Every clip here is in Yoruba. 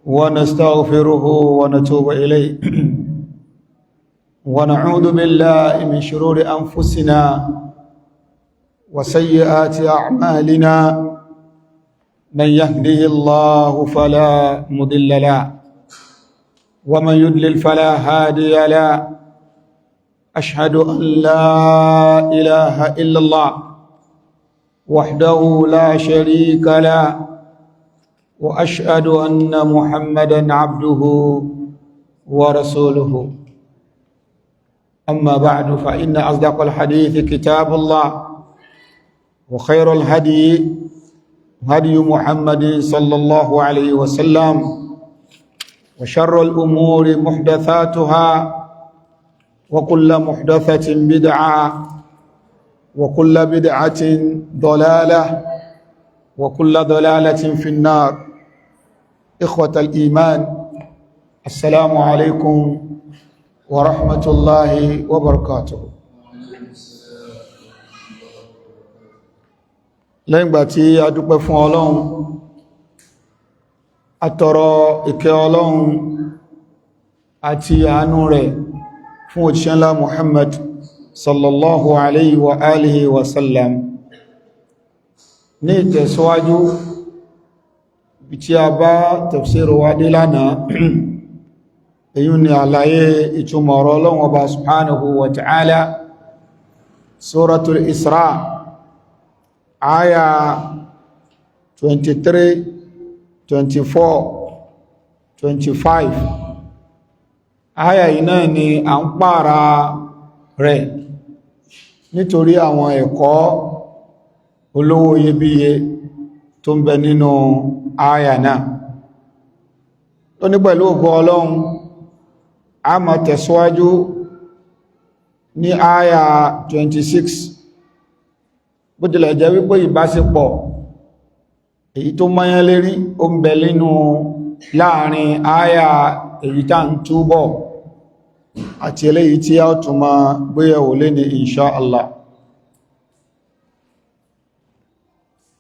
ونستغفره ونتوب إليه ونعوذ بالله من شرور أنفسنا وسيئات أعمالنا من يهده الله فلا مضل له ومن يضلل فلا هادي له أشهد أن لا إله إلا الله وحده لا شريك له وأشهد أن محمدا عبده ورسوله أما بعد فإن أصدق الحديث كتاب الله وخير الهدي هدي محمد صلى الله عليه وسلم وشر الأمور محدثاتها وكل محدثة بدعة وكل بدعة ضلالة وكل ضلالة في النار إخوة الإيمان السلام عليكم ورحمة الله وبركاته lẹ́yìn gbà tí a dúpẹ́ fún Ọlọ́run àtọrọ ìkẹ́ Ọlọ́run àti àánú rẹ̀ fún òjíṣẹ́ ńlá Muhammad sallallahu alayhi wa alihi wa sallam ní ìtẹ̀síwájú bí tí a bá tafsir wa dé lánàá èyí ni àlàyé ìtumọ̀ ọ̀rọ̀ Ọlọ́run Ọba subhanahu wa ta'ala suratul Isra aya 23 24 25 aya yìí náà ni à ń pààrà rẹ̀ nítorí àwọn ẹ̀kọ́ olówó iyebíye tó ń bẹ nínú aya náà tó ní pẹ̀lú ògo Ọlọ́run a máa tẹ̀síwájú ní aya 26 bó tilẹ̀ jẹ́ wípé ìbáṣepọ̀ èyí tó mọ́yán lérí ó ń bẹ nínú láàrin aya èyí tá ń túbọ̀ àti eléyìí tí a tún máa gbéyẹ̀wò lé ní insha Allah.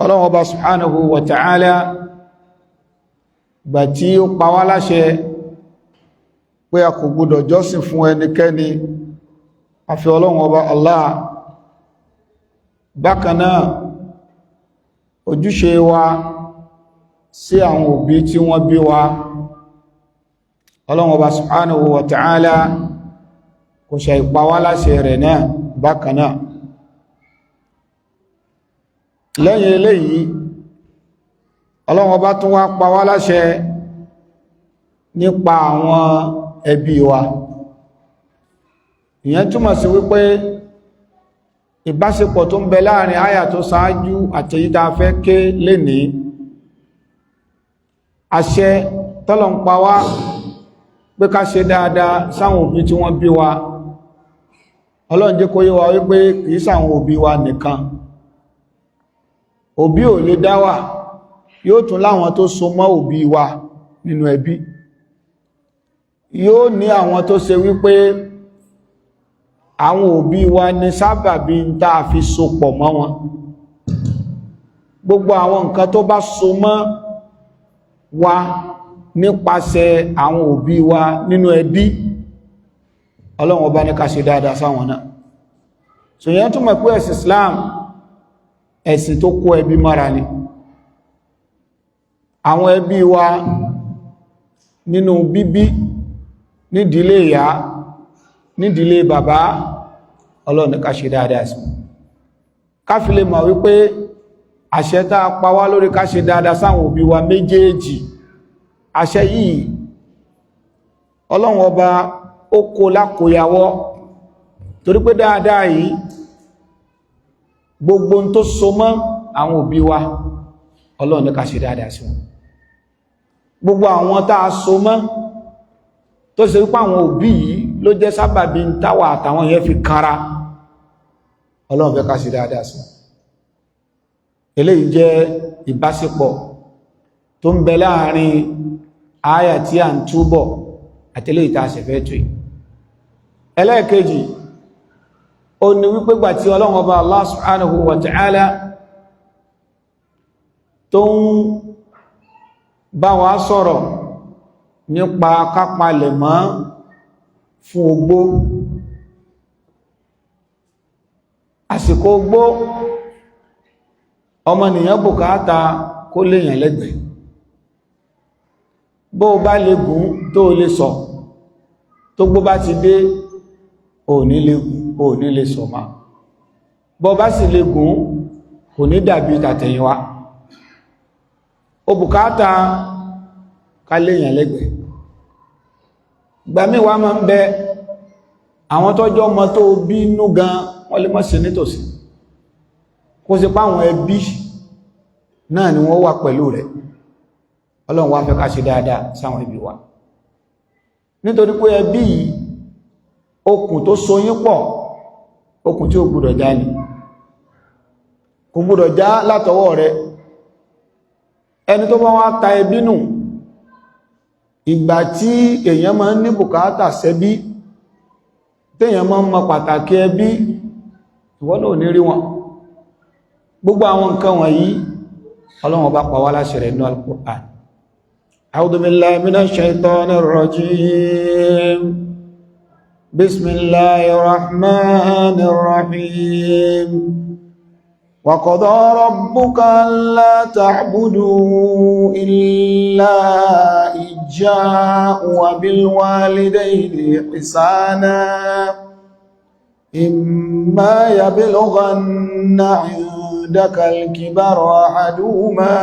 Ọlọ́run Ọba subhanahu wa ta'ala gbà tí ó pa wá láṣẹ pé a kò gbọdọ̀ jọ́sìn fún ẹnikẹ́ni àfi Ọlọ́run Ọba Allah. Bákanáà ojúṣe wa sí àwọn òbí tí wọ́n bí wa Ọlọ́run Ọba subhanahu wa ta'ala kò ṣe ìpa wá láṣẹ rẹ̀ náà bákanáà. Lẹ́yìn eléyìí Ọlọ́run Ọba tún wá pa wá láṣẹ nípa àwọn ẹbí wa. Ìyẹn túmọ̀ sí wípé ìbáṣepọ̀ tó ń bẹ láàrin àyà tó ṣáájú àti èyí tá fẹ́ ké lénìí, àṣẹ tọ́lọ̀ ń pa wá pé ká ṣe dáadáa sáwọn òbí tí wọ́n bí wa. Ọlọ́run jẹ́ kó yé wa wípé kìí sáwọn òbí wa nìkan, òbí ò lè dá wà, yóò tún láwọn tó so mọ́ òbí wa nínú ẹbí, yóò ní àwọn tó ṣe wípé àwọn òbí wa ní sábàbí ń tá a fi so pọ̀ mọ́ wọn. Gbogbo àwọn nǹkan tó bá so mọ́ wa nípasẹ̀ àwọn òbí wa nínú ẹbí, Ọlọ́run Ọba ní ká ṣe dáadáa sáwọn náà. So yẹn túnmọ̀ pé ẹ̀sìn Islam ẹ̀sìn tó kó ẹbí mọ́ra ni. Àwọn ẹbí wa nínú bíbí, nídìílé ìyá, nídìílé bàbá, Ọlọ́run ní ká ṣe dáadáa sí. Ká fi lè mọ̀ wípé àṣẹ tá a pa wá lórí ká ṣe dáadáa sáwọn òbí wa méjèèjì, àṣẹ yìí Ọlọ́run Ọba ó kó lákòyàwó, torí pé dáadáa yìí gbogbo ń tó so mọ́ àwọn òbí wa Ọlọ́run ní ká ṣe dáadáa sí wọn. Gbogbo àwọn tá a so mọ́ tó ṣe wípé àwọn òbí yìí ló jẹ́ sábàbí ń táwà àtàwọn yẹn fi kanra, Ọlọ́run fẹ́ ká ṣe dáadáa sí wọn. Eléyìí jẹ́ ìbáṣepọ̀ tó ń bẹ láàrin àyà tí a ń túbọ̀ àti eléyìí tá a ṣe fẹ́ tó yìí. Ẹlẹ́ẹ̀kejì ó ní wípé gbà tí Ọlọ́run Ọba Allah subhanahu wa ta'ala tó ń bá wa sọ̀rọ̀ nípa kápalẹ̀ mọ́ fún ogbó. Àsìkò ogbó ọmọnìyàn bùkátà kó léyàn lẹ́gbẹ̀ẹ́, bó bá lè gùn tó lè sọ, tó gbó bá ti dé ò ní lè sọ máa, bó bá sì lè gùn kò ní dàbí tàtẹ̀yìnwá. Ó bùkátà ká léyàn lẹ́gbẹ̀ẹ́. Gbàmíwá máa ń bẹ àwọn tọ́jọ́ ọmọ tó bínú gan wọ́n lè má sí nítòsí, kó sì páwọn ẹbí náà ni wọ́n wà pẹ̀lú rẹ̀. Ọlọ́run wá fẹ́ ká ṣe dáadáa sáwọn ẹbí wa, nítorí pé ẹbí yìí okùn tó so yín pọ̀, okùn tí ó gbọ́dọ̀ já ni, kò gbọ́dọ̀ já látọwọ́ rẹ̀. Ẹni tó bá wá ta ẹbí nù, ìgbà tí èèyàn máa ń ní bùkátà sẹ́bí, téèyàn máa ń mọ pàtàkì ẹbí, ìwọ náà ò ní rí wọn. Gbogbo àwọn nǹkan wọ̀nyí Ọlọ́run bá pa wá láṣẹ rẹ̀ nínú Al-Qur'an. A'udhu billahi minash shaitanir rajim. Bismillahir rahmanir rahim. Wa qada rabbuka alla ta'budu illa iyyahu wa bil walidayni ihsana. إما يبلغن عندك الكبر أحدهما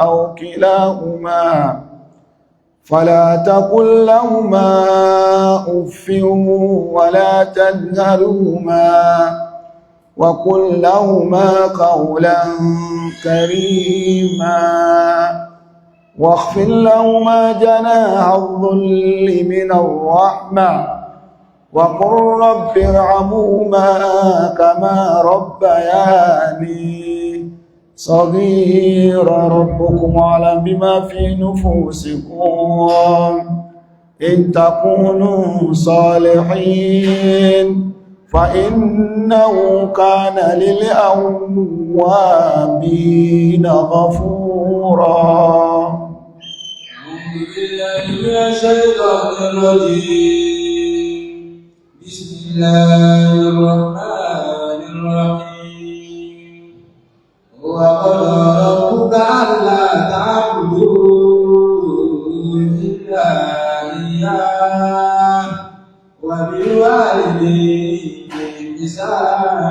أو كلاهما فلا تقل لهما أف ولا تنهرهما وقل لهما قولا كريما واخفض لهما جناح الذل من الرحمة وقل رب ارحمهما كما ربياني صغيرا ربكم أعلم بما في نفوسكم إن تكونوا صالحين فإنه كان للأوابين غفورا. أعوذ بالله من الشيطان الرجيم. بسم الله الرحمن الرحيم. وقضى ربك ألا تعبدوا إلا إياه وبالوالدين إحسانا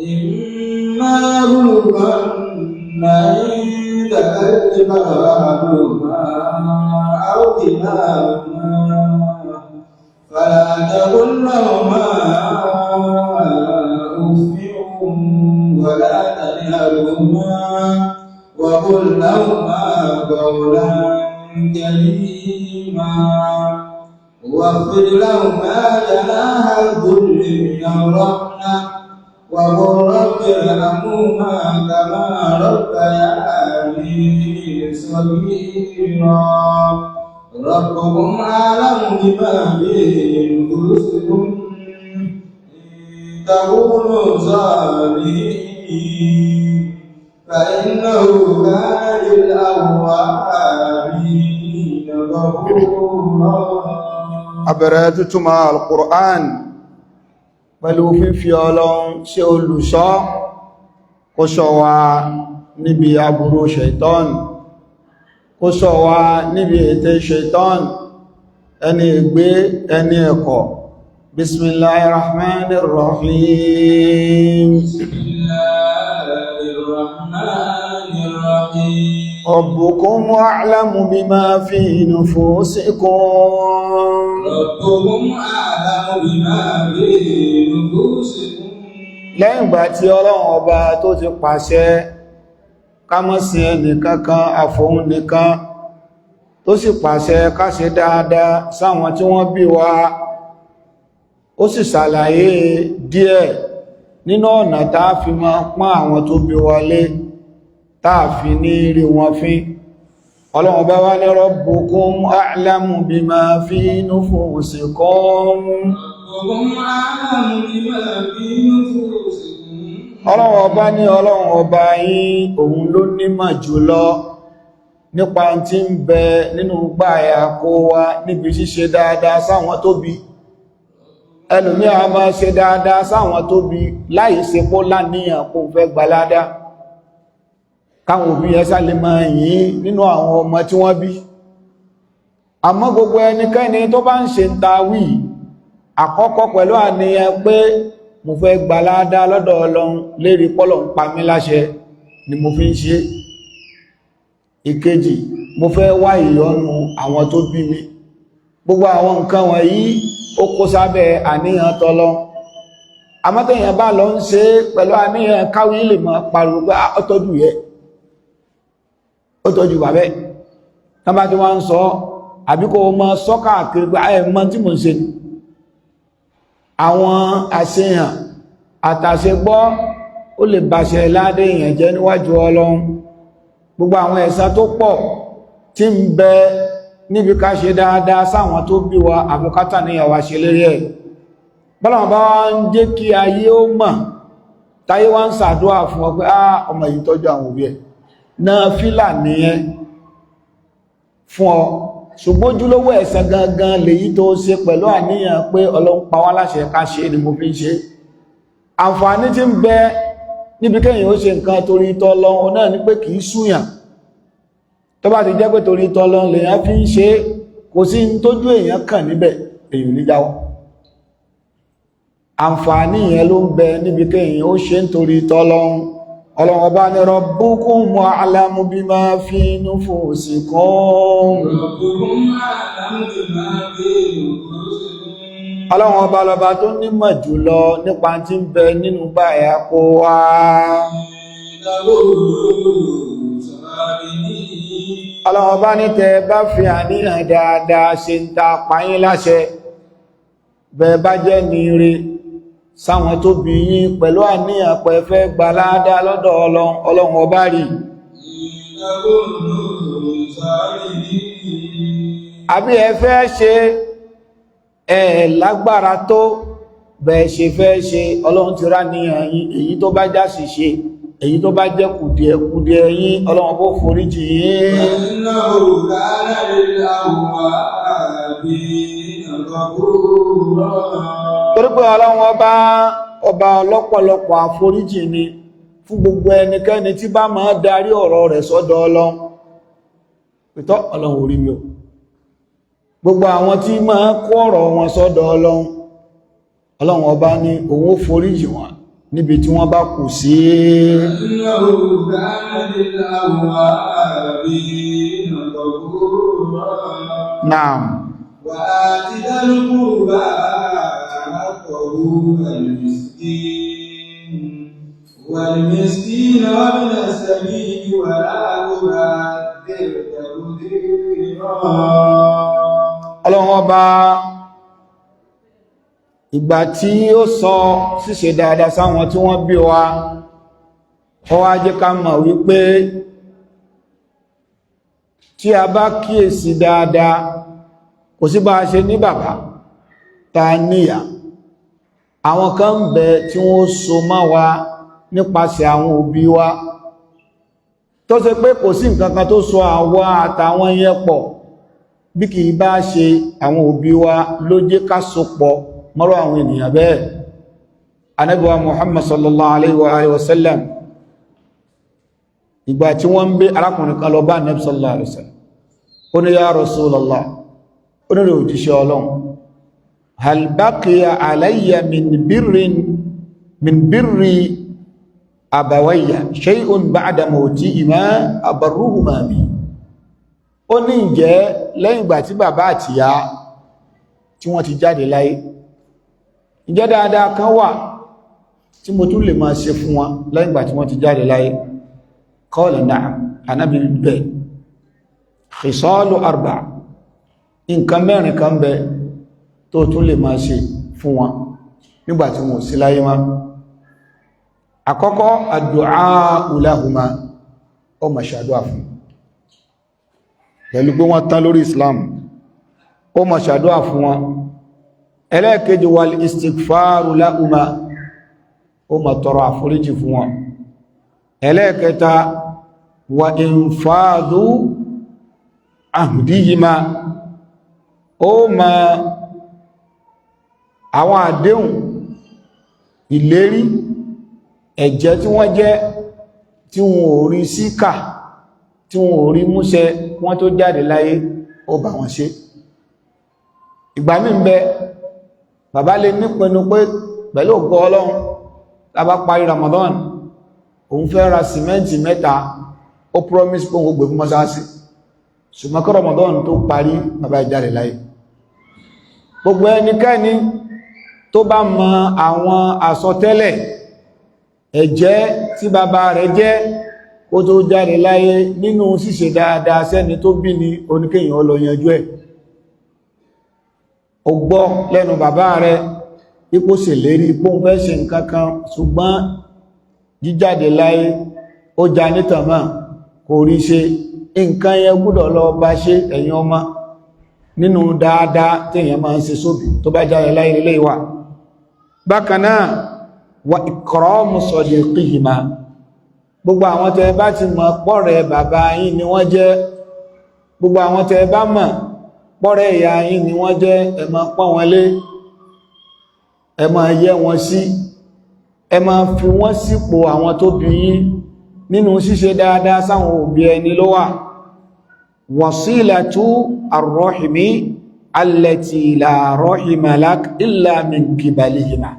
إما يبلغن عندك الكبر أحدهما أو كلاهما فلا تقل لهما أف ولا تنهرهما وقل لهما قولا كريما واخفض لهما جناح الذل من الرحمة وقل رب ارحمهما كما ربياني صغيرا ربكم أعلم بما في نفوسكم إن تكونوا صالحين فإنه كان للأوابين غفورا. Abẹ̀rẹ̀ tútùmọ̀ Al-Qur'an pẹ̀lú fífi Ọlọ́run ṣe olùṣọ́ kó ṣọ́ wa níbi aburú ṣaitan, kó ṣọ́ wa níbi ètè ṣaitan, ẹni ègbé ẹni ẹ̀kọ́. Bismillahirrahmanirrahim. Bismillahirrahmanirrahim. Rabbukum a'lamu bima fi nufusikum. Rabbukum a'lamu bima fi nufusikum. Lẹ́yìn ìgbà tí Ọlọ́run ọba tó ti pàṣẹ ká má sìn ẹnìkankan àfòun nìkan, tó sì pàṣẹ ká ṣe dáadáa sáwọn tí wọ́n bí wa, ó sì ṣàlàyé díẹ̀ nínú ọ̀nà táà fi máa pọ́n àwọn tó bí wọlé, táà fi ní rí wọn fín. Ọlọ́run bá wá ní Rabbukum a'lamu bima fi nufusikum. Ọlọ́run ọba ní Ọlọ́run ọba yín òun ló nímọ̀ jùlọ nípa tí ń bẹ nínú gbáyà kó wa níbi ṣíṣe dáadáa sáwọn tó bí. Ẹlòmí a máa ṣe dáadáa sáwọn tó bí láì ṣe pó láníyàn kó fẹ́ gbaládá, káwọn òbí ẹsà lè máa yìn nínú àwọn ọmọ tí wọ́n bí. Àmọ́ gbogbo ẹnikẹ́ni tó bá ń ṣe ń ta wí àkọ́kọ́ pẹ̀lú àníyàn pé mo fẹ́ gbaládá lọ́dọ̀ Ọlọ́run lérí pọ́lọ̀ ń pa mí láṣẹ ni mo fi ń ṣe. Ìkejì, mo fẹ́ wá ìyọ́nú àwọn tó bí mi. Gbogbo àwọn nǹkan wọ̀nyí ó kó sábẹ́ àníyàn tọ́lọ́. Àmọ́ téèyàn bá lọ ń ṣe pẹ̀lú àníyàn káwí lè máa pariwo pé ó tọ́jú yẹ, ó tọ́jú bàbẹ́. Tán bá tí wọ́n ń sọ àbí kó mọ sọ káàkiri pé mọ̀ tí mo ń ṣe ni. Àwọn àṣehàn àtàṣegbọ́ ó lè bàṣẹ ládé èèyàn jẹ́ níwájú Ọlọ́run. Gbogbo àwọn ẹ̀san tó pọ̀ tí ń bẹ níbi ká ṣe dáadáa sáwọn tó bí wa àbúkátà ní àwa ṣe lérí ẹ̀. Bọ́lọ̀wọ̀n bá wá ń jẹ́ kí ayé ó mọ̀, táyé wá ń ṣàdúrà fún ọ pé ọmọ yìí tọ́jú àwọn òbí ẹ̀, náà fílà nìyẹn fún ọ. Ṣùgbọ́n ojúlówó ẹ̀san gangan lèyí tó ṣe pẹ̀lú àníyàn pé Ọlọ́run pa wá láṣẹ ká ṣe ni mo fi ń ṣe. Àǹfààní tí ń bẹ níbi kéèyàn ó ṣe nǹkan torí tọ́lọ́run náà ní pé kìí súyàn. Tó bá ti jẹ́ pé torí tọ́lọ́run lèyàn fi ń ṣe, kò sí ní tójú èèyàn kàn níbẹ̀, èèyàn ní jáwọ́. Àǹfààní yẹn ló ń bẹ níbi kéèyàn ó ṣe nítorí tọ́lọ́run. Ọlọ́run Ọba ní Rabbukum a'lamu bima fi nufusikum. Ọlọ́run Ọba lọba tó nímọ̀ jùlọ nípa tí ń bẹ nínú gbáyà kó wá. Ọlọ́run Ọba ní tẹ́ bá fi àníyàn dáadáa ṣe ń ta pàyín láṣẹ, bẹ́ẹ̀ bá jẹ́ ní ire sáwọn tó bí yín pẹ̀lú àníyàn pé fẹ́ gba ládá lọ́dọ̀ Ọlọ́run Ọba rí. Àbí ẹ fẹ́ ṣe lágbára tó bẹ́ẹ̀ ṣe fẹ́ ṣe, Ọlọ́run ti rá níyàn yín, èyí tó bá já sì ṣe, èyí tó bá jẹ́ kùdìẹ̀kùdìẹ̀ yín Ọlọ́run bó foríjì yín. Torí pé Ọlọ́run ọba ọlọ́pọ̀lọpọ̀ àforíjì ni fún gbogbo ẹnikẹ́ni tí bá máa darí ọ̀rọ̀ rẹ̀ sọ́dọ̀ Ọlọ́run. Pẹ̀tọ́ Ọlọ́run orí mi o. Gbogbo àwọn tí máa kó ọ̀rọ̀ wọn sọ́dọ̀ Ọlọ́run ọba ní òun ó foríjì wọn níbi tí wọ́n bá kù sí. Naam. وآت ذا القربى حقه والمسكين وابن السبيل ولا تبذر تبذيرا. Ọlọ́run Ọba ìgbà tí ó sọ ṣíṣe dáadáa sáwọn tí wọ́n bí wa, ó wá jẹ́ ká mọ̀ wípé tí a bá kíyèsí dáadáa, kò sí bá ṣe ní bàbá ta níyà, àwọn kan ń bẹ tí wọ́n so mọ́ wa nípasẹ̀ àwọn òbí wa, tó ṣe pé kò sí nǹkan kan tó so àwa àtàwọn yẹn pọ̀ bí kìí bá ṣe àwọn òbí wa ló jẹ́ ká so pọ̀ mọ́rọ̀ àwọn ènìyàn bẹ́ẹ̀. Ànábì wa Muhammad sallallahu alaihi wa sallam, ìgbà tí wọ́n ń gbé arákùnrin kan lọ bá Ànábì sallallahu alaihi wa sallam, ó ní ya Rasulullah, ó ní rẹ̀ òjíṣẹ́ Ọlọ́run, hal baqiya alayya min birri abawayya shay'un ba'da mawtihima abarruhuma bi. Ó ní ǹjẹ́ lẹ́yìn ìgbà tí bàbá àti ìyá tí wọ́n ti jáde láyé, ǹjẹ́ dáadáa kan wà tí mo tún lè máa ṣe fún wọn lẹ́yìn ìgbà tí wọ́n ti jáde láyé? Qala na'am, Ànábì bẹ́ẹ̀. Khisalu arba', nǹkan mẹ́rin kan bẹ tó tún lè máa ṣe fún wọn nígbà tí wọ́n sí láyé wọn. Àkọ́kọ́, ad-du'a'u lahuma, ó máa ṣàdúà fún pẹ̀lú pé wọ́n tán lórí Islam, ó máa ṣàdúà fún wọn. Ẹlẹ́ẹ̀kejì, wal istighfaru lahuma, ó máa tọrọ àforíjì fún wọn. Ẹlẹ́ẹ̀kẹta, wa infadu ahdihima ó mọ àwọn àdéhùn ìlérí ẹ̀jẹ́ tí wọ́n jẹ́ tí wọ́n ò rí síkà tí wọ́n ò rí múṣẹ wọ́n tó jáde láyé ó bá wọn ṣe ìgbà mí ń bẹ bàbá lè nípinnu pé pẹ̀lú ògo Ọlọ́run lábá parí Ramadan òun fẹ́ ra sìmẹ́ǹtì 3 ó promise pé òun gbé fún mọ́sáàsì ṣùgbọ́n kí Ramadan tó parí bàbá ìjáde láyé gbogbo ẹnikẹ́ni tó bá mọ àwọn àsọtẹ́lẹ̀ ẹ̀jẹ́ tí bàbá rẹ̀ jẹ́ kó tó jáde láyé nínú ṣíṣe dáadáa sẹ́ni tó bí ní oníkéyàn lọ yanjú ẹ̀ ó gbọ́ lẹ́nu bàbá rẹ̀ ipò ṣèlérí ipò ń fẹ́ ṣe nǹkan kan ṣùgbọ́n jíjáde láyé ó já nítàmà kò rí ṣe nǹkan yẹn gbọ́dọ̀ lọ bá ṣe ẹ̀yin ọmọ nínú dáadáa téèyàn máa ń ṣe sóbì tó bá jáde láyé ilé ìwà bákan náà wa ikramu sadiqihima gbogbo àwọn tẹ́ bá ti mọ̀ pọ̀rẹ́ bàbá yín ni wọ́n jẹ́ gbogbo àwọn tẹ́ bá mọ̀ pọ̀rẹ́ ìyá yín ni wọ́n jẹ́ ẹ máa pọ́n wọn lé ẹ máa yẹ́ wọn sí ẹ máa fi wọ́n sípò àwọn tó bí yín nínú ṣíṣe dáadáa sáwọn òbí ẹni ló wà wasilatu arrahimi allati la rahima lak illa min kibalihima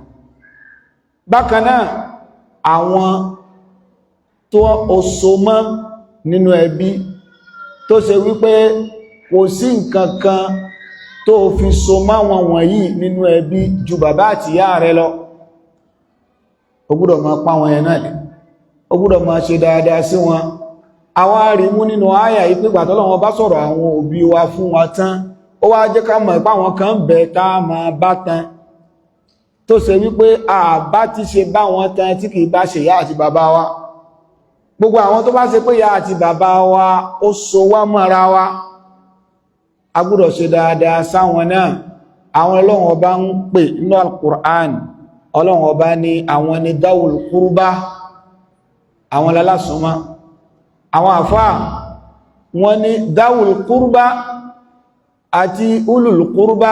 bákan náà àwọn tó oṣo mọ́ nínú ẹbí tó ṣe wípé kò sí nǹkan kan tó fi so mọ́ wọn wọ̀nyí nínú ẹbí ju bàbá àti ìyá rẹ lọ ó gbọ́dọ̀ máa pa wọn yẹn náà lẹ́ ó gbọ́dọ̀ máa ṣe dáadáa sí wọn àwọn àrímú nínú àyà yìí pé pàtó lọ́wọ́ bá sọ̀rọ̀ àwọn òbí wa fún wa tán ó wá jẹ́ ká mọ̀ pé àwọn kan bẹ̀ tá máa bá tán tó ṣe wípé àbá ti ṣe bá wọn tán tí kìí bá ṣe ìyá àti bàbá wa gbogbo àwọn tó bá ṣe pé ìyá àti bàbá wa ó so wá mọ́ra wa a gbọ́dọ̀ ṣe dáadáa sáwọn náà àwọn Ọlọ́run ọba ń pè nínú Al-Qur'an Ọlọ́run ọba ní àwọn ni dáwùl kúrúbá àwọn lálásùnmọ́ àwọn àfáà wọ́n ní dáwùl kúrúbá àti ulul kúrúbá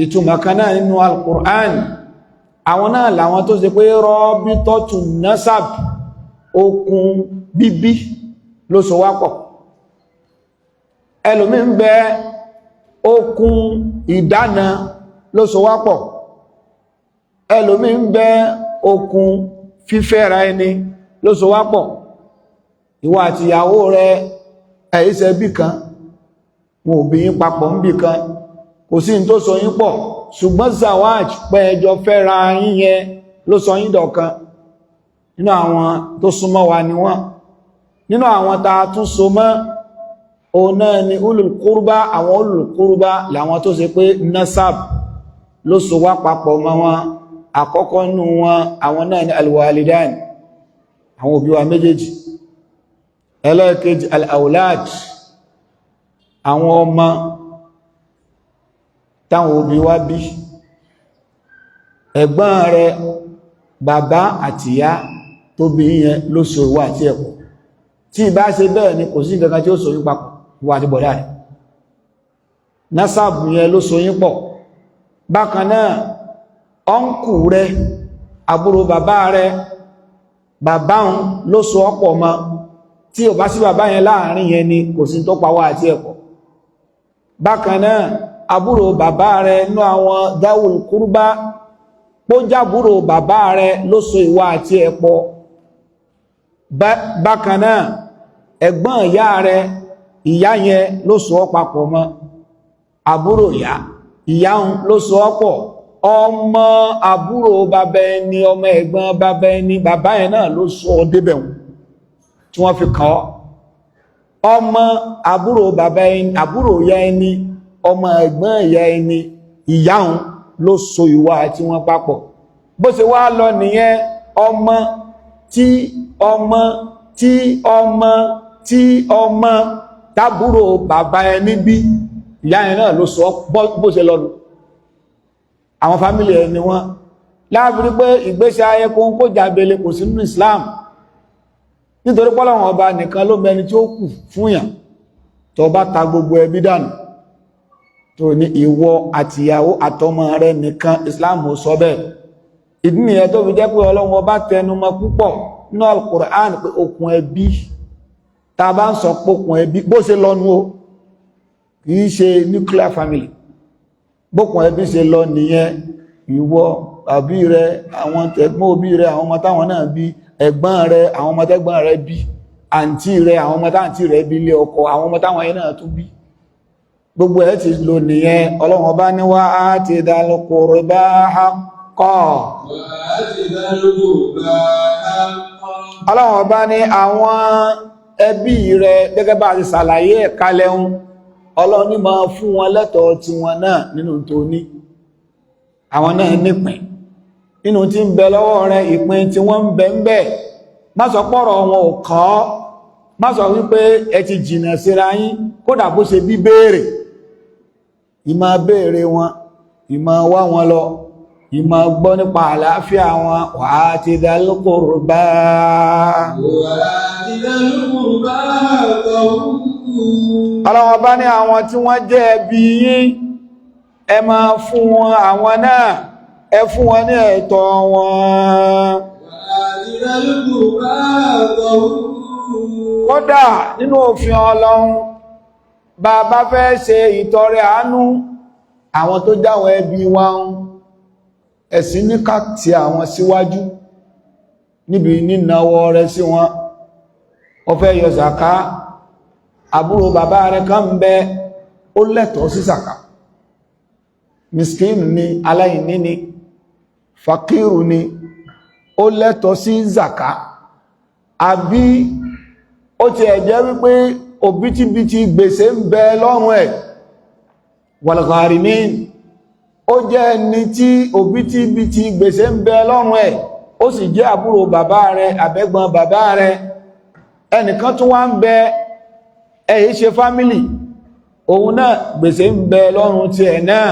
ìtumọ̀ kan náà nínú Al-Qur'an àwọn náà làwọn tó ṣe pé rọ́bítọ́tù nasab okùn bíbí ló so wá pọ̀ ẹlòmí ń bẹ okùn ìdána ló so wá pọ̀ ẹlòmí ń bẹ okùn fífẹ́ra ẹni ló so wá pọ̀ ìwọ àti ìyàwó rẹ ẹ̀yíṣẹ́ bí kan wọn ò bí yín papọ̀ ń bí kan kò sí ní tó so yín pọ̀ ṣùgbọ́n zawaj pé ẹjọ́ fẹ́ra yín yẹn ló sọ yín dọ̀kan nínú àwọn tó súnmọ́ wa ni wọ́n nínú àwọn tá a tún so mọ́ òun náà ni ulul qurba àwọn ulul qurba làwọn tó ṣe pé nasab ló so wá papọ̀ mọ́ wọn àkọ́kọ́ nínú wọn àwọn náà ni alwalidan àwọn òbí wa méjèèjì ẹlẹ́ẹ̀kejì al-awlad àwọn ọmọ táwọn òbí wa bí ẹ̀gbọ́n rẹ̀ bàbá àti ìyá tó bí yẹn ló so ìwọ àti ẹ̀pọ̀ tí ìbá ṣe bẹ́ẹ̀ ni kò sí nǹkan tí ó so yín papọ̀ ìwọ àti bọ̀dá rẹ̀ násàbù yẹn ló so yín pọ̀ bákan náà ọ́nkù rẹ̀ àbúrò bàbá rẹ̀ bàbá òun ló so ọ́pọ̀ mọ́ tí ò bá sí bàbá yẹn láàrin yẹn ni kò sí tó pawọ́ àti ẹ̀pọ̀ bákan náà àbúrò bàbá rẹ̀ nú àwọn dáwùl kúrúbá pó jábúrò bàbá rẹ̀ ló so ìwọ àti ẹ̀pọ̀ bákan náà ẹ̀gbọ́n ìyá rẹ̀ ìyá yẹn ló so ọ́ papọ̀ mọ́ àbúrò ìyá ló so ọ́ pọ̀ ọmọ àbúrò bàbá ẹni ọmọ ẹ̀gbọ́n bàbá ẹni bàbá yẹn náà ló so ọ́ débẹ̀ wọn tí wọ́n fi kàn ọ́ ọmọ àbúrò bàbá ẹni àbúrò ìyá ẹni ọmọ ẹ̀gbọ́n ìyá ẹni ìyá òun ló so ìwọ àti wọn papọ̀ bó ṣe wá lọ nìyẹn ọmọ tí ọmọ tí ọmọ tí ọmọ tábúrò bàbá ẹni bí ìyá ẹni náà ló so bó ṣe lọ́nu àwọn fámílì ẹni wọn láàbírí pé ìgbésí ayé kó jábele kò sí nínú Islam nítorí pọ́lọ̀wọ̀n ọba nìkan ló mẹni tí ó kù fún yàn tó bá ta gbogbo ẹbí dànù tó ní ìwọ àtìyàwó àtọmọ rẹ nìkan Islam ò sọ bẹ́ẹ̀. ìdí nìyẹn tó fi jẹ́ pé Ọlọ́run ọba tẹnumọ́ púpọ̀ nínú Al-Qur'an pé okùn ẹbí tá bá ń sọ pé okùn ẹbí bó ṣe lọ́nu o kìí ṣe nuclear family, bókùn ẹbí ṣe lọ nìyẹn. ìwọ àbí rẹ, àwọn tẹ̀gbọ́n òbí rẹ, àwọn ọmọ táwọn náà bí, ẹ̀gbọ́n rẹ, àwọn ọmọ tẹ́gbọ́n rẹ bí, àǹtí rẹ, àwọn ọmọ táǹtí rẹ bí lé ọkọ, àwọn ọmọ táwọn yẹn náà tún bí, gbogbo ẹ̀ ti lò nìyẹn. Ọlọ́run ọba ní wá àti dal qurba haqqo. Ọlọ́run ọba ní àwọn ẹbí rẹ gẹ́gẹ́ bá ti ṣàlàyé ẹ̀ka lẹ́hún, Ọlọ́run ní máa fún wọn lẹ́tọ̀ọ́ tí wọn náà nínú tó ní. Àwọn náà nípìn nínú tí ń bẹ lọ́wọ́ rẹ, ìpín tí wọ́n ń bẹ ń bẹ. Má sọ pọ̀rọ̀ wọn ò kọ́, má sọ wípé ẹ ti jìnà síra yín, kódà bó ṣe bí béèrè, ìmá béèrè wọn, ìmá wá wọn lọ, ìmá gbọ́ nípa àlàáfíà wọn. Wa ati dal qurba. Ọlọ́run bá ní àwọn tí wọ́n jẹ́ ẹbí yín, ẹ máa fún wọn, àwọn náà ẹ fún wọn ní ẹ̀tọ́ wọn. Kódà nínú òfin Ọlọ́run, bá bá fẹ́ ṣe ìtọrẹ àánú àwọn tó jáwọn ẹbí wọn, ẹ̀sìn ní ká ti àwọn síwájú níbi nínáwó rẹ sí wọn. Ó fẹ́ yọ zàká, àbúrò bàbá rẹ kan ń bẹ, ó lẹ́tọ̀ọ́ sí zàká. Miskin ni, aláìní ni, fakiru ni, ó lẹ́tọ̀ọ́ sí zàká. Àbí ó ti ẹ̀jẹ́ wípé òbítíbitì gbèsè ń bẹ lọ́rùn ẹ̀, wal gharimin, ó jẹ́ ẹni tí òbítíbitì gbèsè ń bẹ lọ́rùn ẹ̀, ó sì jẹ́ àbúrò bàbá rẹ̀, àbẹ́gbọ́n bàbá rẹ̀. Ẹnìkan tún wá ń bẹ, ẹ̀yí ṣe fámílì, òun náà gbèsè ń bẹ lọ́rùn ti ẹ̀ náà.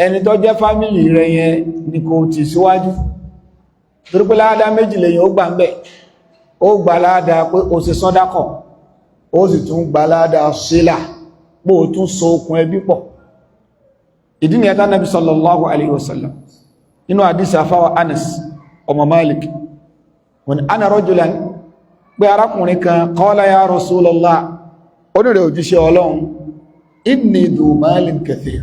Ẹni tó jẹ́ fámílì rẹ̀ yẹn ni kò tì síwájú, torí pé láàdá méjì lèyìn ó gbà ń bẹ. Ó gbà láàdá pé ó ṣe sọ́dákọ̀, ó sì tún gbà láàdá sílà pé ó tún so okùn ẹbí pọ̀. Ìdí ni ẹ̀ta Nabi sallallahu alaihi wasallam inú hadisi afáwa Anas ọmọ Malik, wọn ana rajulan, pé arákùnrin kan qala ya Rasulullah, onírẹ̀ òjíṣẹ́ Ọlọ́run, inni dhu malin kathir,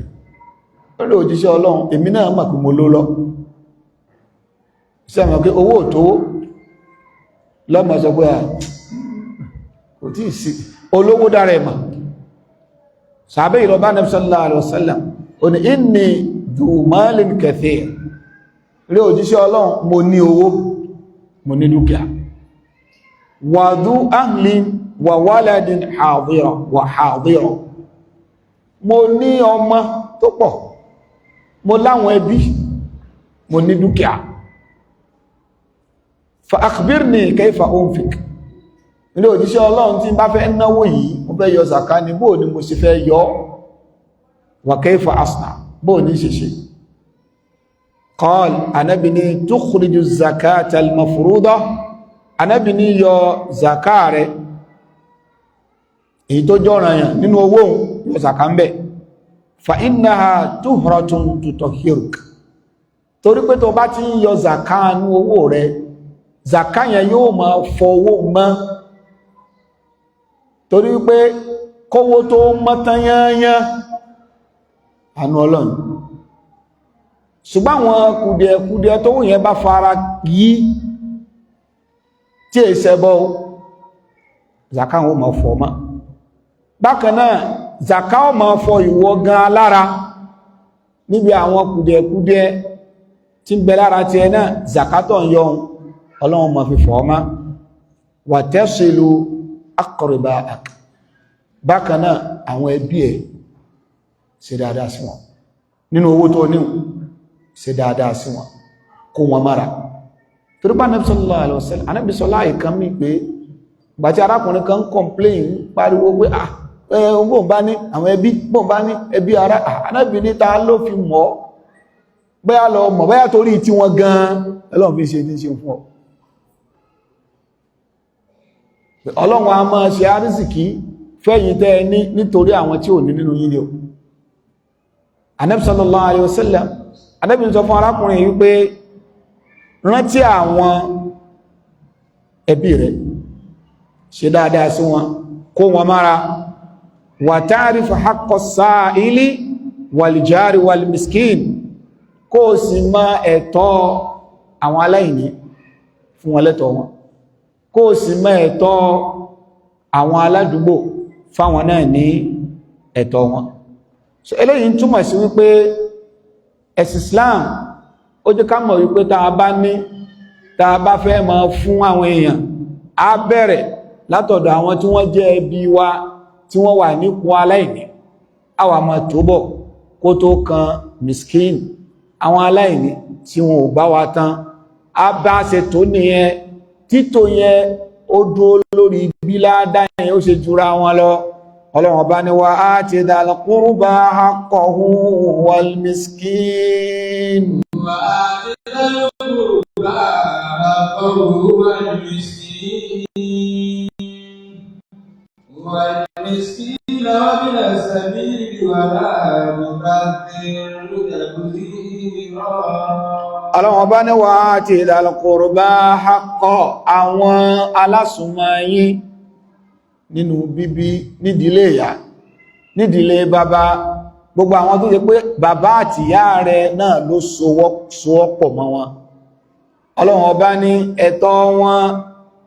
onírẹ̀ òjíṣẹ́ Ọlọ́run, èmi náà mọ̀ pé mo ló lọ. Sẹ́mọ̀ pé owó tó lọ́mọ sọ pé kò tí ì sí olówó dára ẹ̀mà. Sàbẹ́ ìrọ̀bá Nabi sallallahu alaihi wasallam, ó ní inni dhu malin kathir, rí òjíṣẹ́ Ọlọ́run, mo ní owó, mo ní dúkìá. Wa dhu ahlin wa waladin hadira wa hadira, mo ní ọmọ tó pọ̀, mo láwọn ẹbí, mo ní dúkìá. Fa akhbirni kayfa unfik, ilé òjíṣẹ́ Ọlọ́run tí bá fẹ́ náwó yìí, mo fẹ́ yọ zaka ní bóò ni mo sì fẹ́ yọ, wa kayfa asna, bóò ní ṣeṣe. Qal, Ànábì ní tukhriju zakata al-mafruda, Ànábì ní yọ zaka rẹ̀ èyí tó jọ́ranyàn nínú owó, yọ zaka ń bẹ̀. Fa innaha tuhratun tutahhiruk, torí pé tó bá ti ń yọ zaka nínú owó rẹ̀, zaka yẹn yóò máa fọwó mọ́, torí pé kówó tó mọ́tán yányán àánú Ọlọ́run. Ṣùgbọ́n àwọn kùdìẹ̀kùdìẹ̀ tó yẹn bá fara yí tí è ṣẹbọ́, zaka wọn máa fọ mọ́. Bákan náà zaka wọn máa fọ ìwọ gan lára níbi àwọn kùdìẹ̀kùdìẹ̀ tí ń bẹ lára ti ẹ náà, zaka tó ń yọ Ọlọ́run máa fi fọ mọ́. Wa tasilu aqriba'ak, bákan náà àwọn ẹbí ẹ̀ ṣe dáadáa sí wọn nínú owó tó ní, ṣe dáadáa sí wọn, kó wọn mára. Torípa Ànábì sallallahu alaihi wasallam, Ànábì sọlá ìkan mí pé gbàtí arákùnrin kan pọ̀mplẹ̀n pariwo pé bóun bá ní àwọn ẹbí, bóun bá ní ẹbí ara, Ànábì ní ta ló fi mọ̀, bẹ́yà lọ mọ̀, bẹ́yà torí tí wọ́n gan Ọlọ́run fi ṣe ní ṣe fún ọ. Ọlọ́run a máa ṣe àrísìkí fẹ́yìn tẹ́ ní nítorí àwọn tí ò ní nínú yín ni o. Ànábì sallallahu alaihi wasallam Ànábì sọ fún arákùnrin yìí wípé rántí àwọn ẹbí rẹ̀, ṣe dáadáa sí wọn, kó wọn mára, wa ta'rif haqqa as-sa'ili wal jari wal miskin, kó sì mọ ẹ̀tọ́ àwọn aláìní, fún wọn lẹ́tọ̀ọ́ wọn, kó sì mọ ẹ̀tọ́ àwọn aládùúgbò, fáwọn náà ní ẹ̀tọ́ wọn. So eléyìí túmọ̀ sí wípé ẹ̀sìn Islam ó jẹ́ ká mọ̀ wípé tá a bá fẹ́ máa fún àwọn èèyàn, á bẹ̀rẹ̀ látọ̀dọ̀ àwọn tí wọ́n jẹ́ ẹbí wa, tí wọ́n wà nípò aláìní, á wá máa tó bọ̀ kó tó kan miskin, àwọn aláìní tí wọn ò bá wa tán. A bá ṣe tó nìyẹn, títò yẹn ó dúró lórí bí ládá yẹn ó ṣe jura wọn lọ. Ọlọ́run bá ní wa ati dhal qurba haqqahu wal miskin. Wa ati dhal qurba haqqahu wal miskin. Wal miskin wa bil sabili wa la tubazzir tabzira. Ọlọ́run bá ní wa ati dhal qurba haqqahu, àwọn alásùnmọ́ yín nínú bíbí, nídìílé ìyá, nídìílé bàbá, gbogbo àwọn tó ṣe pé bàbá àti ìyá rẹ̀ náà ló sowọ́pọ̀ mọ́ wọn. Ọlọ́run ọba ní ẹ̀tọ́ wọn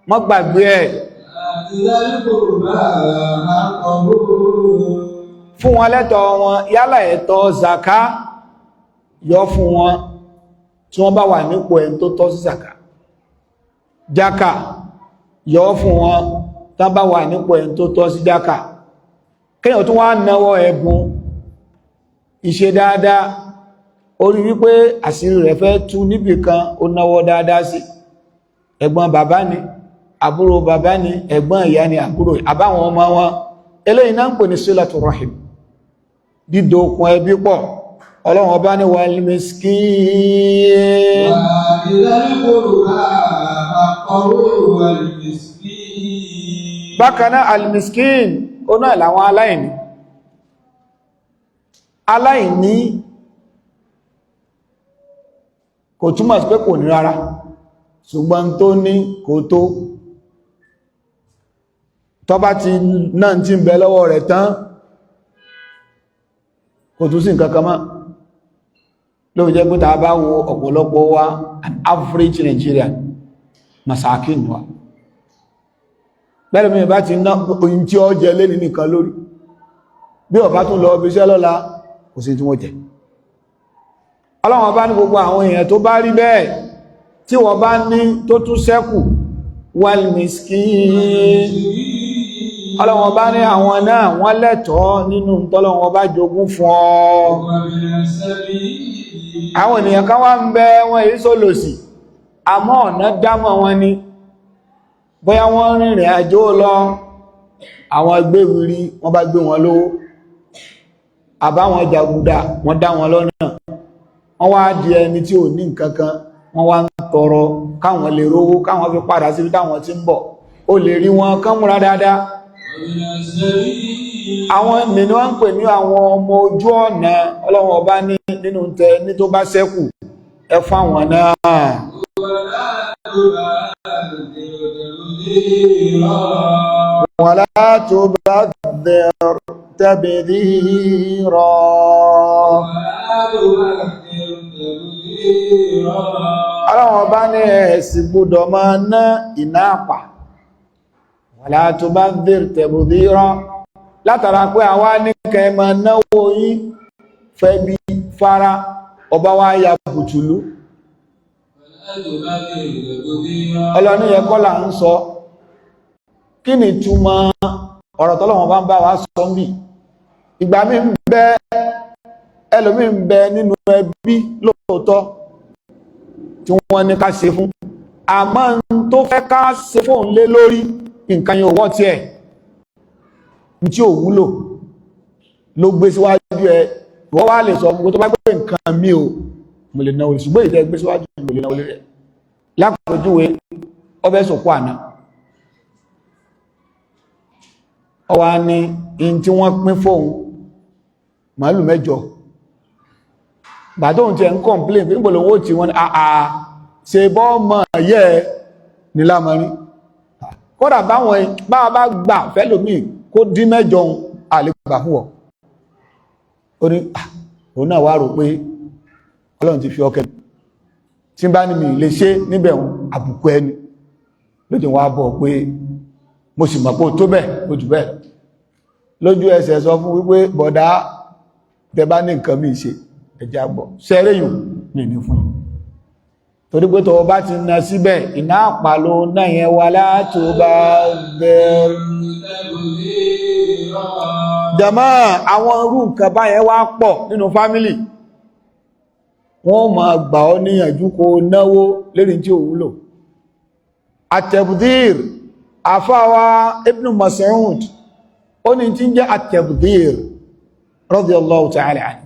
má gbàgbé ẹ̀, fún wọn lẹ́tọ̀ wọn. Yálà ẹ̀tọ́ zaka yọ fún wọn tí wọ́n bá wà nípò ẹni tó tọ́ sí zaka, jákà yọ fún wọn tán bá wà nípò ẹni tó tọ́ sí jákà. Kéèyàn tó wá náwọ́ ẹ̀bùn ìṣe dáadáa, orí wípé àṣírí rẹ̀ fẹ́ tú níbì kan, ó náwọ́ dáadáa sí. Ẹ̀gbọ́n bàbá ni, àbúrò bàbá ni, ẹ̀gbọ́n ìyá ni, àbúrò àbáwọn ọmọ wọn, eléyìí náà ń pè ní sílátù rahim, dídò okùn ẹbí pọ̀. Ọlọ́run ọba ní wal miskin, bákan náà al-miskin ó náà làwọn aláìní. Aláìní kò túmọ̀ sí pé kò ní rárá, ṣùgbọ́n tó ní kò tó, tọ́bá ti náà tí ń bẹ lọ́wọ́ rẹ̀ tán kò tún sí nǹkan kan mọ́. Ló jẹ́ pé tá bá wo ọ̀pọ̀lọpọ̀ wa, an average Nigerian masakin wa, bẹ́ẹ̀ mi bá ti ná oyin tí ó jẹ lé nìkan lórí, bí ó bá tún lọ bí iṣẹ́ lọ́la kò sí tí wọ́n jẹ. Ọlọ́run bá ní gbogbo àwọn èèyàn tó bá rí bẹ́ẹ̀, tí wọ́n bá ní tó tún ṣẹ́kù, wal miskin, Ọlọ́run bá ní àwọn náà wọ́n lẹ́tọ̀ọ́ nínú tọ́lọ́run bá jogún fún ọ. Àwọn ènìyàn kan wá ń bẹ, wọ́n èyí sólòsì, àmọ́ ọ̀nà dámọ̀ wọn ni, bóyá wọ́n rìnrìn àjò lọ, àwọn gbéwìrí wọ́n bá gbé wọn lówó, àbáwọn jàgùdà wọ́n dá wọn lọ́nà, wọ́n wá di ẹni tí ò ní nǹkankan, wọ́n wá ń tọrọ káwọn lè rówó, káwọn fi padà síbi táwọn tí ń bọ̀. Ó lè rí wọn kán múra dáadáa. Àwọn ènìyàn wọ́n ń pè ní àwọn ọmọ ojú ọ̀nà. Ọlọ́run ọba ní nínú tẹ ní tó bá ṣẹ́kù ẹ fún àwọn náà. Wala tubadhir tabdhira. Ọlọ́run ọba ní ẹ̀sìn gbọ́dọ̀ máa ná ìná àpà. Wala tubadhir tabdhira. Látara pé àwa ní kẹ́ máa náwó yín fẹ́ bí fara, ọba wa ya bùtùlú. Ọlọ́run yẹ kọ́ là ń sọ. Kí ni túmọ̀ ọ̀rọ̀ tọ́lọ́run bá ń bá wa sọ ń bì? Ìgbà mi ń bẹ, ẹlòmí ń bẹ nínú ẹbí lóòótọ́ tí wọ́n ní ká ṣe fún, àmọ́ tó fẹ́ ká ṣe fún lé lórí nǹkan yẹn òwọ́ tí ẹ̀ tí ò wúlò ló gbé síwájú ẹ. Wọ́n wá lè sọ gbogbo tó bá gbé nǹkan mi ò mo lè náwó, ṣùgbọ́n ìtẹ́ gbé síwájú mo lè náwó lórí rẹ̀. Lápòjúwe ọbẹ̀ sọ̀kọ́ àná, ọwá ní in tí wọ́n pín fóun màálù 8 bàtóhun tí ẹ ń kọ̀m̀plé pé níbo lówó tí wọ́n àà ṣe bọ́ mọ̀ yẹ́ ní lámọ́rí kódà báwọn bá gbà fẹ́lòmí kó dín 8 àlegbà fún ọ ó ní òun náà wá rò pé Ọlọ́run ti fi ọkẹ́ tí bá ní mi lè ṣe níbẹ̀ àbùkù ẹni lójú wá bọ̀ pé mo sì mọ̀ pé ó tó bẹ̀ ojú bẹ̀ lójú ẹsẹ̀ sọ fún wípé bọ̀dá tẹ bá ní nǹkan mi ṣe ẹjá gbọ́ sẹ́rẹ̀yùn ní ní fún yìí torí pé tọwọ́ bá ti na síbẹ̀ iná àpàlò náà yẹn wà látò bá bẹ̀rù jàmá àwọn irú nǹkan báyẹn wá pọ̀ nínú fámílì wọ́n máa gbà ọ́ níyànjú kó náwó lérí tí ò wúlò àtẹ̀bùdír àfáwà Ibn Mas'ud ó ní tí ń jẹ́ àtẹ̀bùdír radiyallahu ta'ala anhu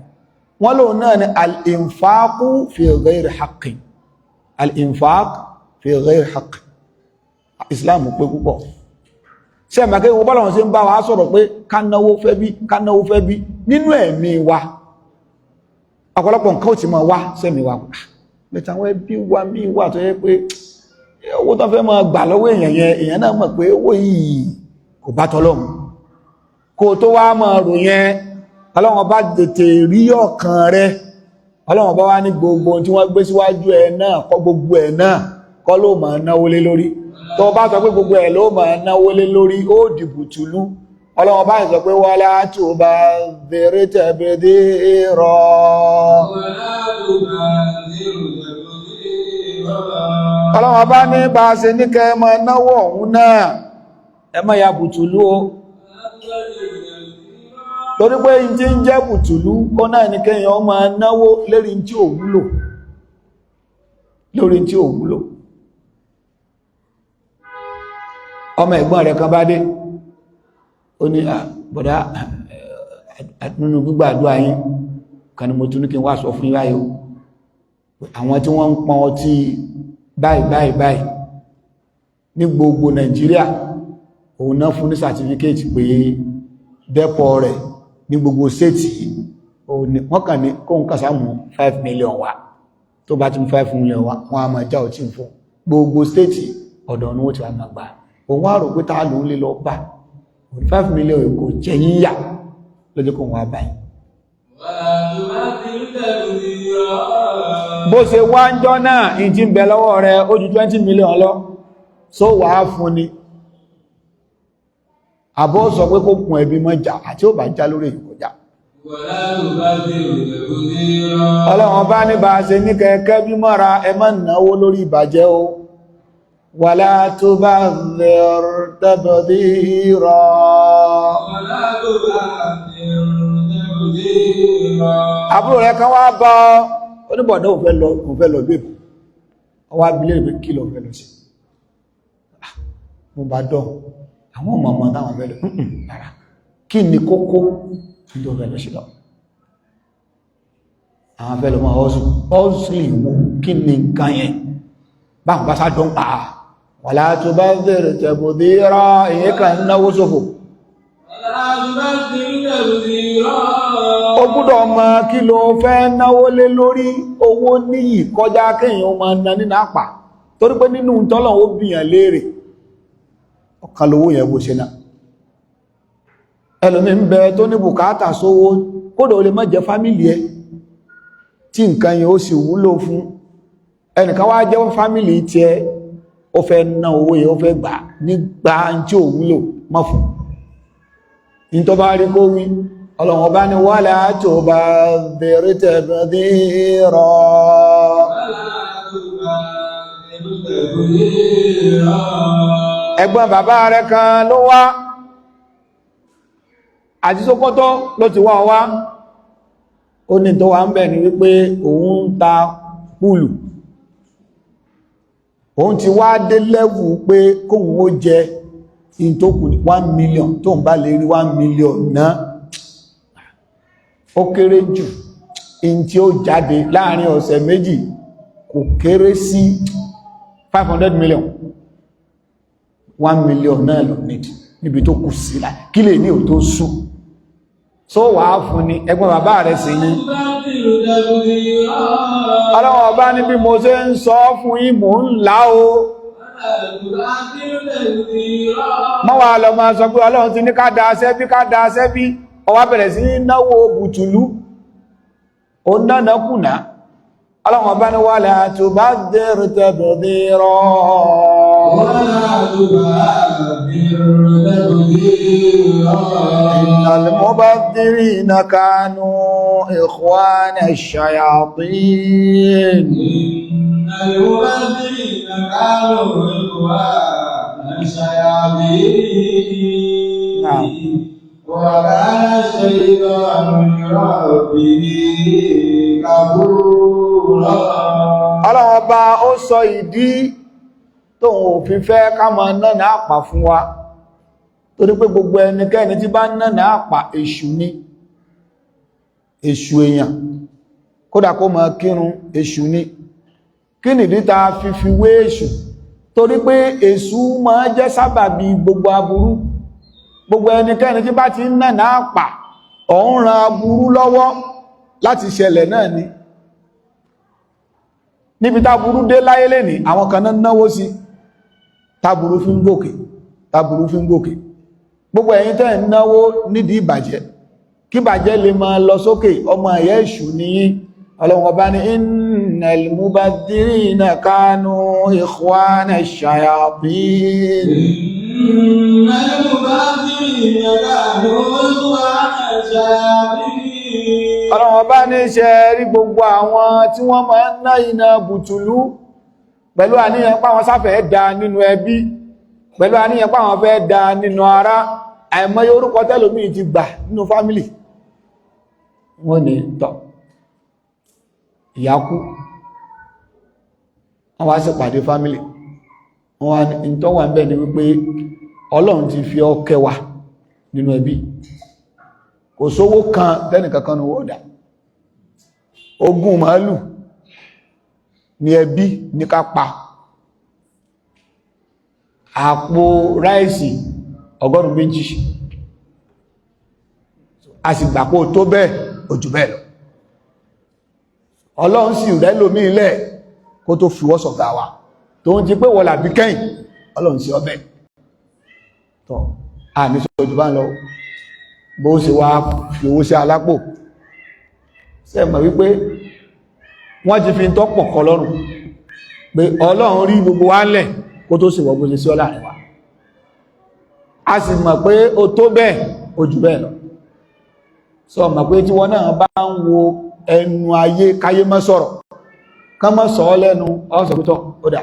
wọ́n lò náà ni al-infaqu fi ghayri haqqin al-infaq fi ghayri haqqin Islam pé púpọ̀ ṣe mẹ́kẹ́ wọ́n bá lọ́wọ́n sí ń bá wa sọ̀rọ̀ pé kánáwó fẹ́ bí nínú ẹ̀mí wa ọ̀pọ̀lọpọ̀ nǹkan ò ti mọ̀ wá sẹ́mi wa mẹ́ta wọ́n bí wá mí wà tó yẹ pé owó tó fẹ́ mọ́ gbà lọ́wọ́ èèyàn náà mọ̀ pé owó yìí kò bá tọ́lọ́mù kó tó wá mọ̀ rò yẹn Ọlọ́run bá tètè rí ọkàn rẹ Ọlọ́run bá wá ní gbogbo tí wọ́n gbé síwájú ẹ náà kọ́ gbogbo ẹ̀ náà kọ́ ló máa náwó lé lórí tó bá sọ pé gbogbo ẹ̀ ló máa náwó lé lórí ó dìbò tùlú Ọlọ́run bá sọ pé wala tubadhir tabdhira Ọlọ́run bá ní bá ṣe ní kẹ́ mọ́ náwó ọ̀hún náà ẹ má ya bùtùlú o torí pé in tí ń jẹ́ bùtùlú ó náà ní kẹ́yàn máa náwó lérí tí ò wúlò lórí tí ò wúlò ọmọ ẹ̀gbọ́n rẹ̀ kan bá dé ó ní bọ̀dá nínú gbígbàdúrà yín kan ni mo tún ní kí n wá sọ fún yín báyìí àwọn tí wọ́n ń pọn ọtí báyìí ní gbogbo Nàìjíríà òun náà fún ní sàtífíkéètì pé dẹ́pọ̀ rẹ̀ ní gbogbo séètì wọ́n kàn ní kóhun kàsàmù 5 million wá tó bá ti mú 5 million wá wọ́n a máa já ọtí fún gbogbo séètì ọ̀dọ̀ ní ó ti wà máa gbà òun á rò pé táà ló ń lè lọ bá 5 million kò jẹ yíyà lójú kóhun wá báyìí bó ṣe wá ń jọ náà ìjí ń bẹ lọ́wọ́ rẹ̀ ó ju 20 million lọ só wàá fún ni àbọ́ sọ pé kó kún ẹbí mọ́jà àti ó bá já lórí ìkọjá Ọlọ́run bá ní bá ṣe ní kẹ́kẹ́ bí mọ́ra ẹ má náwó lórí ìbàjẹ́ o wala tubadhir tabdhira àbúrò rẹ̀ kan wá bá oníbọ̀dọ̀ òun fẹ́ lọ bèbù ọwá abilé rẹ̀ kí lọ fẹ́ lọ sí mo bá dán àwọn ọmọ táwọn fẹ́ lọ rárá kí ni kókó tó fẹ́ lọ sí lọ àwọn fẹ́ lọ mọ́ ọ́sùn ìwò kí ni nǹkan yẹn báwọn bá sádọ́ ń pa wala tubadhir tabdhira èyí kan náwó sófò ó gbọ́dọ̀ mọ̀ kí ló fẹ́ náwó lé lórí owó níyì kọjá kéèyàn ó máa ná nínú àpà torí pé nínú tọ́lọ̀ ó bìyàn léèrè ọ̀kan lówó yẹn bó ṣe náà ẹlòmí ń bẹ tó ní bùkátà sówó kódò ó lè má jẹ fámílì ẹ tí nǹkan yẹn ó sì wúlò fún ẹnìkan wá jẹ́ fámílì tí ẹ ó fẹ́ ná owó yẹn ó fẹ́ gbà nígbà tí ò wúlò mọ́ fún ní tó bá rí kó wí Ọlọ́run ọba ni wala tubadhir tabdhira ẹ̀gbọ́n bàbá rẹ̀ kan ló wá àti Sókótó ló ti wá ó ní tó wà ń bẹ̀ ní wípé òun ń ta púùlù òun ti wá dé lẹ́wù pé kóhun ó jẹ in tó kù ní 1 million tó ń bá lè rí 1 million náà ó kéré jù in tí ó jáde láàrin ọ̀sẹ̀ méjì kò kéré sí 500 million 1 million náà lọ nídìí níbi tó kù sí láì kí lè ní ò tó sú só wà á fún ni ẹgbọ́n bàbá rẹ̀ sí ní ọlọ́wọ́ ọba ní bí mo ṣe ń sọ fún yín mò ń là ó mọ́ wà lọ máa sọ pé ọlọ́run ti ní ká da aṣẹ́ bí ọwá bẹ̀rẹ̀ sí náwó bùtùlú ó náà kùnà ọlọ́run ọba ní wà láà tó bá dẹ̀rù tẹ̀bẹ̀dẹ̀rọ̀ innal mubaddirina kanu ikhwana ash-shayatin وكان الشيطان لربه كفورا. Ọlọ́run ọba ó sọ ìdí tóun ò fi fẹ́ ká máa náà àpà fún wa torí pé gbogbo ẹnikẹ́ni tí bá náà àpà èṣù ni èṣù èèyàn kódà kó máa kírun èṣù ni kí nìdí ta fi wé èṣù torí pé èṣù máa jẹ́ sábàbí gbogbo aburú gbogbo ẹnikẹ́ni tí bá ti ń náà àpà ọ̀hún ran aburú lọ́wọ́ láti ṣẹlẹ̀ náà ni níbi táburú dé láyé lẹ́ni àwọn kan náà náwó sí táburú fi ń gòkè gbogbo ẹ̀yin tẹ́ ń náwó nídìí ìbàjẹ́ kí ìbàjẹ́ lè máa lọ sókè ọmọ ẹ̀yẹ́ èṣù nìyí Ọlọ́run ọba ní innal mubaddirina kanu ikhwana ash-shayatin innal mubaddirina kanu ikhwana ash-shayatin. Ọlọ́run ọba ní ṣe rí gbogbo àwọn tí wọ́n máa ń ná iná bùtùlú pẹ̀lú àníyàn páwọn sáfẹ́ dá nínú ẹbí pẹ̀lú àníyàn páwọn fẹ́ dá nínú ará àìmọye orúkọ tẹ́lòmí ti gbà nínú fámílì wọ́n ní tọ́ ìyákú wọ́n wá sí pàdé fámílì wọ́n wá ní tọ́wà ń bẹ̀ ní wípé Ọlọ́run ti fi ọ́ kẹwàá nínú ẹbí kò sówó kan tẹ́nìkankan ní wọ́dà ogún màálù ní ẹbí ní ká pa àpò ráìsì 100 a sì gbàpò tó bẹ́ẹ̀ ojú bẹ́ẹ̀ lọ Ọlọ́run sì rẹ́ lómi ilẹ̀ kó tó fi wọ́sọ̀ gà wá tó ń ti pé wọ́lá bí kẹ́yìn Ọlọ́run sí ọbẹ̀ tọ́ a ní sọ́jú bá ń lọ bó ṣe wá fi owó sí alápò ṣé mọ̀ wípé wọ́n ti fi tọ́pọ̀ kọ lọ́rùn pé Ọlọ́run rí gbogbo wa lẹ̀ kó tó sì wọ́gbó sí ọlá rẹ̀ wá a sì mọ̀ pé ó tó bẹ́ẹ̀ ojú bẹ́ẹ̀ lọ sọ mọ̀ pé tí wọ́n náà bá ń wo ẹnu ayé káyé mọ́ sọ̀rọ̀ kán mọ́ sọ lẹ́nu ọ́sọ̀pútọ̀ ó dà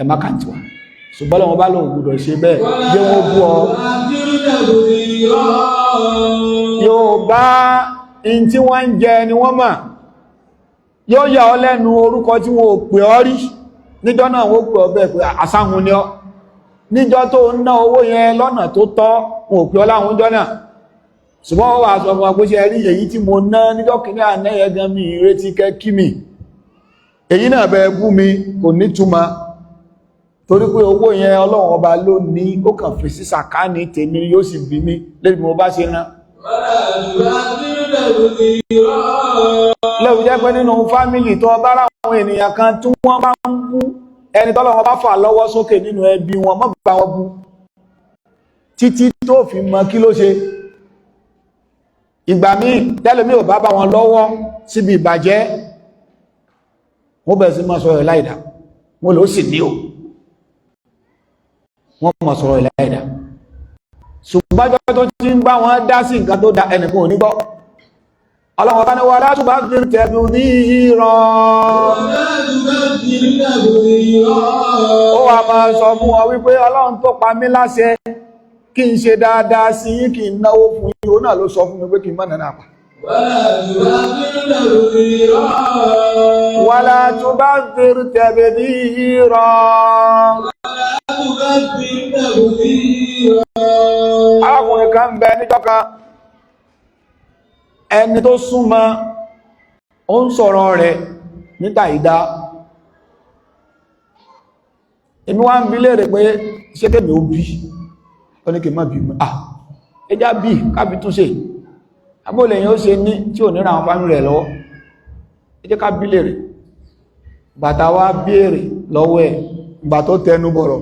ẹ̀má kàntí wa ṣùgbọ́n lọ́wọ́ bá lóògùn gbọdọ̀ ṣe bẹ́ẹ̀ jẹ́ wọ́n bú ọ yóò bá in tí wọ́n ń jẹ ni wọ́n mọ̀ yóò yà ọ lẹ́nu orúkọ tí wọ́n pè ọ rí níjọ́ náà wọ́n pè ọ bẹ́ẹ̀ pé àsáhun ni ọ níjọ́ tó ń ná owó yẹn lọ́nà tó tọ́ wọn ò pè ọ láhun jọ́ náà ṣùgbọ́n wọ́n wà sọ fún wa pé ṣe rí èyí tí mo ná níjọ́ kìíní àná yẹn gan mi ìrètí kẹ́kí mi èyí náà bẹ bú mi kò nítumọ̀ torí pé owó yẹn Ọlọ́run ọba ló ní ó kàn fi sí sàkáání tèmi yóò sì bí mi lẹ́bí mo bá ṣe rán lẹ́bí jẹ́ pé nínú fámílì tó bá ráwọn ènìyàn kan tí wọ́n bá ń bú ẹni tọ́lọ́run bá fà lọ́wọ́ sókè nínú ẹbí wọn má bá wọn bú títí tó fi mọ kí ló ṣe ìgbà míì tẹ́lẹ̀mí ò bá bá wọn lọ́wọ́ síbi ìbàjẹ́ wọ́n bẹ̀rẹ̀ sí máa sọ̀rọ̀ láìdá wọ́n ló sì ní o wọ́n máa sọ̀rọ̀ láìdá ṣùgbọ́n tó ti ń bá wọn dá sí nǹkan tó dá ẹnìkan ò ní gbọ́ Ọlọ́run bá ní wọ́n látún bá fi tẹ̀bù ní ìran ó wà máa sọ fún wọn wípé Ọlọ́run tó pa mí láṣẹ kí n ṣe dáadáa sí yín kí n náwó fún yín ó náà ló sọ fún mi pé kí n má nàá pa wàlá tó bá fi tẹ̀bù ní ìran arákùnrin kan bẹ níjọ́ kan ẹni tó súnmọ́ ó ń sọ̀rọ̀ rẹ̀ níta ìdá èmi wá ń bi léèrè pé ṣé kèmi ó bí ó ní kí n má bí ẹjá bí kábi tún ṣe abólẹ̀yìn ó ṣe ní tí ò níra àwọn fámílì rẹ̀ lọ́wọ́ ẹjẹ́ ká bí lèrè bàtà wá béèrè lọ́wọ́ ẹ̀ ìgbà tó tẹnu bọ̀rọ̀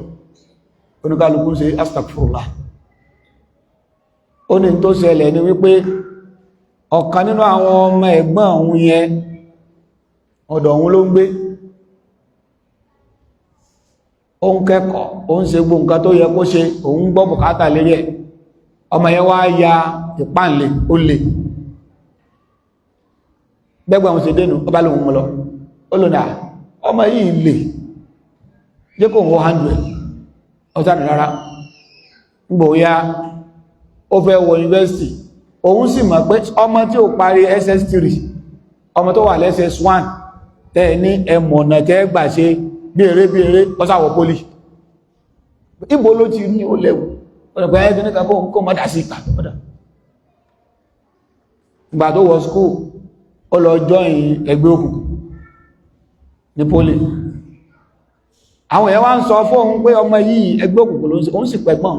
oníkálukú ṣe astagfirullah ó ní tó ṣẹlẹ̀ ní wípé ọ̀kan nínú àwọn ọmọ ẹ̀gbọ́n òun yẹn ọ̀dọ̀ òun ló ń gbé ó ń kẹ́kọ̀ọ́ ó ń ṣe gbogbo nǹkan tó yẹ kó ṣe òun gbọ́ bùkátà lérí ẹ̀ ọmọ yẹn wá ya ìpáǹlẹ̀ ó lè gbẹ́gbẹ́ àwọn ṣe dénú ọba lóhun mọ́ lọ ó lò náà ọmọ yìí lè jẹ́ kó wọ́n handle ọ̀tá nì rárá gbò ya ó fẹ́ wọ yunifásitì òun sì mọ̀ pé ọmọ tí ó parí ss3 ọmọ tó wà lẹ́ss1 tẹ́ ní ẹmọ̀nà tẹ́ gbà ṣe bí eré ọsáwọ̀ pólì ìbò ló ti ní ó lẹ́wù ọ̀nàpẹ́ ẹgbẹ́ ní kàbọ̀ kó mọ́dá sí ìgbà tó wọ skúù ó lọ join ẹgbẹ́ òkùnkùn ní pólì àwọn èèyàn wá ń sọ fóun pé ọmọ yìí ẹgbẹ́ òkùnkùn ló ń ṣe òun sì pẹ̀gbọ́n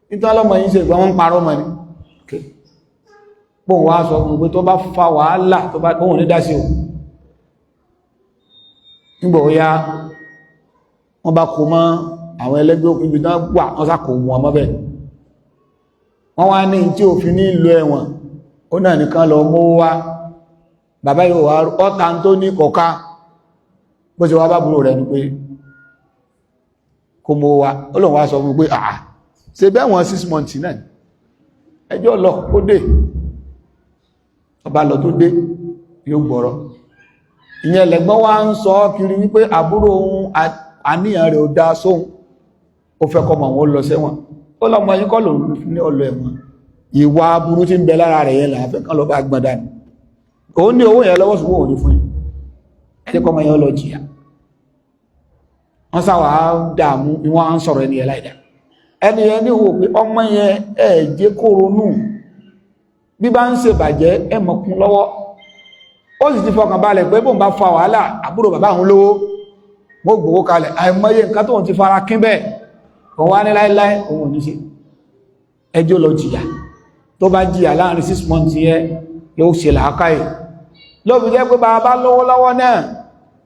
nítorí ọlọ́mọ yìí ṣe ìgbà wọn ń parọ́ mọ́ ni pòun wá sọ fún pé tó bá fa wàhálà tó bá kóhùn ní dásí o nígbà ó yá wọ́n bá kó mọ́ àwọn ẹlẹ́gbẹ́ òkùnkùn ibi tán wà wọ́n sá kò wọn mọ́ bẹ́ẹ̀ wọ́n wá ní tí òfin ní ìlú ẹ̀wọ̀n ó náà nìkan lọ mọ́ wá bàbá yóò wá ọ́ta tó ní kọ̀ọ̀ká bó ṣe wá bá búrò rẹ̀ ní pé kó mọ́ wá ó lòun wá sọ fún pé àà ṣe bẹ́ wọn 6 months náà ẹjọ́ lọ ó dé ọba lọ tó dé yóò gbọ́rọ̀ ìyẹn lẹ́gbọ́n wá ń sọ kiri wípé àbúrò ohun àníyàn rẹ̀ ò dá sóhun ó fẹ́ kọmọ wọn lọ sẹ́wọ̀n ó lọ́mọ yín kọ́ lò ní ọlọ ẹ̀wọ̀n ìwà aburú tí ń bẹ lára rẹ̀ yẹn làáfẹ́ kan lọ bá gbọ́n dání òun ní owó yẹn lọ́wọ́ ṣùgbọ́n òun ní fún yín ẹni kọmọ yẹn lọ jìyà wọ́n sáwà dààmú bí wọ́n á ń sọ̀rọ̀ ẹni yẹn láìdá ẹni yẹn ní wò pé ọmọ yẹn jẹ́ kó ronú bí bá ń ṣe bàjẹ́ mọ̀kún lọ́wọ́ ó sì ti fọkàn balẹ̀ pé bóun bá fa wàhálà àbúrò bàbá òun lówó mo gbowó kalẹ̀ àìmọye nǹkan tóun ti fara kín bẹ́ẹ̀ òun wá ní láíláí òun ò ní ṣe ẹjọ́ lọ jìyà tó bá jìyà láàrin 6 months yẹn yóò ṣe làákàyè lóbi jẹ́ pé bàbá lówó lọ́wọ́ náà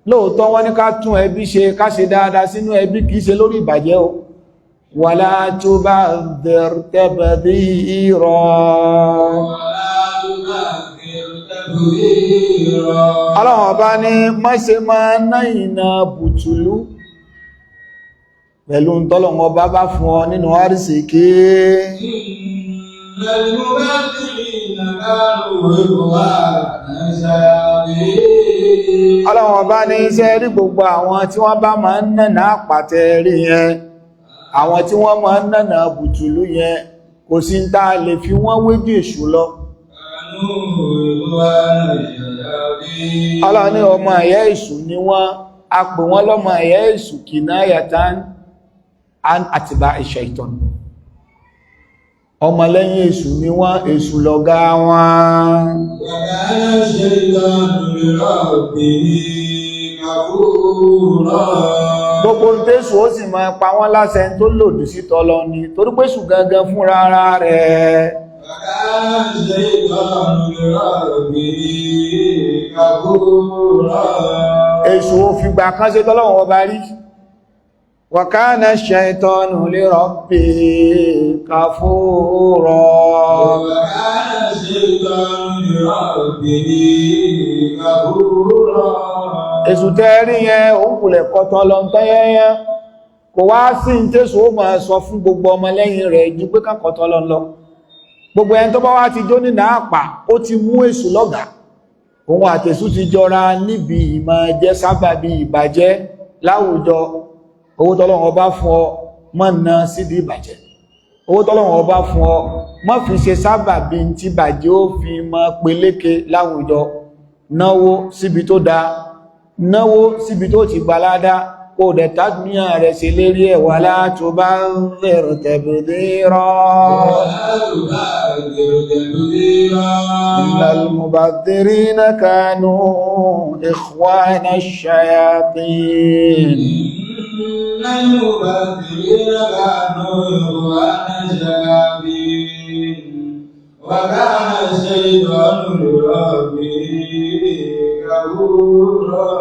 lóòótọ́ wọ́n ní ká tún ẹbí ṣe ká ṣe dáadáa sínú ẹbí kìí ṣe lórí ìbàjẹ́ o wala tubadhir tabdhira ọlọ́run ọba ní mọ́ṣe máa ná ìná bùtùlú pẹ̀lú tọ́lọ́run ọba bá fún ọ nínú àrísìkí ọlọ́run ọba ní iṣẹ́ rí gbogbo àwọn tí wọ́n bá máa ń nànà àpàtẹ rí yẹn àwọn tí wọ́n máa ń nànà bùtùlú yẹn kò sí ń tá a lè fi wọ́n wéjì èṣù lọ ọlọ́run ní ọmọ ẹ̀yà èṣù ni wọ́n a pè wọ́n lọ́mọ ẹ̀yà èṣù kinayatan an atba'i shaytan ọmọlẹ́yìn èṣù ni wọ́n èṣù lọ̀gá wọn gbogbo tẹ́sù ó sì máa pa wọ́n láṣẹ tó lòdì sí tọ́lọ ni torí pé èṣù gangan fúnra ara rẹ̀ èṣù ò fìgbà kan ṣe tọ́lọ́wọ́ ọba rí wa kana ash-shaytanu li rabbihi kafura èṣù tẹ́rí yẹn òun kùlẹ̀ kọtọ́ lọ tẹ́yẹyẹ kò wá sí ń tẹ́sù ó máa sọ fún gbogbo ọmọlẹ́yìn rẹ̀ ju pé kákọtọ́ lọ gbogbo ẹni tó bá wá ti jó nínú àpà ó ti mú èṣù lọ́gà òun àtèṣù ti jọra níbi ìmọ̀ jẹ́ sábàbí ìbàjẹ́ láwùjọ owó tọ́lọ́run ọba fún ọ má ná sídìí ìbàjẹ́ owó tọ́lọ́run ọba fún ọ má fi ṣe sábàbí tí bàjẹ́ ó fi mọ peléke láwùjọ náwó síbi tó dáa náwó síbi tó ti gbaládá kó dẹ̀ tàbíyàn rẹ̀ sí lérí ẹ̀ wala tubadhir tabdhira innal mubadhirina kanu ikhwana ash-shayatin المبذرين كانوا إخوان شياطين وكان الشيطان لربه كفورا.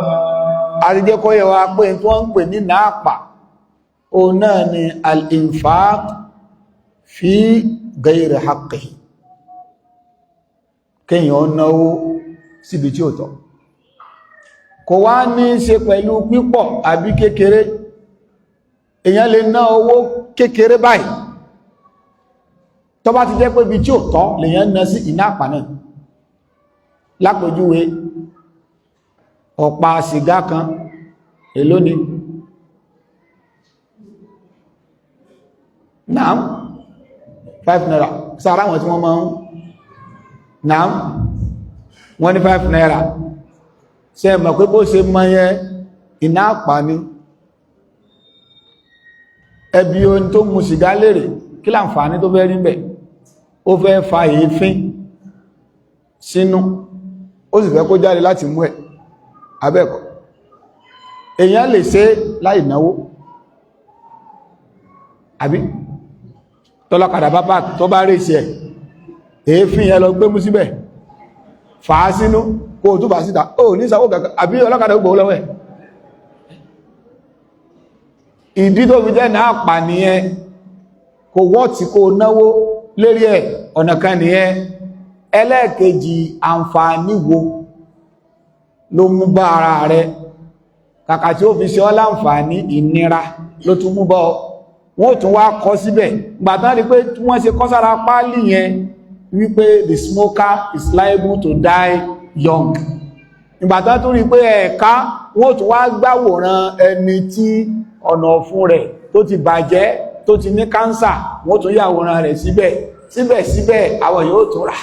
àdíjẹ́ kọ́ yẹ wa pé tí wọ́n ń pè ní náàpà o náà ni al-infaq fi ghairi haqqihi, kíyàn náwó síbi tí ó tọ́, kò wá ní ṣe pẹ̀lú pípọ̀ àbí kékeré. èyàn lè ná owó kékeré báyìí tó bá ti jẹ́ pé bí tí ó tọ́ lèyàn ná sí ìnáàpà náà. lápòjúwe ọ̀pá sìgá kan èló ni naam 5 naira sára wọn tí wọ́n máa ń naam wọ́n ní 5 naira ṣe mọ̀ pé bó ṣe mọ́ yẹ ìnáàpà ni. ẹbí ohun tó mu sìgá lérè kí láǹfààní tó fẹ́ rí bẹ̀, ó fẹ́ fa èéfín sínú, ó sì fẹ́ kó jáde láti mú ẹ̀ abẹ́ẹ̀kọ́. èèyàn lè ṣe láì náwó àbí tọ́lọ́kadà bá tó bá rí ṣe èéfín yẹn lọ gbé mú síbẹ̀ fàá sínú kó o tó bá síta ó ní ìsàwó kankan àbí ọlọ́kadà gbò lọ́wọ́ ẹ̀. ìdí tó fi jẹ́ náà pà nìyẹn, kò wọ́tí kó náwó lérí ẹ̀, ọ̀nà kan nìyẹn. ẹlẹ́ẹ̀kejì, àǹfààní wo ló mú bá ara rẹ̀, kàkà tí ó fi ṣe ọ́ láǹfààní ìnira ló tún mú bá ọ. wọ́n tún wá kọ síbẹ̀ gbàtán rí pé wọ́n ṣe kọ sára páálí yẹn wípé the smoker is liable to die young. ìgbàtán tún rí pé ẹ̀ka wọ́n tún wá gbàwòrán ẹni tí ọ̀nà ọ̀fun rẹ̀ tó ti bàjẹ́ tó ti ní kánsà, wọ́n tún yàwòrán rẹ̀ síbẹ̀ àwọn yóò tún rà.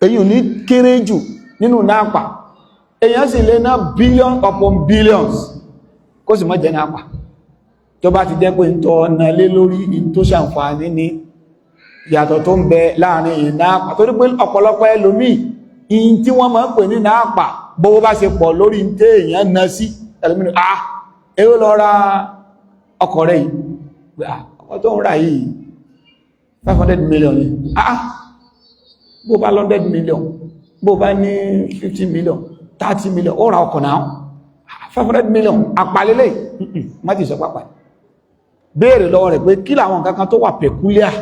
èyí ò ní kéré jù nínú náàpà. èyàn sì lè ná billion upon billions kó sì mọ́ jẹ́ náàpà tó bá ti jẹ́ pé ń tọ́ ọ̀nà lé lórí in tó ṣàǹfààní ní ìyàtọ̀ tó ń bẹ láàrin ìnáàpà. torí pé ọ̀pọ̀lọpọ̀ ẹlòmíì in tí wọ́n máa ń pè ní náàpà bówó bá ṣe pọ̀ lórí ń tẹ́ èyàn ná sí ẹlòmínú èrò lọ ra ọkọ̀ rẹ̀ yìí, ọkọ̀ tó ń rà yìí 500 million ni, bó bá 100 million, bó bá ní 50 million 30 million ó ra ọkọ̀ náà 500 million àpàlélẹ̀ má ti sọ pápá. béèrè lọ́wọ́ rẹ̀ pé kí làwọn nǹkan kan tó wà peculiar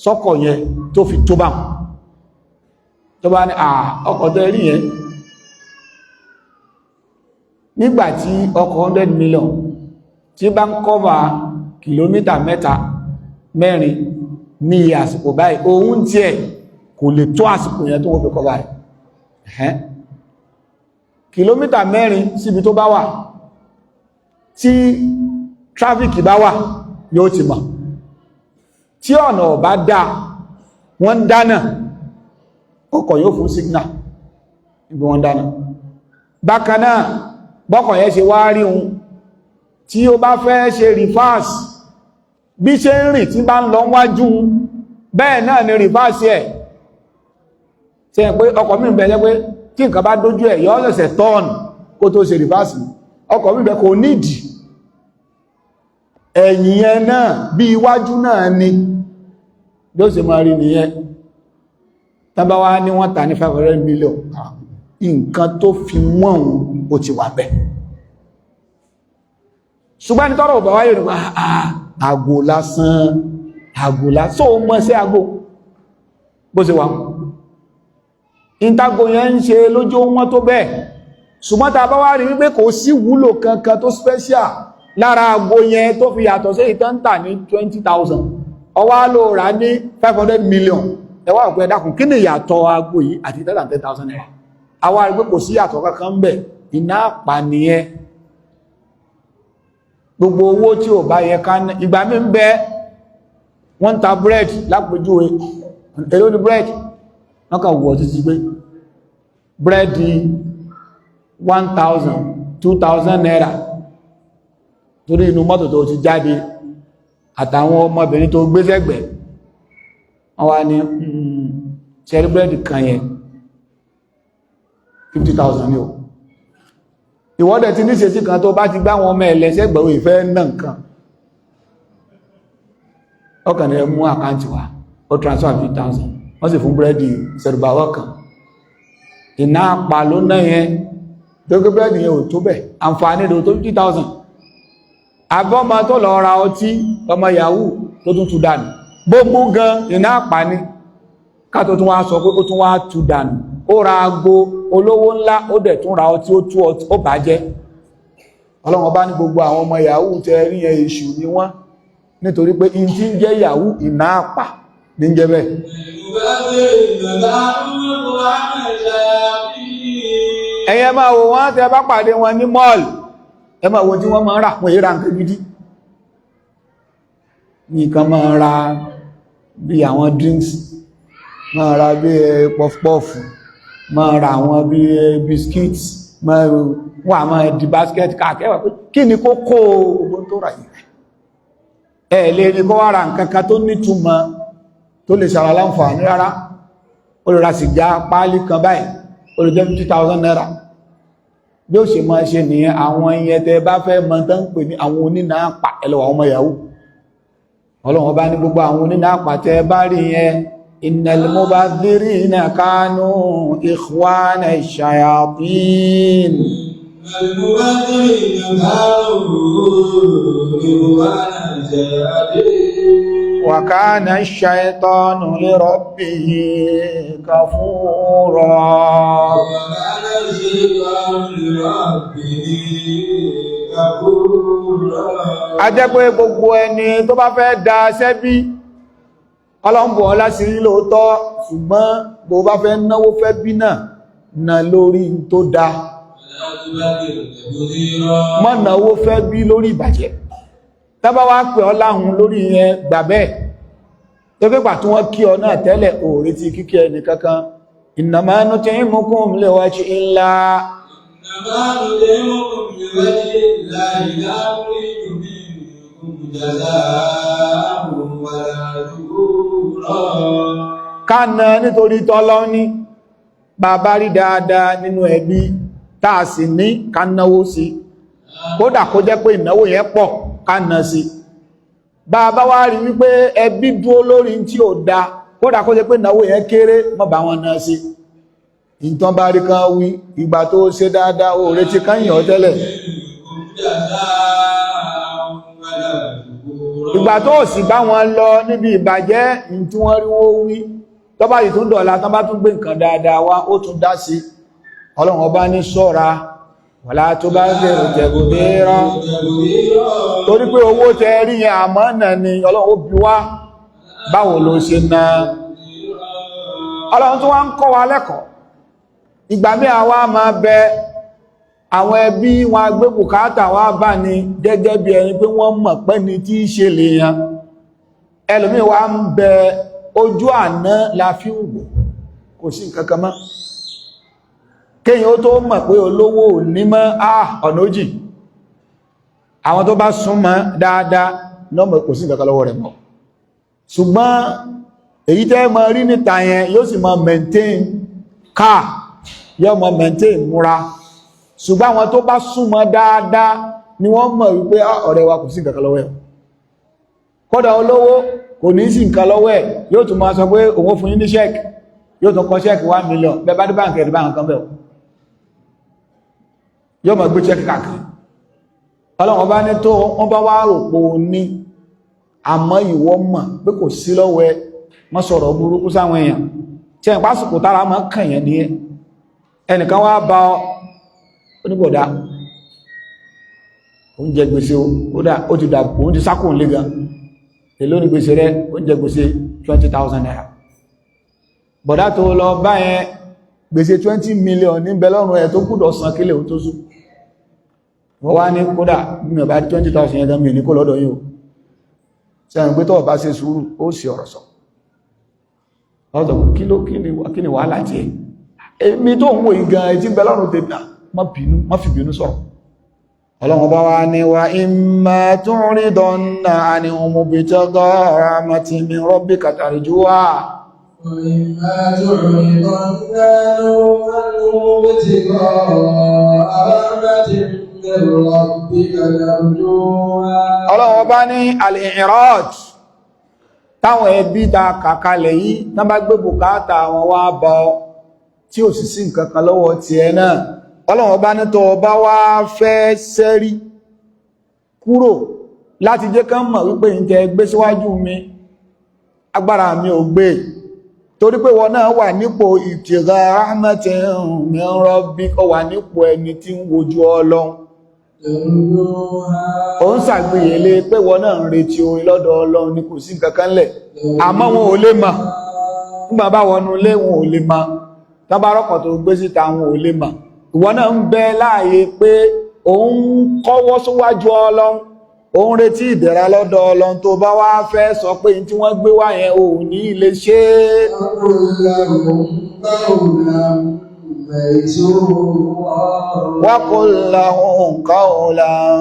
sọ́kọ̀ yẹn tó fi tó bá wọn, tó bá ní ọkọ̀ tó rí yẹn nígbàtí ọkọ̀ 100 million tí bá ń kọ́bà kìlómítà 3-4 ní àsìkò báyìí, òun tí ẹ̀ kò lè tó àsìkò yẹn tó wọ́n fi kọ́bà rẹ̀. kìlómítà 4 síbi tó bá wà tí tráfíkì bá wà yóò ti mọ̀. tí ọ̀nà ọ̀bá dá wọ́n ń dáná, ọkọ̀ yóò fún signal ibi wọ́n dáná. bákan náà bọ́kọ̀ yẹn ṣe wá rí un tí ó bá fẹ́ ṣe reverse, bí ṣe ń rìn tí bá ń lọ wájú bẹ́ẹ̀ náà ni reverse ẹ̀. ṣe pé ọkọ̀ mi bẹ̀rẹ̀ pé tí nǹkan bá dójú ẹ̀ yọ́ lẹ̀sẹ̀ turn kó tó ṣe reverse. ọkọ̀ mi bẹ̀ kò nídìí, ẹ̀yìn ẹ̀ náà bí iwájú náà ni bí ó ṣe máa rí nìyẹn. tàbá wá ní wọ́n tà ní 500 million, nǹkan tó fi wọ́n ó ti wà bẹ́ẹ̀. ṣùgbọ́n ní tọ́rọ ọ̀bà wáyé nípa àgò lásán tó mọ́ sí àgò bó ṣe wà ìntàgò yẹn ń ṣe lójó wọ́n tó bẹ́ẹ̀. ṣùgbọ́n tàbá wá rí wípé kò sí wúlò kankan tó special lára àgò yẹn tó fi yàtọ̀ sí ìtàntà ní 20,000 ọwá ló rà ní 500 million, ẹwà ọ̀pẹ́ dákùn kí ni ìyàtọ̀ àgò yìí àti 10,000 naira. àwa rí pé kò sí yàtọ̀ kankan bẹ̀, iná àpànìyàn. gbogbo owó tí ò bá yẹ ká ná, ìgbà mí ń bẹ wọ́n ta bread lápòjúwe, èló ni bread wọ́n kà wọ́ títí pé bread 1,000 2,000 naira torí inú mọ́tò tó ti jáde àtàwọn ọmọbìnrin tó gbé sẹ́gbẹ̀. wọ́n wá ní ṣẹ́rí bread kan yẹn 50,000 ní o, ìwọ́dẹ̀ ti níṣe tí kan tó bá ti gbá wọn ọmọ ẹlẹ́sẹ̀ gbẹ̀wò ìfẹ́ náà nǹkan ọkàn rẹ̀ mú àkáǹtì wá ó transfer 50,000 wọ́n sì fún búrẹ́dì sẹ̀rùbáwọ́ kan iná àpà ló náà yẹn tó gbé búrẹ́dì yẹn ò tó bẹ̀ àǹfààní rẹ̀ ò tó 50,000 abọ́mọ tó lọ ra ọtí ọmọ yahoo tó tún tú dànù gbogbo gan iná àpà ní ká tó tún wá sọ pé ó tún wá tú dànù ó ra ago olówó ńlá ó dẹ̀ tún ra ọtí ó tú ọtí ó bàjẹ́ ọlọ́run bá ní gbogbo àwọn ọmọ yahoo tẹ rí yẹn èṣù ni wọ́n nítorí pé in tí ń jẹ́ yahoo iná àpà ní jẹ́ bẹ́ẹ̀ ẹ̀yẹ máa wò wọ́n tẹ bá pàdé wọn ní mall ẹ máa wo tí wọ́n máa rà pọ̀ ìrà nǹkan gidi nìkan máa ra bí àwọn drinks máa ra bí puff-puff máa ra àwọn bí biscuits wọ́n máa di basket káàkiri pé kí ni kókó ogun tó rà yìí ẹ lè ní kó wá ra nǹkan kan tó nítumọ̀ tó lè ṣàrà láǹfààní rárá ó lè ra sìgá páálí kan báyìí ó lè jẹ́ 50,000 naira bí ó ṣe máa ṣe nìyẹn àwọn ìyẹn tẹ bá fẹ́ mọ̀ tán pè ní àwọn onínàápà ẹlọ́wà ọmọ yahoo ọlọ́run bá ní gbogbo àwọn onínàápà tẹ bá rí yẹn innal mubadhirina kanu ikhwana shayatin wa kana ash-shaytanu li rabbihi kafura a jẹ́ pé gbogbo ẹni tó bá fẹ́ da sẹ́bí ọlọ́mbọ̀ ọlá sí rí lóòótọ́ ṣùgbọ́n bó bá fẹ́ náwó fẹ́ bí náà na lórí tó dá mọ́ náwó fẹ́ bí lórí ìbàjẹ́ tábá wá pẹ̀ ọ́ láhun lórí yẹn gbà bẹ́ẹ̀ tó pípà tí wọ́n kí ọ náà tẹ́lẹ̀ òòrí ti kíkẹ́ ẹni kankan innama nut'imukum liwajhi Allah kánà nítorí tọ́lọ́ ní bàbá rí dáadáa nínú ẹbí táà sì ní kánáwó sí kódà kó jẹ́ pé ìnáwó yẹn pọ̀ kánà sí bàbá wá rí wípé ẹbí dúró lórí tí ó dá kódà kó jẹ́ pé ìnáwó yẹn kéré má bá wọn náà sí ìtàn bá rí kan wí ìgbà tó ṣe dáadáa ó retí kan yàn tẹ́lẹ̀ ìgbà tó sì bá wọn lọ níbi ìbàjẹ́ tí wọ́n rí wó wí tó bá yìí tún dọ̀la tán bá tún gbé nǹkan dáadáa wá ó tún dá sí ọlọ́run ọba ní ṣọ́ra wàlá tó bá bẹ̀rù jẹ̀gùdé rán torí pé owó tẹ rí yẹn àmánà ni ọlọ́run ó bi wá báwo ló ṣe ná ọlọ́run tó wá ń kọ́ wa lẹ́kọ̀ọ́ ìgbà mí àwa máa bẹ àwọn ẹbí wọn agbé bùkátà wá bá ní gẹ́gẹ́ bí ẹni pé wọ́n mọ̀ pé ní tí í ṣe lè yan ẹlòmí wa ń bẹ ojú àná la fi ń wò kò sí nǹkan kan mọ́ kéyàn ó tó mọ̀ pé olówó ò ní mọ́ ọ̀nà òjì àwọn tó bá súnmọ́ dáadáa lọ́mọ̀ kò sí nǹkan kan lọ́wọ́ rẹ̀ mọ́ ṣùgbọ́n èyí tẹ́ mọ rí níta yẹn yóò sì mọ maintain car yóò mọ maintain múra ṣùgbọ́n àwọn tó bá súnmọ́ dáadáa ni wọ́n mọ̀ wípé ọ̀rẹ́ wa kò sí nǹkan kan lọ́wọ́ ẹ̀ kódà olówó kò ní sí nǹkan lọ́wọ́ ẹ̀ yóò tún máa sọ pé òun fún yín ní ṣẹ́ẹ̀kì yóò tún kọ ṣẹ́ẹ̀kì 1 million bẹ́ẹ̀ bá dé báǹkì ẹ̀rí báǹkan bẹ́ẹ̀ yóò máa gbé ṣẹ́ẹ̀kì káàkiri ọlọ́run bá ní tó wọ́n bá wá rò pé o ní àmọ́ ìwọ mọ̀ pé kò sí lọ́wọ́ ẹ mọ́ sọ̀rọ̀ burúkú sáwọn èèyàn tí ẹ̀ pásìkò tára máa kàn yẹn ní ẹnìkan wá bá oníbọ̀dá oúnjẹ gbèsè ó ti dà òun ti sákùn lé gan èló ní gbèsè rẹ oúnjẹ gbèsè 20,000 naira bọ̀dá tó lọ bá yẹn gbèsè 20 million ní bẹ̀lọ́rùn ẹ̀ tó kúdọ̀ san kílẹ̀ ó tó sú wọ́n wá ní kódà mímọ̀ bá 20,000 yẹn gan mi ní kó lọ́dọ̀ yìí o sẹ́yìn pé tọ́wọ́ bá ṣe sùúrù ó sì ọ̀rọ̀ sọ ọ̀dọ̀ kí ni wàhálà jẹ́ èmi tó ń wò ìgan ẹjí bẹ̀lọ́rùn tèmi má fi bínú sọ̀rọ̀ ọlọ́run bá wá ní wa imma tu'ridanna anhum ibtigha'a rahmatin min rabbika tarjuha وإما تعرضن عنهم ابتغاء رحمة من ربك ترجوها. Ọlọ́run bá ní al-i'raj táwọn ẹbí ta kàkalẹ̀ yìí tán bá gbé bùkátà wọn wá bá ọ tí ò sì sí nǹkan kan lọ́wọ́ ti ẹ náà. Ọlọ́run bá ní tó bá wá fẹ́ sẹ́rí kúrò láti jẹ́ kán mọ̀ wípé ìjẹ gbé síwájú mi agbára mi ò gbé torí pé wọn náà wà nípò ìtìrà rahmatin min rabbik, ó wà nípò ẹni tí ń wojú Ọlọ́run. Ó ń ṣàgbéyẹlé pé wọn náà ń retí orin lọ́dọ̀ Ọlọ́run ní kò sí kankan lẹ̀ àmọ́ wọn ò lè mọ̀ nígbà bá wọnú ilé wọn ò lè mọ̀ tábárọ̀kọ̀ tó gbé síta wọn ò lè mọ̀ ìwọ náà ń bẹ láàyè pé òun kọ́wọ́ síwájú Ọlọ́run òun retí ìdẹ̀ra lọ́dọ̀ Ọlọ́run tó bá wá fẹ́ sọ pé tí wọ́n gbé wá yẹn ò ní lè ṣe wa qul lahum qawlan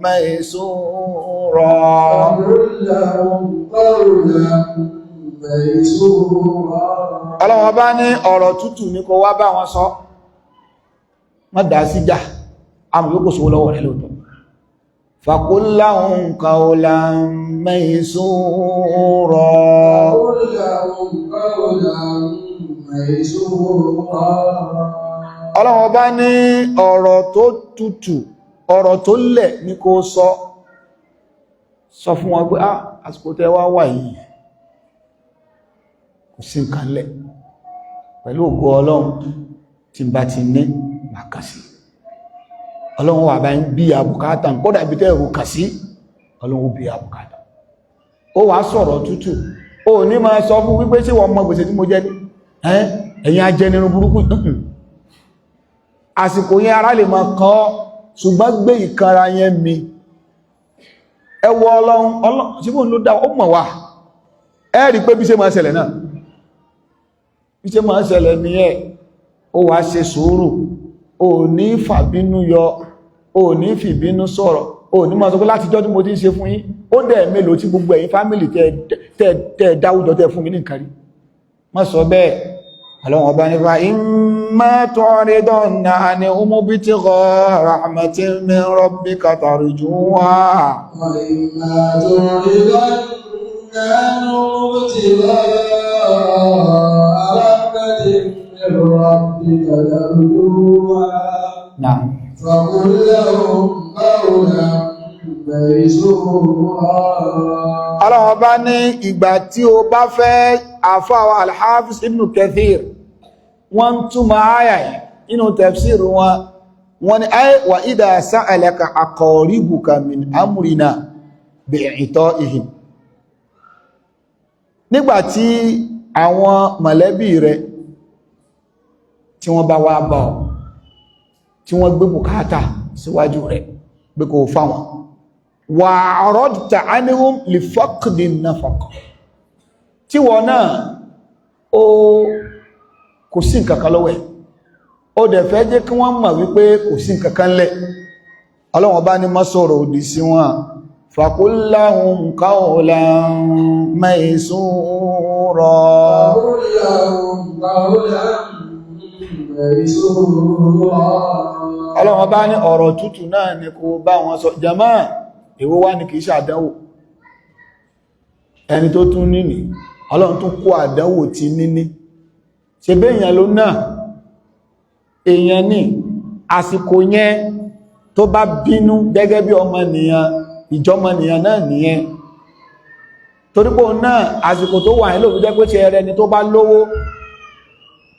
maysura. Ọlọ́run bá ní ọ̀rọ̀ tútù ní kó wá bá wọn sọ má dá síjà àmì yóò kò sówó lọ́wọ́ rẹ̀ lóòtọ́. فقل لهم قولا ميسورا. Ọlọ́run bá ní ọ̀rọ̀ tó tútù ọ̀rọ̀ tó lẹ̀ ní kó sọ fún wọn pé àsìkò tẹ́ wá wà yìí kò sí nǹkan lẹ̀ pẹ̀lú ògo Ọlọ́run tí bá ti ní màkàsí Ọlọ́run wà bá ń bí àbùkátà kódà ibi tẹ́ ẹ̀rù kà sí Ọlọ́run bí àbùkátà ó wà sọ̀rọ̀ tútù ó ní máa sọ fún wípé sí wọ́n mọ gbèsè tí mo jẹ́ ní ẹ̀yin ajẹ́ nínú burúkú àsìkò yẹn ara lè máa kàn ṣùgbọ́n gbé ìkanra yẹn mi ẹwọ Ọlọ́run tí mo ló dá ó mọ̀ wá ẹ rí pé bí ṣe máa ṣẹlẹ̀ náà bí ṣe máa ṣẹlẹ̀ ní ẹ̀ ó wá ṣe sùúrù ó ní fàbínú yọ ó ní fìbínú sọ̀rọ̀ ó ní máa sọ pé láti jọ́ tí mo ti ń ṣe fún yín ó dẹ̀ mélòó tí gbogbo ẹ̀yin fámìlì tẹ́ dáwùjọ tẹ́ fún mi ní nǹkan rí má sọ bẹ́ẹ̀ Ọlọ́run ọba nípa imma tu'ridanna anhum ibtigha'a rahmatin min rabbika tarjuha. Wa imma tu'ridanna anhum ibtigha'a rahmatin min rabbika tarjuha. Naam. فقل لهم قولا ميسورا. Ọlọ́run ọba ní ìgbà tí o bá fẹ́ àfáwà Al-Hafiz Ibn Kathir wọ́n túnmọ̀ àyà yìí inú tafsir wọn ni ay wa idha sa'alaka aqaribuka min amrina bi'ita'ihim. Nígbàtí àwọn mọ̀lẹ́bí rẹ̀ tí wọ́n bá wá bá ọ tí wọ́n gbé bùkátà síwájú rẹ̀ pé kò fáwọn wà ọ̀rọ̀dìta anihum lè fọ́kìdì nafaqa tí wọ́n náà ó kò sí nǹkankan lọ́wọ́ ẹ̀ ó dẹ̀ fẹ́ jẹ́ kí wọ́n mọ̀ wípé kò sí nǹkankan lẹ̀ Ọlọ́run bá ní má sọ̀rọ̀ òdì sí wọn faqul lahum qawlan maysura. Ọlọ́run bá ní ọ̀rọ̀ tútù náà ni kó bá wọn sọ jàmá èwo wá ní kìí ṣe àdánwò ẹni tó tún níní Ọlọ́run tún kó àdánwò ti níní ṣe bẹ́ èèyàn ló náà èèyàn ní àsìkò yẹn tó bá bínú gẹ́gẹ́ bí ọmọnìyàn ìjọmọnìyàn náà nìyẹn torípò náà àsìkò tó wà nílò jẹ́ pé ṣe ẹrẹ ni tó bá lówó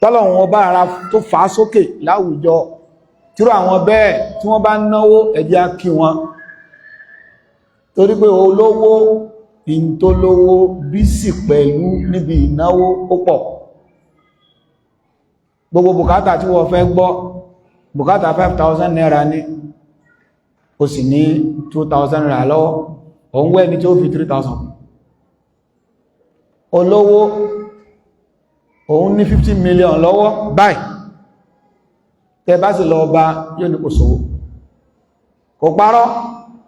tọ́lọ̀wọ̀n ọba ara tó fà á sókè láwùjọ tíró àwọn bẹ́ẹ̀ tí wọ́n bá náwó ẹ̀jẹ̀ á kí wọn torí pé olówó ìntólówó bí sì pẹ̀lú níbi ìnáwó ó pọ̀ gbogbo bùkátà tí wọ́n fẹ́ gbọ́ bùkátà 5,000 naira ní ó sì ní 2,000 naira lọ́wọ́ òun wẹ́ ní tí ó fi 3,000 olówó òun ní 50 million lọ́wọ́ báyìí tẹ bá sì lọ bá yóò ní kò sówó kò parọ́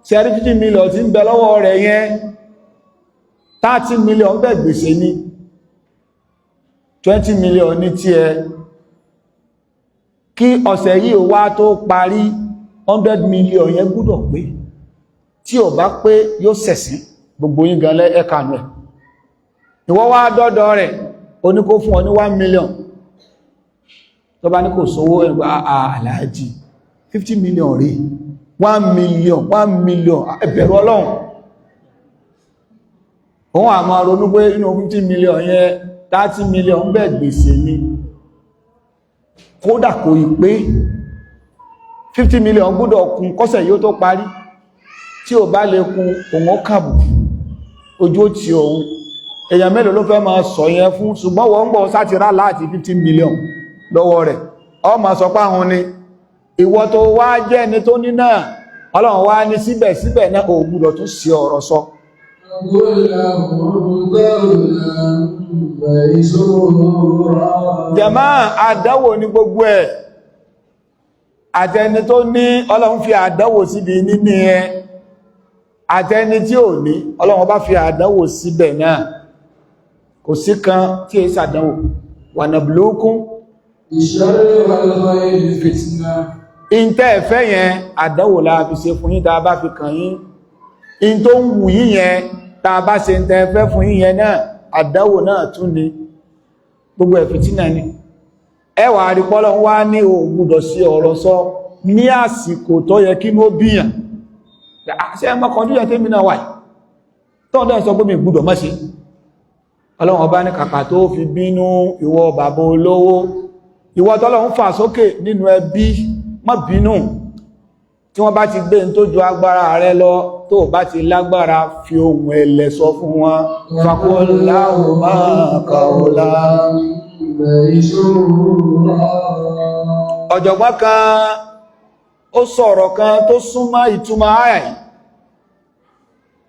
tí ẹrí 50 million tí ń bẹ lọ́wọ́ rẹ̀ yẹn 30 million bẹ̀ gbèsè ní 20 million ní tí ẹ kí ọ̀sẹ̀ yìí ó wá tó parí 100 million yẹn gbọ́dọ̀ pé tí ò bá pé yóò sẹ̀sìn gbogbo yín gan lẹ́ẹ̀kanú ẹ̀ ìwọ wá dọ́dọ̀ rẹ̀ oníkó fún ọ ní 1 million tó bá ní kò sówó ẹgbẹ́ aláàjì 50 million rí 1 million ẹbẹ̀rù ọlọ́run òun àmọ́ ronú pé inú 50 million yẹn 30 million bẹ̀ gbèsè ní kódà kò ì pé 50 million gbọ́dọ̀ kún kọ́sẹ̀ yóò tó parí tí ò bá lè kún òun ó kàbù ojú ó ti òun èyàn mélòó ló fẹ́ máa sọ yẹn fún ṣùgbọ́n wọ́n ń bọ̀ sátìrá láti 15 million lọ́wọ́ rẹ̀ ọ ma sọ pé àwọn ni ìwọ tó wá jẹ́ ẹni tó ní náà ọlọ́run wá ní síbẹ̀síbẹ̀ náà ò gbọ́dọ̀ tún sí ọ̀rọ̀ sọ jàmá àdánwò ní gbogbo ẹ̀ àtẹni tó ní ọlọ́run fi àdánwò síbi níní ẹ àtẹni tí ò ní ọlọ́run bá fi àdánwò síbẹ̀ náà kò sí kan tí è sàdánwò wà nàbìlókún ìntẹ́ ẹ̀fẹ́ yẹn àdánwò la fi ṣe fún yín tá bá fi kàn yín in tó ń wù yín yẹn tá bá ṣe ń tẹ́ ẹ̀fẹ́ fún yín yẹn náà àdánwò náà tún ni gbogbo ẹ̀fìtínà ni ẹwà àrípọ́lọ́ wá ní ògbùdọ̀ sí ọ̀rọ̀ sọ ní àsìkò tó yẹ kí ní ó bíyàn ṣe ẹmọ́ kọjúyàn tí mi náà wà tọ́ọ̀dọ́ sọ pé mi gbùdọ̀ mọ́ sí ọlọ́run ọba ní kàkà tó fi bínú ìwọ bàbá olówó ìwọ tọ́lọ́run fà sókè nínú ẹbí má bínú tí wọ́n bá ti gbé ní tó ju agbára rẹ lọ tó bá ti lágbára fi ohun ẹlẹ̀ sọ fún wọn fakọ́láhùn máa kàólá ọ̀jọ̀gbọ́n kan ó sọ̀rọ̀ kan tó súnmọ́ ìtumọ̀ àyà yìí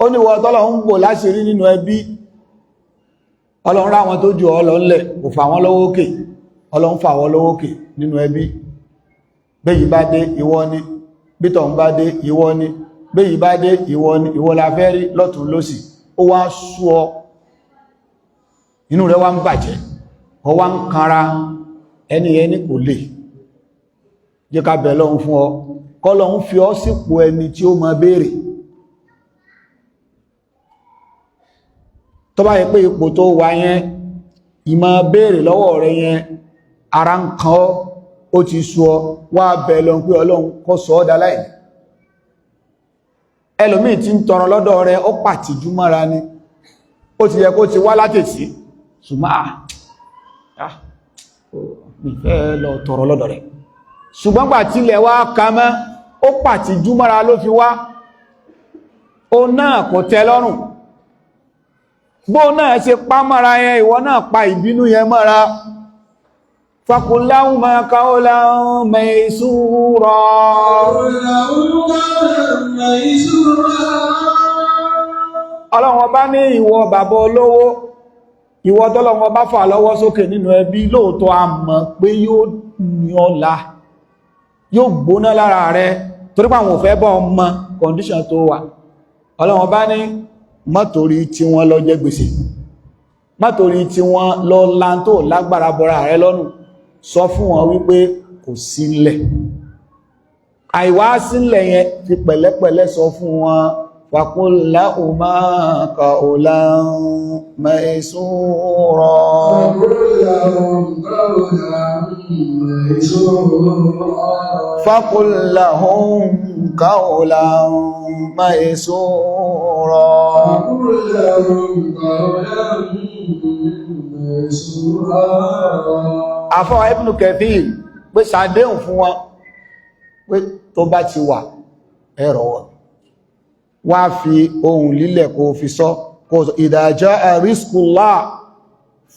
ó ní ìwọ tọ́lọ́run ń bò láṣìírí nínú ẹbí ọlọ́run ráwọn tó jù ọ lọ ńlẹ̀ kò fà wọ́n lọ́wọ́ òkè ọlọ́run fà wọ́n lọ́wọ́ òkè nínú ẹbí béyìí bá dé ìwọ ni bítọ̀ ń bá dé ìwọ ni béyìí bá dé ìwọ ni ìwọ la fẹ́ rí lọ́tún lósì ó wá sú ọ inú rẹ̀ wá ń bàjẹ́ ọ wá ń kanra ẹni ẹni kò lè jẹ́ ká bẹ̀ lọ́hun fún ọ kọ́lọ́hun fi ọ sípò ẹni tí ó máa béèrè tó bá yẹ pé ipò tó wà yẹn ìmọ̀ béèrè lọ́wọ́ rẹ̀ yẹn ara ń kan ọ́ ó ti sú ọ wá bẹ̀ lọ́hun pé ọlọ́hun kó sọ ọ́ dáláì ẹlòmíì tí ń tọrọ lọ́dọ̀ rẹ̀ ó pàtìjú mọ́ra ni ó ti yẹ kó ti wá látèsí ṣùgbọ́n mi fẹ́ lọ tọrọ lọ́dọ̀ rẹ̀ ṣùgbọ́n gbà tílẹ̀ wá ká mọ́ ó pàtìjú mọ́ra ló fi wá ó náà kò tẹ́ lọ́rùn bó náà ṣe pá mọ́ra yẹn ìwọ náà pa ìbínú yẹn mọ́ra fakuláhùn máa káwọ́láhùn maysura ọlọ́run ọba ní ìwọ bàbá olówó ìwọ tọ́lọ́run ọba fà lọ́wọ́ sókè nínú ẹbí lóòótọ́ a mọ̀ pé yóò ní ọlá yóò gbóná lára rẹ torípa àwọn òfẹ́ bọ́ ọmọ condition tó wà ọlọ́run ọba ní mọ́tòrí tí wọ́n lọ jẹ gbèsè mọ́tòrí tí wọ́n lọ láńtò lágbára bọ́ra rẹ lọ́rùn sọ fún wọn wípé kò sílẹ̀ àìwá sílẹ̀ yẹn fi pẹ̀lẹ́pẹ̀lẹ́ sọ fún wọn فقل لهما قولا ميسورا فقل لهم قولا ميسورا àfọwọ́ Ibn Kathir pé ṣàdéhùn fún wọn pé tó bá ti wà ẹ̀rọ wọn wá fi ohun lílẹ̀ kó fi sọ idha jaa rizqullah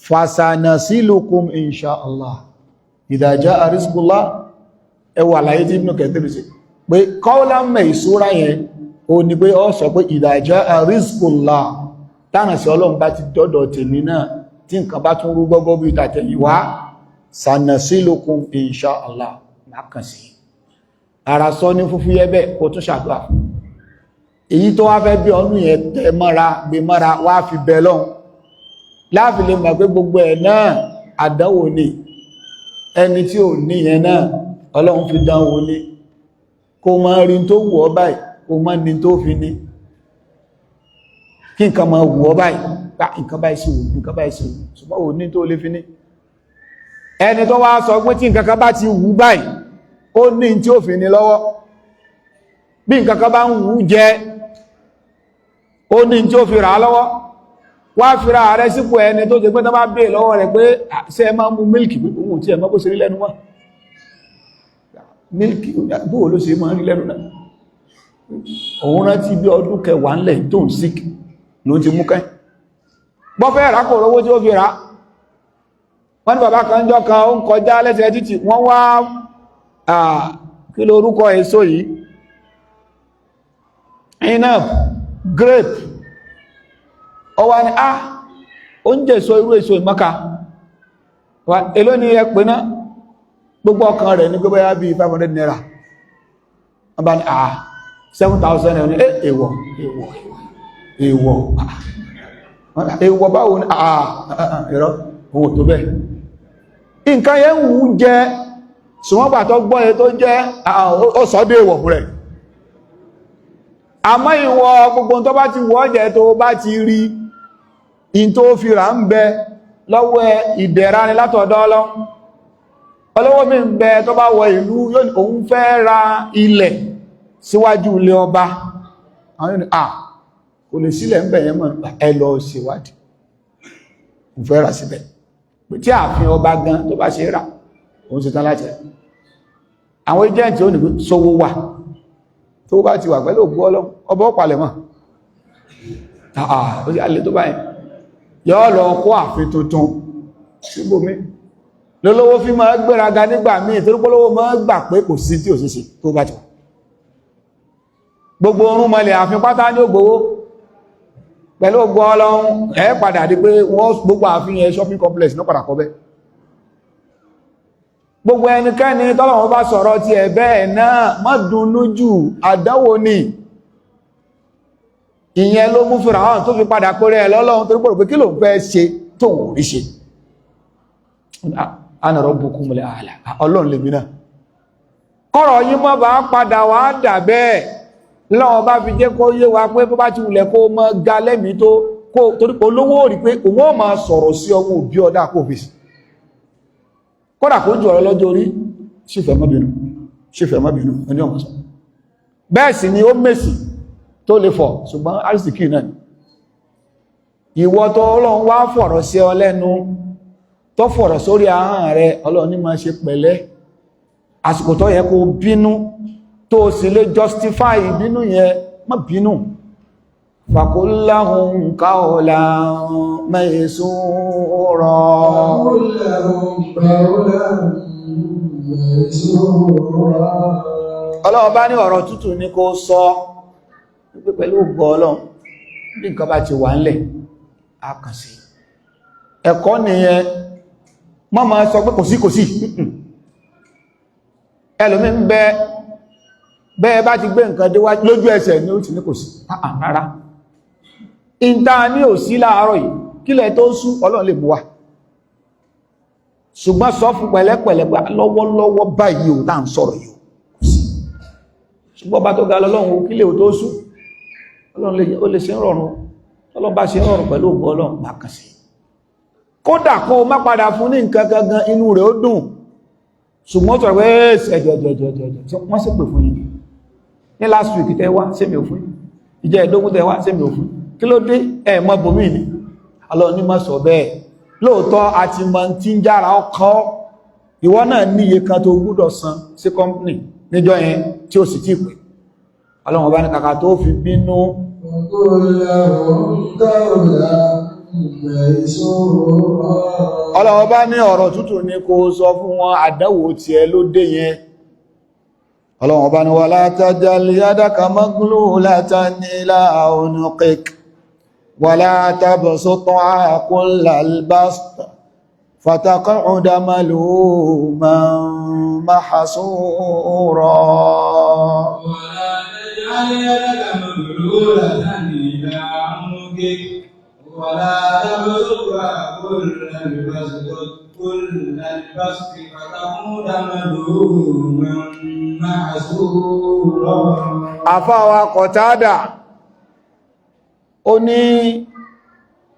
fasanasilukum inṣáàlá idha jaa rizqullah ẹwà láyé tí Ibn Kathir sí pé qawlan maysura yẹn o ní pé ọ sọ pé idha jaa rizqullah tánà sí ọlọ́run bá ti dọ́dọ̀ tèmi náà tí nǹkan bá tún rú gbọ́gbọ́ bí tàtẹ̀yìn wá sanasilukum inṣáàlá lákàn sí ara sọ ní fúfú yẹ́bẹ̀ kó tún ṣàdúrà èyí tó wá fẹ́ bí ọdún yẹn tẹ mọ́ra gbé mọ́ra wá fi bẹ lọ́hun láàfi lè mọ̀ pé gbogbo ẹ̀ náà àdánwò ni ẹni tí ò ní yẹn náà ọlọ́run fi dánwò ní kó máa rí tó wù ọ́ báyìí kó máa ní tó fi ní kí nǹkan máa wù ọ́ báyìí nǹkan báyìí sí wù nǹkan báyìí sí wù ṣùgbọ́n ò ní tó lè fi ní ẹni tó wá sọ pé tí nǹkan kan bá ti wù báyìí ó ní tí ó fi ní lọ́wọ́ bí nǹkan kan bá ń wù jẹ ó ní tí ó fi rà á lọ́wọ́ wá fira ààrẹ sípò ẹni tó jẹ pé tó bá bèè lọ́wọ́ rẹ̀ pé ṣé ẹ máa mú mílìkì pé òun tí ẹ mọ́ bó ṣe rí lẹ́nu wọ́n mílìkì bóò ló ṣe máa rí lẹ́nu náà òun rántí bí ọdún kẹwàá ńlẹ̀ tó ń sík ló ti mú kẹ́ bọ́ fẹ́ rà kò rówó tí ó fi rà wọ́n ní bàbá kan jọ kan ó ń kọjá lẹ́sẹ̀ títì wọ́n wá kí ló orúkọ èso yìí inab grape ọwá ni oúnjẹ èso irú èso ìmọ́ka èló ni ẹ pè náà gbogbo ọkàn rẹ̀ ní gbogbo ya bí 500 naira wọ́n bá ní 7,000 naira ní èwọ̀ èwọ̀ báwo ní ẹ̀rọ ohun tó bẹ́ẹ̀ nǹkan yẹn wù ú jẹ ṣùgbọ́n pàtó gbọ́ ẹ tó jẹ́ ọ̀sọ́dé èwọ̀ fún rẹ̀ àmọ́ ìwọ gbogbo tó bá ti wọ́ jẹ tó bá ti rí in tó fi rà ń bẹ lọ́wọ́ ìdẹ̀ra ni látọ̀dọ̀ Ọlọ́run olówó mi ń bẹ tó bá wọ ìlú òun fẹ́ ra ilẹ̀ síwájú ilé ọba àwọn yóò ní kò lè sílẹ̀ ń bẹ̀ yẹn mọ̀ ẹ lọ ṣèwádìí òun fẹ́ rà síbẹ̀ pé tí ààfin ọba gan tó bá ṣe rà òun ṣe tán láti àwọn agent ò ní pé sówó wà tó bá ti wà pẹ̀lú ògbó Ọlọ́run ọba ọ̀pàlẹ̀ mọ́ ó sì alẹ́ tó báyìí yọ́ lọ kó ààfin tuntun síbòmí lólówó fi máa gbéraga nígbà míì torí pólówó máa gbà pé kò sí tí ò sí tó bá ti wà gbogbo orún mọ́lẹ̀ ààfin pátá ní ògbówó pẹ̀lú ògbó Ọlọ́run ẹ padà di pé wọ́n gbogbo ààfin yẹn shopping complex ní padà kọ́ bẹ́ gbogbo ẹnikẹ́ni tọ́lọ́run bá sọ̀rọ̀ ti ẹ̀ bẹ́ẹ̀ náà má dunnú jù àdánwò ni ìyẹn ló mú Fíráùn tó fi padà kórè ẹ̀ lọ́lọ́run torí pé kí ló ń fẹ́ ṣe tó ń rí ṣe ana rabbukumul a'la Ọlọ́run lèmi náà kọ́rọ̀ yí mọ́ bá padà wá dà bẹ́ẹ̀ lọ́wọ́ bá fi jẹ́ kó yé wa pé bó bá ti wùlẹ̀ kó mọ́ ga lẹ́mí tó kó torí pé olówó rí pé òun ó máa sọ̀rọ̀ sí ọmọ òbí ọdá kó fi sí kódà kó jù ọ̀rọ̀ lọ́jọ́ orí sífẹ̀ mọ́bìnú ẹni ọmọ sọ bẹ́ẹ̀ sì ni ó mèsì tó lè fọ̀ ṣùgbọ́n arísìkì náà ìwọ tó Ọlọ́run wá fọ̀rọ̀ sí ọ lẹ́nu tó fọ̀rọ̀ sórí ahọ́n rẹ Ọlọ́run ní máa ṣe pẹ̀lẹ́ àsìkò tó yẹ kó bínú tó sì lè justify ìbínú yẹn má bínú faqul lahum qawlan maysura Ọlọ́run bá ní ọ̀rọ̀ tútù ní kó sọ wípé pẹ̀lú ògbọ́ Ọlọ́run bí nǹkan bá ti wà ńlẹ̀ á kàn sí ẹ̀kọ́ nìyẹn má máa sọ pé kò sí ẹlòmí ń bẹ́ẹ̀ bá ti gbé nǹkan déwájú lójú ẹsẹ̀ ní ó ti ní kò sí rárá ìta ní ò sí láàárọ̀ yìí kílẹ̀ tó sú Ọlọ́run lè bú wa ṣùgbọ́n sọ fún pẹ̀lẹ́pẹ̀lẹ́ lọ́wọ́lọ́wọ́ báyìí ò tá ń sọ̀rọ̀ yìí ṣùgbọ́n bá tó ga lọ́lọ́run kílẹ̀ ò tó sú Ọlọ́run ó lè ṣe ń rọrùn Ọlọ́run bá ṣe ń rọrùn pẹ̀lú ògbọ́ Ọlọ́run bá kàn sí kódà kó má padà fún ní nǹkan gangan inú rẹ̀ ó dùn ṣùgbọ́n tó rẹ̀ ẹ̀jẹ̀jẹ̀jẹ̀jẹ̀ wọ́n sì pè fún yìí ní last week tẹ́ wá sẹ́mi òfin ìjẹ́ ẹ̀dógún tẹ́ wá sẹ́mi òfin kí ló dé ẹ̀mọ́ bòmí ni Ọlọ́run ní má sọ bẹ́ẹ̀ lóòótọ́ àti mọ̀ tí ń jára ọkọ̀ ìwọ náà ní iye kan tó gbúdọ̀ san sí company níjọ́ yẹn tí ó sì tí pè Ọlọ́run ọba ní kàkà tó fi bínú Ọlọ́run bá ní ọ̀rọ̀ tútù ní kó sọ fún wọn àdánwò tí ẹ ló dé yẹn Ọlọ́run bá ní wala tajal yadaka maglulatan ila unuqik wala tabsutha kullal bast fataq'uda maluman mahsura wala tajal yadaka maglulatan ila unuqik ولا تبسطها كل البسط فتقعد ملوما محسورا. àfáwà Qatada ó ní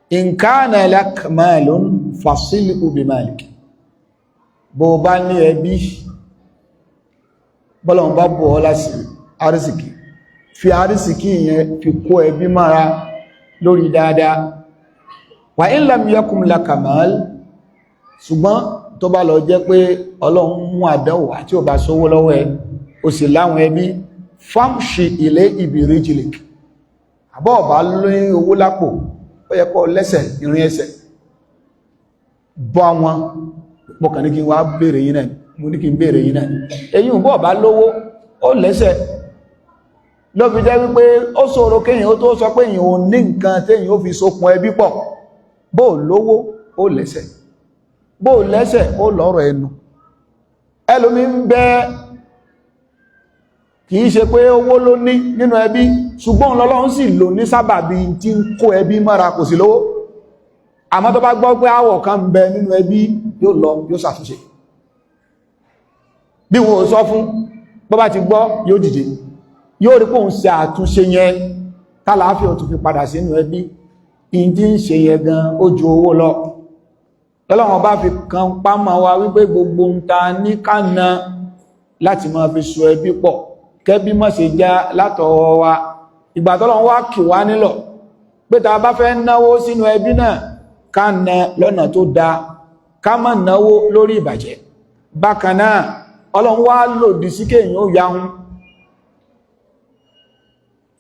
in kana lak malun fasilhu bi malik, bó bá ní ẹbí bọ́lọ̀ bá bọ̀ ọ́ láti àrísìkí, fi àrísìkí yẹn fi kó ẹbí mára lórí dáadáa. Wa in lam yakum laka mal, ṣùgbọ́n tó bá lọ jẹ́ pé Ọlọ́run mú àdánwò àti ò bá sówó lọ́wọ́ ẹ, ó sì láwọn ẹbí, famshi ilayhi bi rijlik, àbọ́ ọ̀bá lóyìn owó lápò, ó yẹ kó lẹ́sẹ̀ ìrìn ẹsẹ̀ bọ́ wọn mọ̀kàn ní kí wá bèèrè yìí náà, mo ní kí n bèèrè yìí náà, èyí ń bọ́ ọ̀bá lówó ó lẹ́sẹ̀. Ló fi jẹ́ wípé ó ṣòro kéyìn ó tó sọ pé èyàn ò ní nǹkan téyìn ó fi sokùn ẹbí pọ̀, bó lówó ó lẹ́sẹ̀, bó lẹ́sẹ̀ ó lọ́rọ̀ ẹnu. Ẹlòmí ń bẹ kìí ṣe pé owó ló ní nínú ẹbí, ṣùgbọ́n l'Ọlọ́run sì lò ní sábàbí tí ń kó ẹbí mọ́ra, kò sí lówó, àmọ́ tó bá gbọ́ pé àwọ̀ kan ń bẹ nínú ẹbí yóò lọ yóò ṣàtúnṣe. Bí wọn ò sọ fún, bó bá ti gbọ́ yóò dìde, yóò rí pé òun ṣe àtúnṣe yẹn tálàáfíà ó tún fi padà sínú ẹbí. Ìdí ń ṣe yẹn gan ó ju owó lọ. Ọlọ́run bá fi kan pámọ́ wa wípé gbogbo ń ta ní kánà láti máa fi so ẹbí pọ̀, kẹ́bí má ṣe já látọwọ́ wa. Ìgbà tọ́lọ́run wá kì wá nílọ̀ pé ta bá fẹ́ náwó sínú ẹbí náà, ká ná lọ́nà tó dáa, ká má náwó lórí ìbàjẹ́. Bákan náà Ọlọ́run wá lòdì sí kéèyàn ó yahun,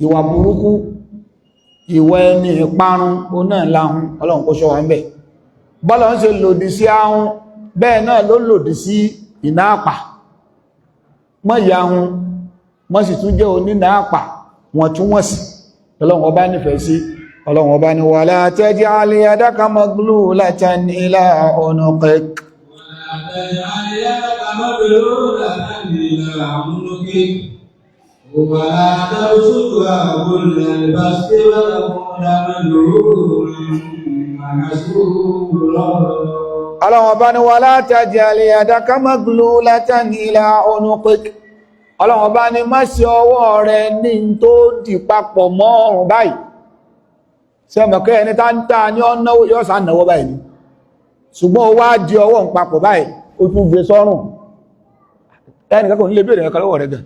ìwà burúkú, ìwà ẹni ìparun ó náà láhun. Ọlọ́run kó ṣọ́ wa ń bẹ̀. Bọ́lọ̀ ń ṣe lòdì sí ahun, bẹ́ẹ̀ náà ló lòdì sí ìná àpà. Mọ́ yahun, mọ́ sì tún jẹ́ onínà àpà, wọ́n tún wọ́n sì. Ọlọ́run ọba nífẹ̀ẹ́ sí. Ọlọ́run ọba ni wala taj'al yadaka maglulatan ila unuqik. ولا تبسطها كل البسط فتقعد ملوما محسورا. Ọlọ́run ọba ni wala taj'al yadaka maglulatan ila unuqik. Ọlọ́run ọba ni má ṣe ọwọ́ rẹ ní tó dì papọ̀ mọ́ ọrùn báyìí. Ṣé mọ̀ kẹ́ ẹni tá ń tà ní ọ̀náwó yóò sá náwó báyìí ni, ṣùgbọ́n ó wá di ọwọ́ ń papọ̀ báyìí, ó tún gbé sọ́rùn. Ẹnìkan kò ní lè béèrè ẹ̀kọ́ lọ́wọ́ rẹ̀ gan.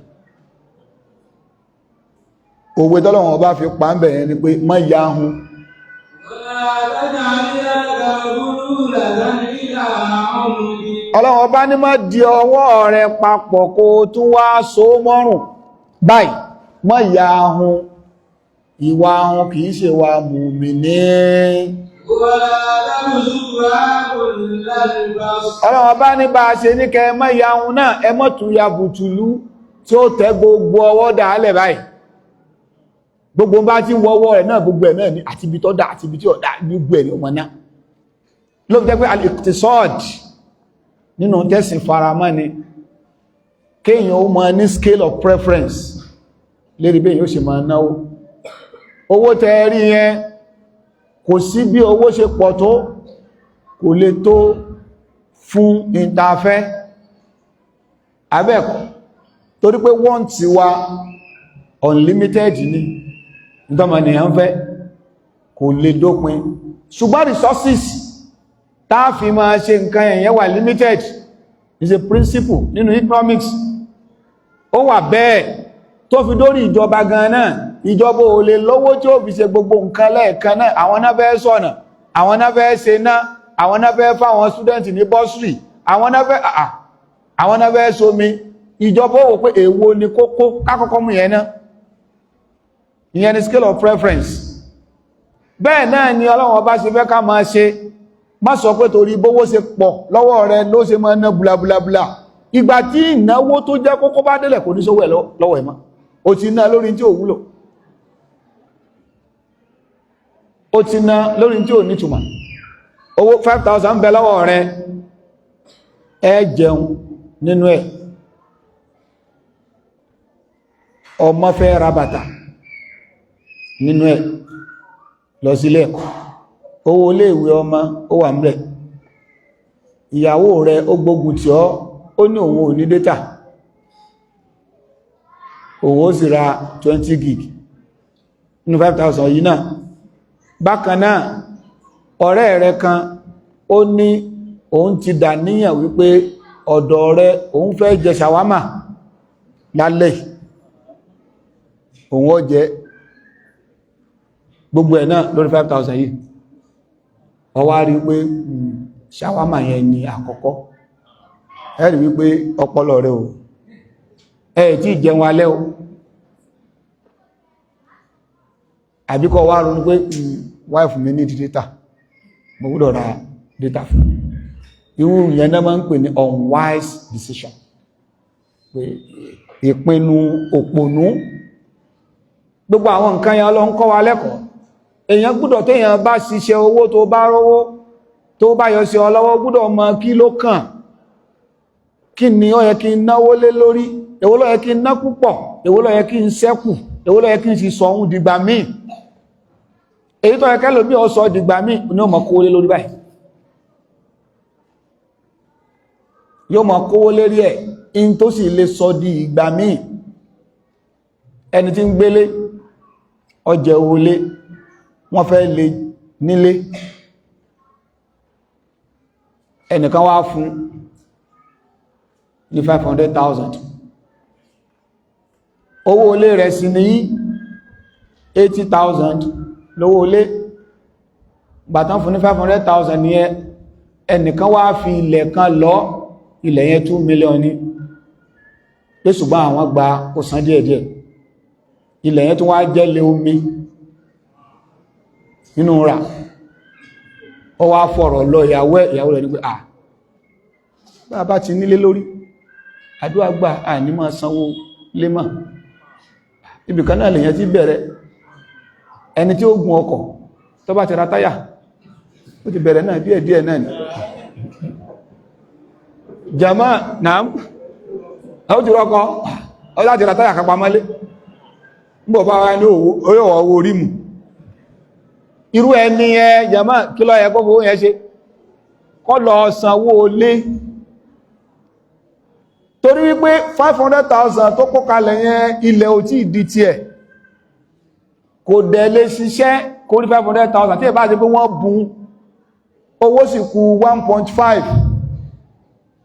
Òwe tọ́lọ́run ọba fi pa ń bẹ̀rẹ̀ ni pé má yahun. Ọlọ́run ọba ní má di ọwọ́ rẹ papọ̀ kó tún wá so mọ́rùn báyìí, má yahun. Ìwà ahun kìí ṣe wà mùmínì. Ọlọ́run ọba ní bá a ṣe ní kẹ má yahun náà, ẹ má tún ya bùtùlú tí ó tẹ gbogbo ọwọ́ dàálẹ̀ báyìí. Gbogbo bá tí wọ́wọ́ rẹ̀ náà gbogbo ẹ̀ náà ní àti ibi tó dá àti ibi tí ó dá gbogbo ẹ̀ ní ọmọ náà. Ló fi jẹ́ pé al-iqtisad nínú tẹ́sìn faramọ́ ni kéèyàn ó mọ ní scale of preference lérí bí èyàn ó ṣe máa náwó. Owó tẹ́ẹ̀rí yẹn kò sí bí owó ṣe pọ̀ tó, kò lè tó fún ìntafẹ́ abẹ́ẹ̀kọ́, torí pé wọ́n ti wá unlimited ni ìtọ́mọ̀nìyàn fẹ́, kò lè dópin. Ṣùgbọ́n resources táà fi máa ṣe nǹkan ẹ̀yẹn wà limited, is a principle nínú economics. Ó wà bẹ́ẹ̀ tó fi dórí ìjọba gan náà. Ìjọba ò lè lówó tí ó fi ṣe gbogbo nǹkan lẹ́ẹ̀kan náà. Àwọn náà fẹ́ ṣọ̀nà, àwọn náà fẹ́ ṣe náà, àwọn náà fẹ́ fáwọn student ní bursary, àwọn náà fẹ́ ṣomi. Ìjọba ó wò pé èwo ni kókó kákọ́kọ́ mú yẹn náà. Ìyẹn ni scale of preference. Bẹ́ẹ̀ náà ni Ọlọ́run ọba ṣe fẹ́ ká máa ṣe. Má sọ pé torí bówó ṣe pọ̀ lọ́wọ́ rẹ ló ṣe máa ná búlábúlábúlá. Ìgbà tí ìnáwó tó jẹ́ kókó bá délẹ̀ kò ní sówó ẹ̀ lọ́wọ́ ẹ̀ mọ́. Ó ti ná lórí tí ò wúlò. Ó ti ná lórí tí ò nítumọ̀. Owó 5,000 ń bẹ lọ́wọ́ rẹ, ẹ jẹun nínú ẹ̀. Ọmọ fẹ́ ra bàtà nínú ẹ̀, lọ sílé ẹ̀kọ́. owó iléèwé ọmọ ó wà ńbẹ̀, ìyàwó rẹ̀ ó gbógun tì ọ́, ó ní òun ò ní dátà, òun ó sì ra 20 gig nínú 5,000 yìí náà. Bákan náà ọ̀rẹ́ rẹ̀ kan ó ní òun ti dà níyàn wípé ọ̀dọ̀ rẹ̀ òun fẹ́ jẹ ṣàwámà lálẹ́, òun ó jẹ gbogbo ẹ̀ náà lórí 5,000 yìí. Ó wá rí pé ṣàwámà yẹn ni àkọ́kọ́, ẹ rí wípé ọpọlọ rẹ̀ o ẹ̀ tí jẹun alẹ́ o, àbíkọ́ wá ronú pé wáìfù mi ní dátà, mo gbọ́dọ̀ ra dátà fún. Irú ìyẹn náà máa ń pè ní unwise decision, pé ìpinnu òpònú. Gbogbo àwọn nǹkan yẹn ló ń kọ́ wa lẹ́kọ̀ọ́. Èèyàn gbọ́dọ̀ téèyàn bá ṣiṣẹ́ owó tó bá rówó tó bá yọ sí ọ lọ́wọ́ gbọ́dọ̀ mọ kí ló kàn, kí ni ó yẹ kí n náwó lé lórí, èwo ló yẹ kí n ná púpọ̀, èwo ló yẹ kí n ṣẹ́kù, èwo ló yẹ kí n sì sọ ohun dìgbà míì. Èyí tó yẹ kẹ́lòmí ó sọ dìgbà míì ní ó mọ kówó lé lórí báyìí, yóò mọ kówó lérí ẹ̀ in tó sì lè sọ di ìgbà míì. Ẹni tí ń gbélé ọjẹ́ owó lé, wọ́n fẹ́ lè nílé, ẹnìkan wá fún ní 500,000, owó olé rẹ̀ sì ní 80,000 lówó olé. Gbàtán fún ní 500,000 ní ẹnìkan wá fi ilẹ̀ kan lọ, ilẹ̀ yẹn 2 million ní, pé ṣùgbọ́n àwọn gba kò san díẹ̀díẹ̀. Ilẹ̀ yẹn tó wá jẹ́ lé omi nínú rà. Ó wá fọ̀rọ̀ lọ ìyàwó rẹ̀ ní pé bá ti nílé lórí, àdúrà gbà àní máa sanwó lé mọ́. Ibìkan náà lèyàn ti bẹ̀rẹ̀. Ẹni tí ó gun ọkọ̀ tó bá ti ra táyà, ó ti bẹ̀rẹ̀ náà díẹ̀díẹ̀ náà ni. Jàmá náà ó ti rọ́kọ́ ó láti ra táyà kápá mọ́lé, nígbò bá wá ní owó orí mù. Irú ẹni jàmá kí ló yẹ kó fowó yẹn ṣe? Kó lọ sanwó lé. Torí wípé 500,000 tó kó kalẹ̀ yẹn ilẹ̀ ò tí ìdí tí ẹ̀, kò dẹ̀ lè ṣiṣẹ́ kó rí 500,000 tí ẹ bá ṣe pé wọ́n bùn owó sì kù 1.5.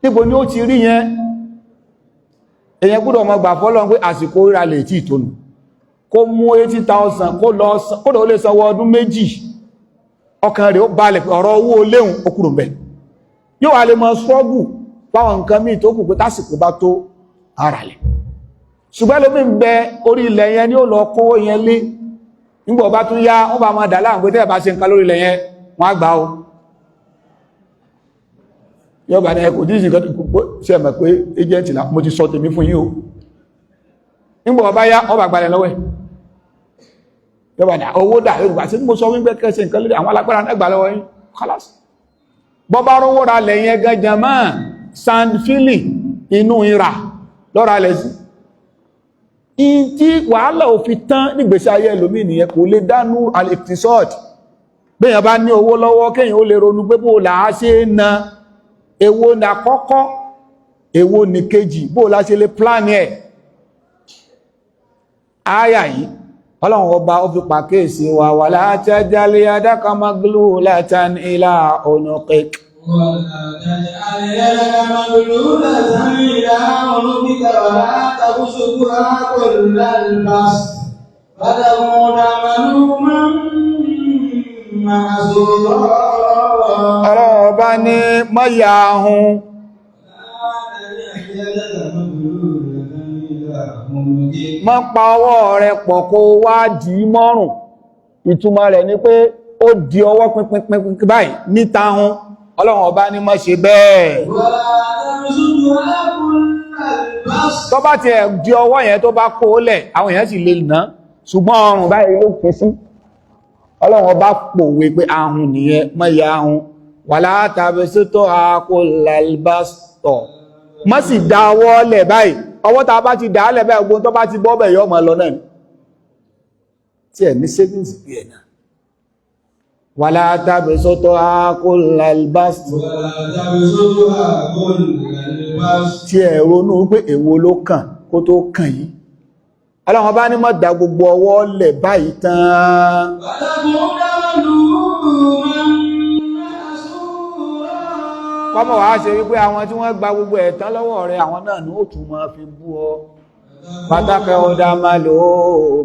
Níbo ni ó ti rí yẹn? Èyàn gbọ́dọ̀ mọ̀ gbà fọ́lọ́run pé àsìkò ríra lè tí ìtònù, kó mú 80,000 kó lọ lè sanwó ọdún méjì, ọkàn rẹ̀ ó balẹ̀ pé ọ̀rọ̀ owó léhùn ó kúrò mẹ́. Yóò wà lè mọ́ struggle fáwọn nǹkan míì tó kù pé tásìkò bá tó ara lẹ̀. Ṣùgbọ́n lómi ń bẹ orí ilẹ̀ yẹn ni ó lọ kówó yẹn lé, nígbà bá tún yá wọ́n bá máa dà láàrín pé tẹ́ẹ̀ bá ṣe nǹkan lórí ilẹ̀ yẹn wọ́n á gbà ó. Yóò bá ní ẹkù díjì kan ṣe mọ̀ pé agent náà mo ti sọ tèmi fún yín o, nígbà bá yá wọ́n bá gbalẹ̀ lọ́wọ́ ẹ̀. Yóò bá ní owó dà Yorùbá sí mo sọ wípé kẹsẹ̀ nǹkan lórí àwọn alágbára náà gbà lọ́wọ́ yín kálásì. Bọ́ bá rówó ra lẹ̀ yẹn gan jàmá sand filling inú ìrà lọ́ra lẹ̀ sí. In tí wàhálà ò fi tán nígbèsí ayé ẹlòmí nìyẹn, kò lè dánú al-iqtisad. Béèyàn bá ní owó lọ́wọ́ kéèyàn ó lè ronú pé bó la ṣe na èwo ní àkọ́kọ́ èwo ní kejì, bó la ṣe lè plan ẹ̀. Áyà yìí Ọlọ́run ọba ó fi pàkíyèsí wa wala tajal yadaka maglulatan ila unuqik. ولا تجعل يدك مغلولة إلى عنقك ولا تبسطها كل البسط فتكون ملوما محسورا. Ọlọ́run ọba ní mọ́yà ahun, mọ́ pa ọwọ́ rẹ̀ pọ̀ kó wá dì í mọ́rùn. Ìtumọ̀ rẹ̀ ni pé ó di ọwọ́ pínpín báyìí níta ahun. Ọlọ́run ọba ní má ṣe bẹ́ẹ̀. Tó bá ti ẹ̀ di ọwọ́ yẹn tó bá kó lẹ̀, àwọn èèyàn sì lè ná, ṣùgbọ́n ọrùn báyìí ló fi sí. Ọlọ́run ọba pòwe pé ahun nìyẹn, mọ́yà ahun. Wala tabsutha kullal basti. Má sì dá ọwọ́ lẹ̀ báyìí. Ọwọ́ tá bá ti dá lẹ̀ báyìí, ogun tó bá ti bọ́ bẹ̀ yọ mọ́ lọ náà. Tí ẹ̀ ní savings bí ẹ̀ náà. wala tabsutha kullal bast tí ẹ ronú pé èwo ló kàn kó tó kàn yín Ọlọ́run bá ní má dá gbogbo ọwọ́ lẹ̀ báyìí tán kọ́mọ̀ wá ṣe wípé àwọn tí wọ́n gba gbogbo ẹ̀tán lọ́wọ́ rẹ̀ àwọn náà ní ó tún máa fi bú ọ pátákẹ́ ọdá máa lò ó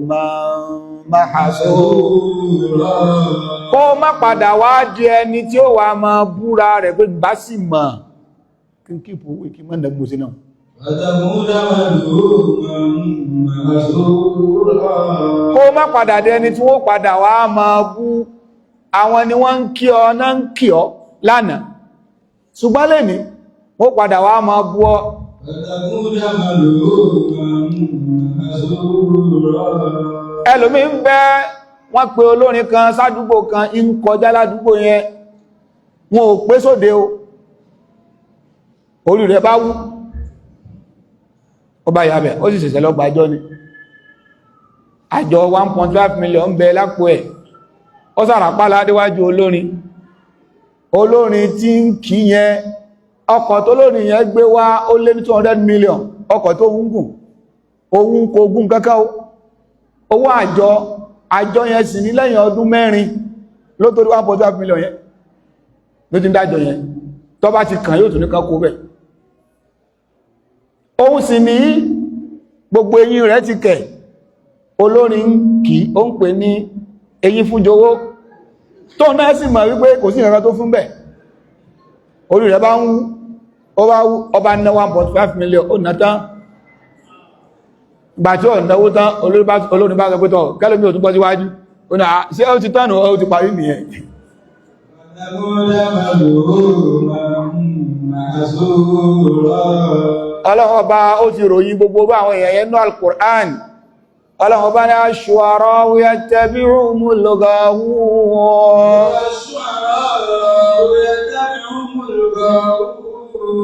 máa hàṣó kó má padà wá di ẹni tí ó wà máa búra rẹ̀ pé bá sì mọ̀ kí n kíkò owó kí mọ́ nẹ́gbò sí náà kó má padà di ẹni tí wọ́n padà wá máa bú àwọn ni wọ́n ń kí ọ náà ń kí ọ lánàá ṣùgbọ́n lè ní ó padà wá máa bú ọ ẹlòmí ń bẹ wọ́n pe olórin kan sádúgbò kan ń kọjá ládúgbò yẹn wọn ò pé sóde o orí rẹ̀ bá wú ó bá yàbẹ̀ ó sì ṣẹ̀ṣẹ̀ lọ gbàjọ́ ni àjọ 1.5 million ń bẹ lápò ẹ̀ ó sàràpá ládéwájú olórin tí ń kí yẹn ọkọ̀ tó lórin yẹn gbé wá ó lé ní 200 million ọkọ̀ tó ń gùn òun kò gùn kankan owó àjọ yẹn sì ní lẹ́yìn ọdún 4 ló torí 1.5 million yẹn ló ti ń dájọ yẹn tó bá ti kàn yóò tún ní kan kó bẹ̀ òun sì ní gbogbo eyín rẹ̀ ti kẹ̀ olórin kì ó ń pè ní eyín fún jowó tó náà sì mọ̀ wípé kò sí ìrànlọ́ tó fún bẹ̀ orí rẹ̀ bá ń wú ọba ná 1.5 million ó ná tán gbà tí ó náwó tán olórin bá sọ pé tọ́ kẹ́lómi ò tún bọ́ síwájú ó ní ṣé ó ti tánù ó ti parí nìyẹn Ọlọ́run Ọba ó ti ròyìn gbogbo àwọn èèyàn yẹn ní Al-Qur'an Ọlọ́run Ọba ní ash-shu'ara yattabi'uhumul ghawun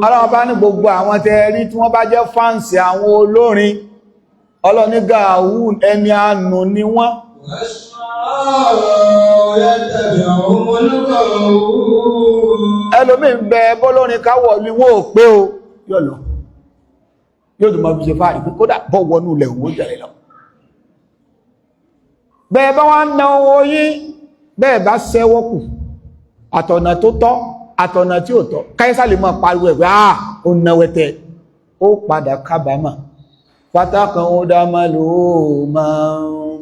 Ọlọ́run Ọba ní gbogbo àwọn tẹ́rí tí wọ́n bá jẹ́ fáǹsì àwọn olórin Ọlọ́run ní gàwún ẹni ànù ni wọ́n ẹlòmí ń bẹ bọ́lórin káwọ̀ ní wọ́n ò pé o yóò lọ yóò tó máa fi ṣe fáàrí pé kódà bọ́ wọnú ilẹ̀ òun ó jẹ́rẹ̀ lọ bẹ́ẹ̀ bá wá ń ná owó yín bẹ́ẹ̀ bá sẹ́wọ́ kù àtọ̀nà tó tọ́ àtọ̀nà tí ò tọ́ káyísà lè máa pariwo ẹ̀ pé ó náwẹ́tẹ́ ó padà kábàámà pátákan ó dá máa lò ó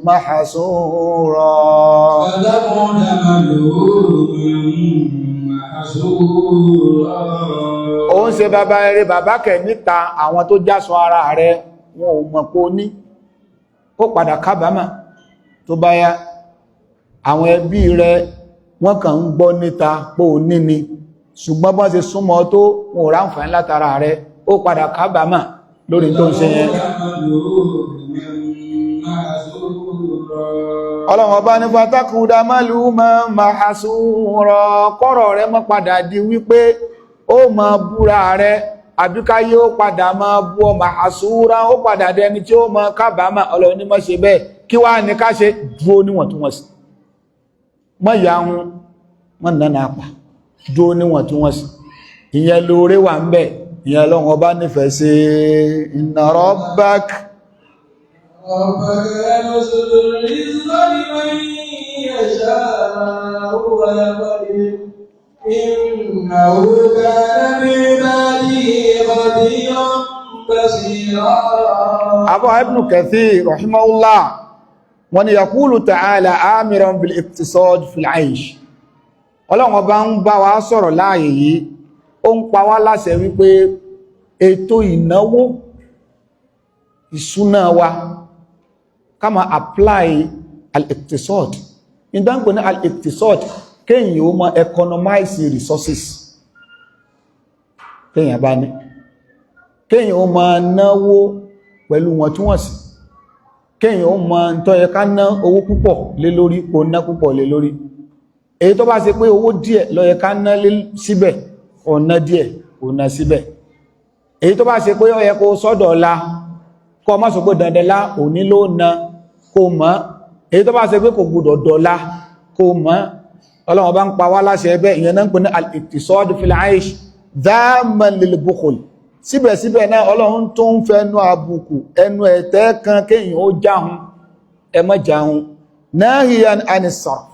máa hasúrọ̀ òun ṣe bàbá rere bàbá kẹ̀ níta àwọn tó jásọ ara rẹ̀ wọn ò mọ̀ pé ó ní ó padà kábàámà tó bá yá àwọn ẹbí rẹ̀ wọ́n kàn ń gbọ́ níta pé ó ní ni ṣùgbọ́n bọ́n ṣe súnmọ́ tó wọn ò ráǹfààní látara rẹ̀ ó padà kábàámà lórí tó ń ṣe yẹn Ọlọ́run Ọba ní fatakúdá málù máa hasúrọ̀ kọ́rọ̀ rẹ̀ mọ́ padà di wípé ó máa búra rẹ̀ àbíkáyé ó padà máa bú ọ máa hasúrọ̀ ó padà dẹni tí ó máa kábàámà Ọlọ́run ní má ṣe bẹ́ẹ̀ kí wá ní ká ṣe dúró níwọ̀ntúnwọ̀nsì mọ́ ìyá wọn mọ́ nánà àpà dúró níwọ̀ntúnwọ̀nsì ìyẹn lóore wà ń bẹ̀ ìyẹn Ọlọ́run Ọba nífẹ̀ẹ́ sí inna rabbak يبسط الرزق لمن يشاء ويقدر إنه كان بعباده خبيرا بصيرا Abu Ibn Kathir rahimahullah wọ́n ní yaqulu ta'ala amiran bil iqtisad fil 'aysh Ọlọ́run Ọba ń bá wa sọ̀rọ̀ láàyè yìí ó ń pa wá láṣẹ wípé ètò ìnáwó ìṣúná wa ká máa apply al-iqtisad ìdánpò ní al-iqtisad kéyìn ó máa economize resources kéyìn bá ní kéyìn ó máa náwó pẹ̀lú wọ̀ntúnwọ̀nsì kéyìn ó máa ń tọ́ yẹ ká ná owó púpọ̀ lé lórí kò ná púpọ̀ lé lórí èyí tó bá ṣe pé owó díẹ̀ ló yẹ ká ná lé síbẹ̀ kò ná díẹ̀ kò ná síbẹ̀ èyí tó bá ṣe pé ó yẹ kó sọ́dọ̀ ọ̀la kọ́ má sọ pé dandẹ̀lá òní ló na kó mọ́ èyí tó bá ṣe pé kò gbọdọ̀ dọ̀la kó mọ́ Ọlọ́run bá ń pa wá láṣẹ ẹbẹ́ ìyẹn náà ń pè ní al-iqtisad fil aish dhamman lil bukhul. Síbẹ̀síbẹ̀ náà Ọlọ́run tó ń fẹnu àbùkù ẹnu ẹ̀tẹ́ kan kéèyàn ó jáhun ẹ má jáhun nahiyan anis-sarf.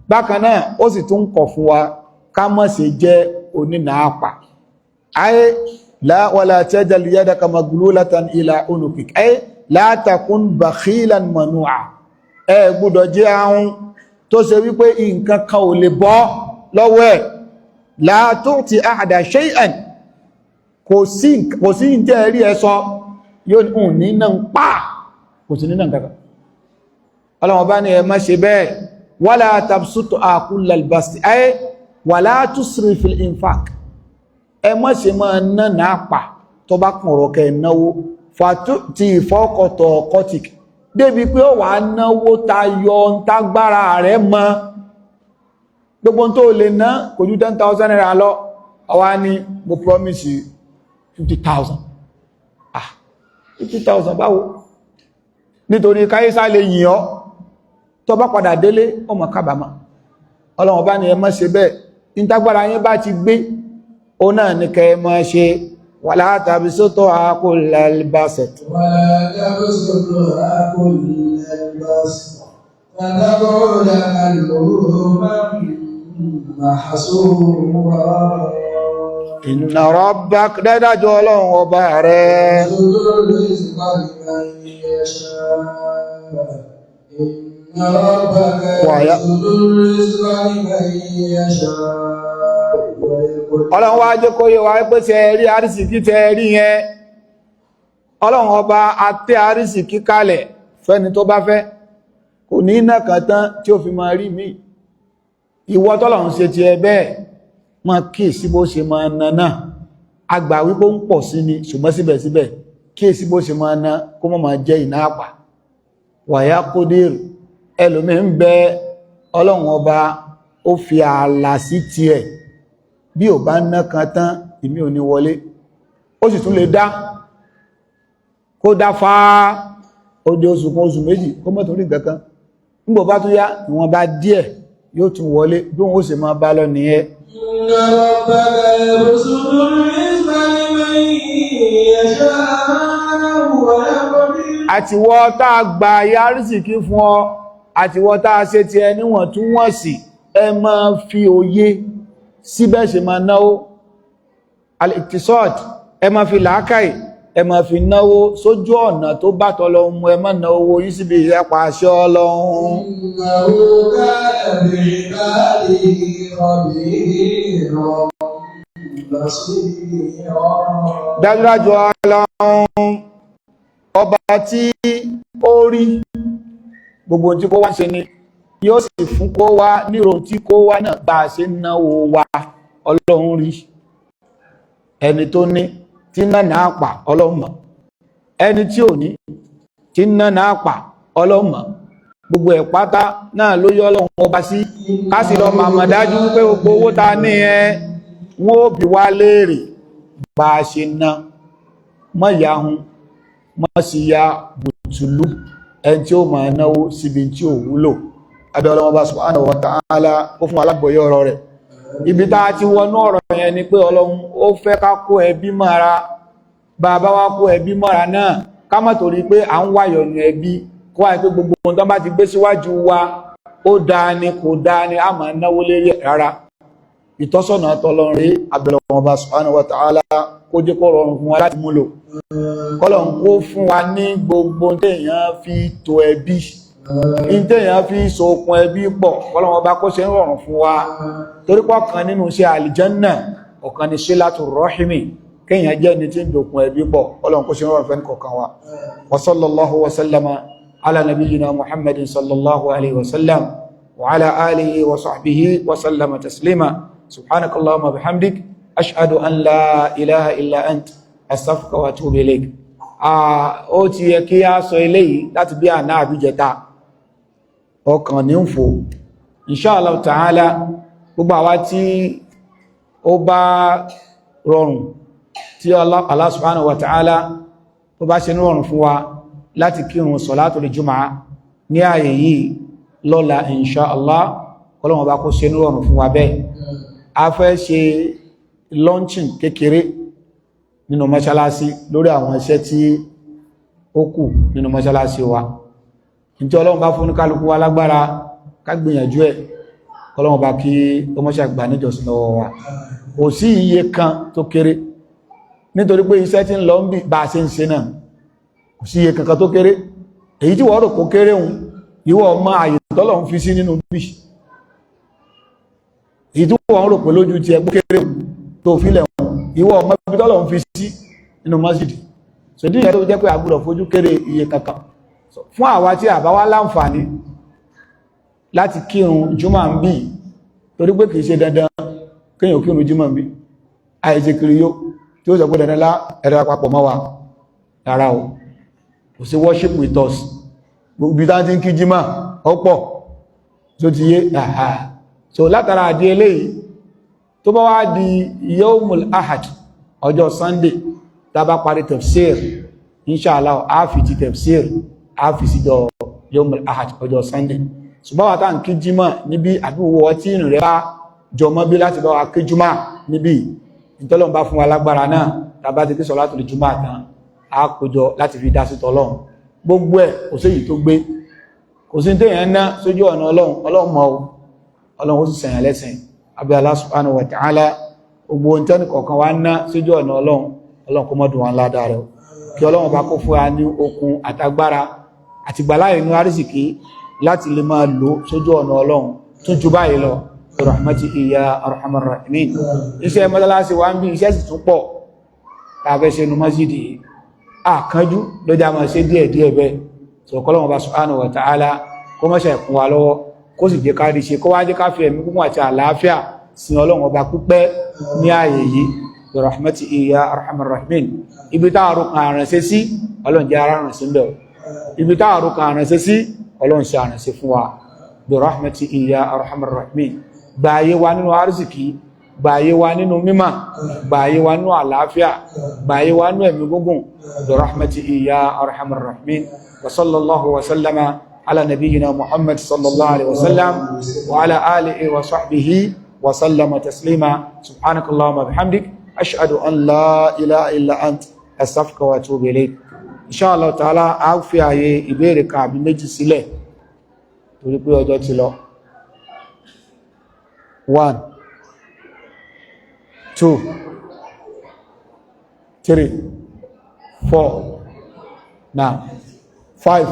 Bákan náà ó sì tún kọ̀ fún wa ká má ṣe jẹ́ onínàápa. Ayé wala tajal yadaka maglulatan ila unukik, ayé la takun bakhilan manu'a. Ẹ gbọ́dọ̀ jẹ́ ahun tó ṣe wípé nǹkan kan ò lè bọ́ lọ́wọ́ ẹ̀. La tu'ti ahada shay'an, kò sí ìjẹ́ rí ẹ sọ yóò ní náà ń pà kò sí nínú ǹkan. Ọlọ́run bá ní ẹ má ṣe bẹ́ẹ̀. Wala tabsutha kullal basti, ay wala tusrif fil infaq. Ẹ má ṣe máa ná náà pa tó bá kọ̀rọ̀ kẹ náwó fatu'ti fawqa taqatik, débi pé ó wà náwó tayọ ń tágbára rẹ̀ mọ́. Gbogbo tó lè ná kò ju 10,000 naira lọ, ọwá ní mo promise you 50,000. 50,000 báwo? Nítorí káyísá lè yìn ọ́ tó bá padà délé ọmọ kábàámọ̀. Ọlọ́run bá ní ẹ má ṣe bẹ́ẹ̀, ìtagbára yín bá ti gbé ó náà ní kẹ́ má ṣe. Wala tabsutha kullal basti, ولا تبسطها كل البسط فتقعد ملوما محسورا. inna rabbak, dájú Ọlọ́run ọba rẹ̀ يبسط الرزق لمن يشاء إن ربك يبسط الرزق لمن يشاء ويقدر. Ọlọ́run wá jẹ́ kó yé wa pé tẹ́ rí àrísìkí tẹ́ rí yẹn, Ọlọ́run ọba àtẹ́ àrísìkí kalẹ̀ fẹ́ni tó bá fẹ́, kò ní iná kan tán tí ó fi máa rí mí. Ìwọ tọ́lọ́run ṣe ti ẹ bẹ́ẹ̀ máa kíyèsí bó ṣe máa ná náà. Àgbà wípé ń pọ̀ sí ni, ṣùgbọ́n síbẹ̀síbẹ̀ kíyèsí bó ṣe máa ná kó má máa jẹ́ ìná àpà. Wàyá kódìrì, ẹlòmí ń bẹ Ọlọ́run ọba ó fi ààlà sí tiẹ̀, bí ò bá ná kan tán ìmí ò ní wọlé. Ó sì tún lè dá kó dá fáá ó dé oṣù kan oṣù méjì kó mọ́ tó rí nǹkankan. Nígbò bá tún yá ìwọ̀n bá díẹ̀ yóò tún wọlé, bí wọ́n ó sì máa bá lọ nìyẹn. إن ربك يبسط الرزق لمن يشاء ويقدر. Àtiwọ́ tá a gba yárísìkí fún ọ, àtiwọ́ tá a ṣe ti ẹ níwọ̀ntúnwọ̀nsì, ẹ máa fi òye síbẹ̀ ṣe máa náwó. Al-iqtisad, ẹ máa fi làákàì, ẹ máa fi náwó sójú ọ̀nà tó bá tọ́lọ́run mú, ẹ má ná owó yín síbi ìyapa àṣẹ Ọlọ́run. إنه كان بعباده خبيرا بصيرا. Dájúdájú Ọlọ́run ọba tí ó rí gbogbo tí kó wá ṣe ni yóò sì fún kó wá nírò tí kó wá náà bá a ṣe náwó wa. Ọlọ́run rí ẹni tó ní tí náà pa Ọlọ́run mọ̀, ẹni tí ò ní tí náà pa Ọlọ́run mọ̀. Gbogbo ẹ̀ pátá náà ló yọ Ọlọ́run ọba sí. Ká sì lọ màmá dájú wípé gbogbo owó ta ní ẹ wọ́n ó bi wá léèrè bá a ṣe ná. Mọ́ yahun mọ́ sí ya bùtùlù ẹni tí ó máa náwó síbi tí ò wúlò. Abẹ́ Ọlọ́run ọba subhanahu wa ta'ala ó fún alágbòye ọ̀rọ̀ rẹ̀. Ibi tá a ti wọnú ọ̀rọ̀ yẹn ni pé Ọlọ́run ó fẹ́ ká kó ẹbí mọ́ra. Bàbá wa kó ẹbí mọ́ra náà ká má torí pé à ń wáyọ̀ ní ẹbí kó wáyé pé gbogbo ohun tó bá ti gbé síwájú wa ó dáa ni kò dáa ni a máa náwó lérí rárá. Ìtọ́sọ̀nà tọ́lọ́run rí. Abẹ́ Ọlọ́run ọba subhanahu wa ta'ala kó jẹ́ kó rọrùn fún wa láti múlò. Kọ́lọ̀n kó fún wa ní gbogbo téèyàn fi tó ẹbí, téèyàn fi sokùn ẹbí pọ̀, kọ́lọ̀n ọba kó ṣe ń rọrùn fún wa. Torí pé ọ̀kan nínú iṣẹ́ àlìjánà ọ̀kan ni sílátù rọ́hìmì, kéèyàn jẹ́ ní tí ń dòkun ẹbí pọ̀, kọ́lọ̀n kó ṣe ń rọrùn fẹ́ nìkọ̀ọ̀kan wa. Wa sallallahu wa sallama ala nabiyyina Muhammadin sallallahu alaihi wa sallam wa ala alihi wa sahbihi wa sallama taslima. Subhanakallahumma bihamdik ashhadu an la ilaha illa ant astaghfiruka wa atubu ilayk. Ó ti yẹ kí a sọ eléyìí láti bí àná àbíjẹta, ọkàn ní ń fò. Insha Allah ta'ala gbogbo àwa tí ó bá rọrùn, tí Allah subhanahu wa ta'ala tó bá ṣe ní rọrùn fún wa láti kírun salatul Jumu'ah ní ààyè yìí lọ́la insha Allah, Ọlọ́run bá kó ṣe ní rọrùn fún wa bẹ́ẹ̀. A fẹ́ ṣe launching kékeré nínú mọ́ṣálásí lórí àwọn iṣẹ́ tí ó kù nínú mọ́ṣálásí wa. Ǹjẹ́ Ọlọ́run bá fún ní kálukú wa lágbára ká gbìyànjú ẹ̀, Ọlọ́run bá kí ó mọ́ṣá gbà níjọsìn lọ́wọ́ wa. Kò sí iye kan tó kéré, nítorí pé iṣẹ́ tí ń lọ ń bí bá a ṣe ń ṣe náà, kò sí iye kankan tó kéré. Èyí tí wọ́n rò kó kéré hùn, ìwọ ọmọ àyè tọ́lọ́run fi sí nínú bí. Èyí tí wọ́n rò pé lójú ti ẹgbẹ́ kéré hùn tó fílẹ̀ hùn, ìwọ ọmọ ibi tọ́lọ́run fi sí nínú mọ́sídì. Ṣèdí ìyẹn tó jẹ́ pé a gbọ́dọ̀ fojú kéré iye kankan. Fún àwa tí a bá wá láǹfààní láti kírun jùmọ̀ ń bí, torí pé kìí ṣe dandan kéèyàn kírun jùmọ̀ ń bí, àìṣe kiri yóò tí ó sọ pé dandan lá ẹ̀rọ àpapọ̀ mọ́ wa rárá o, kò sí worship with us, gbogbo tá ti ń kí jímọ̀ ọ̀pọ̀ tó ti yé àhà. So látara àdí eléyìí tó bá wá di yawmul ahad ọjọ́ Sunday tá bá parí tafsir, inshallah a fi ti tafsir a fi sí jọ yawmul ahad ọjọ́ Sunday. Ṣùgbọ́n wà tá ń kí jímọ̀ níbi àbúwọ̀ tí ìrìn rẹ̀ bá jọmọ́ bí láti bá wa kí jímọ̀ níbi ìtọ́lọ́run bá fún wa lágbára náà, tàbá ti kí sọ̀látùl jímọ̀ tán a kójọ láti fi dá sí tọ́lọ́run. Gbogbo ẹ̀ kò sí èyí tó gbé, kò sí téèyàn ná sójú ọ̀nà Ọlọ́run mọ́ o, Ọlọ́run ó sì sẹ̀yàn lẹ́sìn. Abẹ́ Allah subhanahu wa ta'ala gbogbo ohun tẹ́nì kọ̀ọ̀kan wá ná sójú ọ̀nà Ọlọ́run kó mọ́dún wọn ládàá rẹ̀, kí Ọlọ́run bá kó fún wa ní okun àtagbára àti gbàláyé inú àrísìkí láti lè máa lò sójú ọ̀nà Ọlọ́run tún ju báyìí lọ, rahmatihi ya arhamar rahimin. Iṣẹ́ mọ́sálásí wa ń bí iṣẹ́ sì tún pọ̀ tàbẹ́ ṣe nu masjidi àkánjú ló já máa ṣe díẹ̀díẹ̀ bẹ́ẹ̀. So kọ́lọ́run bá subhanahu wa ta'ala kó mọ́ṣẹ́ kún wa lọ́wọ́, kó sì jẹ́ ká rí ṣe, kó wá jẹ́ ká fi ẹ̀mí gígùn àti àlàáfíà sin Ọlọ́run ọba pípẹ́ ní ààyè yìí, bi rahmatihi ya arhamar rahimin. Ibi tá àrùkàn àrànṣe sí Ọlọ́run jẹ́ ara rànṣe ń bẹ̀, ibi tá àrùkàn àrànṣe sí Ọlọ́run ṣe àrànṣe fún wa, bi rahmatihi ya arhamar rahimin. Gbààyè wa nínú arziki, gbààyè wa nínú mímọ̀, gbààyè wa nínú àlàáfíà, gbààyè wa nínú ẹ̀mí gígùn, bi rahmatihi ya arhamar rahimin. Wa sallallahu wa sallama ala nabiyyina Muhammad sallallahu alaihi wa sallam wa ala alihi wa sahbihi wa sallama taslima. Subhanakallahumma bihamdik, ashhadu an la ilaha illa ant, astaghfiruka wa atubu ilayk. Inshallah ta'ala a fi àyè ìbéèrè kan àbí méjì sílẹ̀ torí pé ọjọ́ ti lọ. 1 2 3 4 now 5.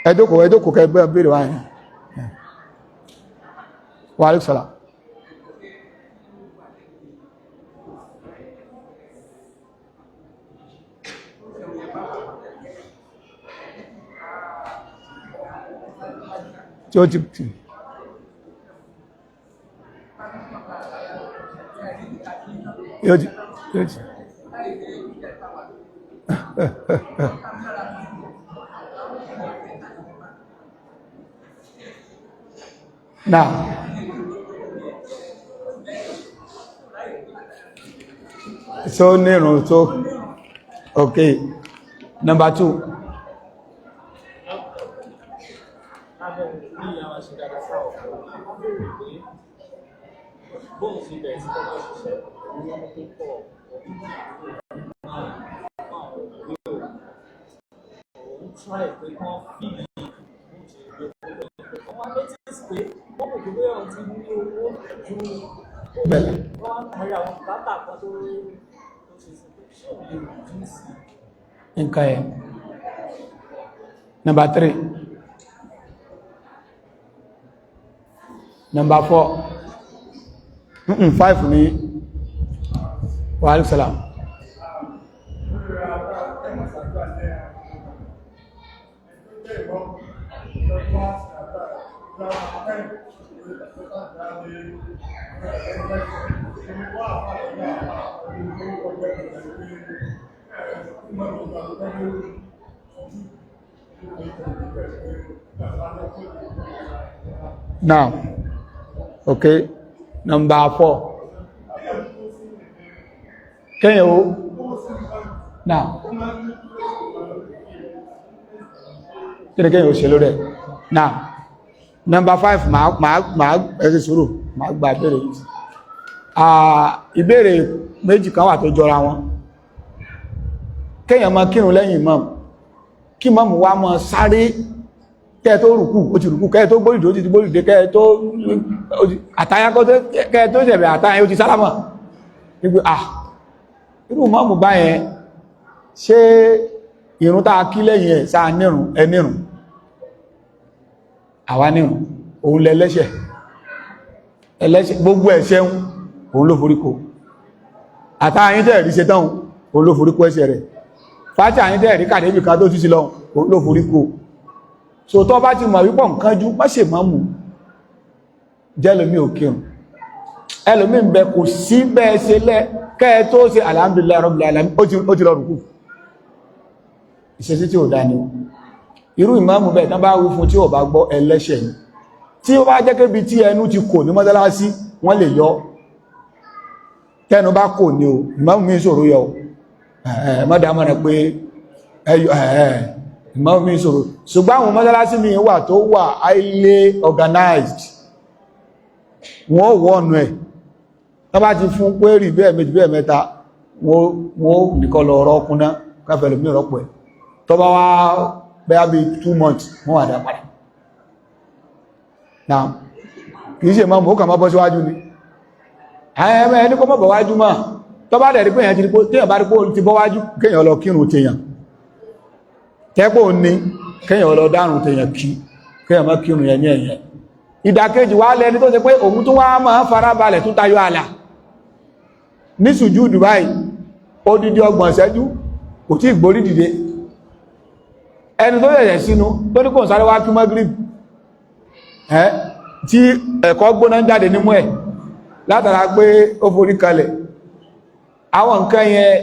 ẹ̀dọ́kọ̀ kẹgbẹ́ béèrè wáyé. Wa alaikum salam. tí ó ti now so nírun tó okay. Number 2. Bóun sí bẹ̀rẹ̀ sí tọ́lá ṣiṣẹ́ ní ọmọ tó pọ̀ òun try pé kán fìlì wọ́n wá notice pé wọ́n kò gbé ọ̀hún ti ní owó ju wọ́n wá parí àwọn bàtà kan tó ṣe sí pé ṣé òun lè rìn sí nǹkan ẹ̀. Number 3. Number 4. 5 ni. Wa alaikum salam. Now, okay, number 4. Can you now? Can you show that now? Number 5 máa ẹ̀sẹ̀ sùúrù máa gba ìbéèrè yìí. Ìbéèrè méjì kan wà tó jọra wọn. Kéèyàn máa kírun lẹ́yìn imam, kí imam wá máa sáré kẹ́ tó rùkú, ó ti rùkú, kẹ́ tó gbórídé, ó ti gbórídé, kẹ́ tó àtàyà kẹ́ tó ṣẹ̀bẹ̀ àtàyà, ó ti sálámà. Nígbé irú imam báyẹn, ṣé ìrun tá kí lẹ́yìn ẹ̀ sáà nírun ẹnírun? Àwa nírun, òun lẹ́lẹ́ṣẹ̀, gbogbo ẹ̀ṣẹ̀ òun ló foríkò. Àtàyà tẹ́ rí ṣe tán, òun ló foríkò ẹ̀ṣẹ̀ rẹ̀. Fátíà tẹ́ rí kàdébì kan tó tú sí lọ, òun ló foríkò. So tó bá ti mọ̀ wípọ̀ nǹkan jú má ṣe mọ́ mú jẹ́lómí òkèrùn ẹlòmí ń bẹ kò sí bẹ́ẹ̀ ṣe kẹ́ẹ̀ tó ṣe alhamdulillah rabbil alamin ó ti lọ rùkú. Ìṣesí tí ò dá ní irú ìmáàmù bẹ́ẹ̀ tán bá wí fún tí ò bá gbọ́ ẹlẹ́ṣẹ̀ ni. Tí ó bá jẹ́ kébi tí ẹnu ti kò ní mọ́sálásí wọ́n lè yọ tẹ́nu bá kò ní o ìmáàmù mi ṣòro yọ mọ́dámọ́ra pé ìmáàmù mi ṣòro. Ṣùgbọ́n àwọn mọ́sálásí mi wà tó wà highly organized, wọ́n wọ́nù ẹ̀ tán bá ti fún pé rí bẹ́ẹ̀ méjì bẹ́ẹ̀ mẹ́ta wọ́n nìkan lọ ọ̀rọ̀ ọkùnná káfẹ̀lú mí rọ́pọ̀ ẹ̀ tó bá wá bẹ́ẹ̀ bí 2 months wọ́n wà dá padà. Now kìí ṣe máa mọ́ kà máa bọ́ síwájú ni ẹni kó mọ́ bọ̀ wájú máa tó bá dẹ̀ rí pé èyàn ti rí pé téèyàn bá rí pé ti bọ́ wájú kéèyàn lọ kírun téèyàn tẹ́pọ̀ ní kéèyàn lọ dárùn téèyàn kí kéèyàn má kírun yẹn ní ẹ̀yẹn. Ìdàkejì wá lẹ́ni tó ṣe pé òun tó wá máa farabalẹ̀ tó tayọ àlà ní sùjúdù báyìí odidi 30 ìṣẹ́jú kò tí ìgbórí dìde. Ẹni tó yẹ̀yẹ̀ sínú tó ní kò sáré wá kí Magrib tí ẹ̀kọ́ gbóná jáde nímú ẹ̀ látara pé ó forí kalẹ̀. Àwọn nǹkan yẹn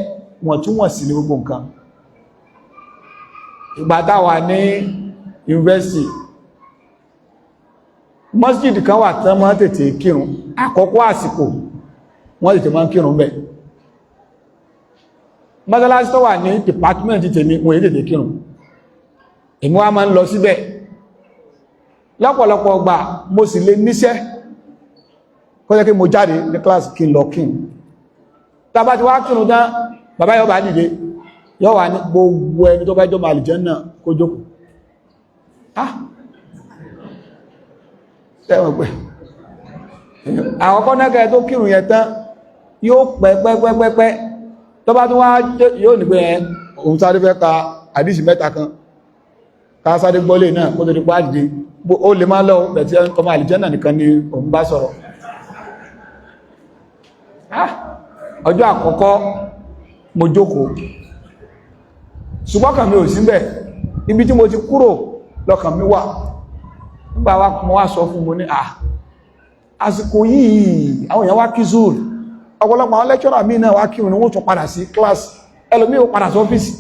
wọ́n tún wọ́n sí ní gbogbo nǹkan. Ìgbà tá wà ní yunifásitì mọ́síjìdì kan wà tán máa tètè kírun àkọ́kọ́ àsìkò wọ́n tètè máa kírun bẹ́ẹ̀. Mọ́sálásí tó wà ní dìpátímẹ̀ntì tèmi wọ́n tètè kírun, èmi wá máa ń lọ síbẹ̀ lọ́pọ̀lọpọ̀ ọgbà. Mo sì lè níṣẹ́ kó jẹ́ kí mo jáde ní kíláàsì kí n lọ kírun. Tá bá ti wá kírun tán bàbá yóò bá dìde yóò wà ní gbogbo ẹni tó bá jọ àlùjánnà kó jókòó. Tẹ́wọ̀n pé àwọn kọ́nẹ́kẹ́ tó kírun yẹn tán yóò pẹ́pẹ́pẹ́pẹ́ tó bá tún wá yóò ní pé òun sáré fẹ́ ka àdísì 3 kan ká sáré gbọ́lé náà kó tó di pá dìde ó lè máa lọ bẹ̀tí ọmọ àlùjánnà nìkan ni òun bá sọ̀rọ̀. Ọjọ́ àkọ́kọ́ mo jókòó ṣùgbọ́n kàn mi ò síbẹ̀, ibi tí mo ti kúrò lọ́kàn mi wà. Nígbà wá mọ́ wá sọ fún mo ní àsìkò yìí àwọn èèyàn wá kí zúùrù, ọ̀pọ̀lọpọ̀ àwọn lẹ́kṣọ́rà míì náà wá kí òní wọ́n tún padà sí kíláàsì, ẹlòmíì ó padà sí ọ́fíìsì.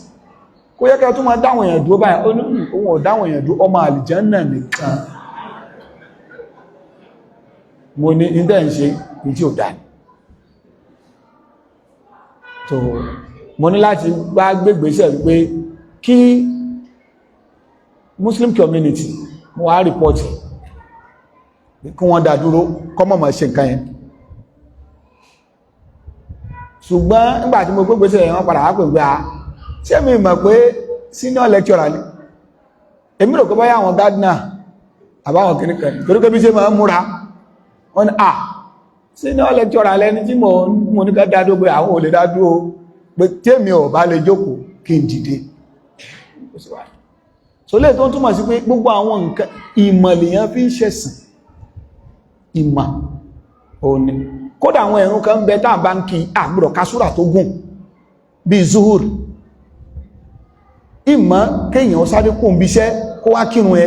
Kó yẹ kẹ́ tún máa dáwọn èèyàn dúró báyìí, òun ò dáwọn èèyàn dúró, ọmọ àlùjánnà nìkan. Mo ní ìdẹ́ ń ṣe ìdí ò dá ní. So mo ní láti bá gbégbèsẹ̀ wípé kí Muslim community mo wá rìpọ́tì kí wọ́n dá dúró kọ́mọ̀mọ̀ ṣe nǹkan yẹn. Ṣùgbọ́n nígbàtí mo gbégbèsẹ̀ wọ́n padà wá pè pé ṣé mi mọ̀ pé senior lecturer ni èmi rò pé báyà àwọn gardener àbáwọn kìnnìkan torí pé bí ṣe máa ń múra wọ́n ní senior lecturer lẹ́ni tí mo ní ká dádó pé àwọn ò lè dádó pé tèmi ò bá lè jókòó kí n dìde. So lè tó túnmọ̀ sí pé gbogbo àwọn nǹkan ìmọ̀ lèyàn fi ń ṣẹ̀sìn, ìmọ̀ òní. Kódà àwọn ẹ̀rùn kan bẹ táà bá ń kí àgbùrọ̀ kásúrà tó gùn bí zuhur, ìmọ̀ kéèyàn sáré kó ń bíṣẹ́ kó wá kírun ẹ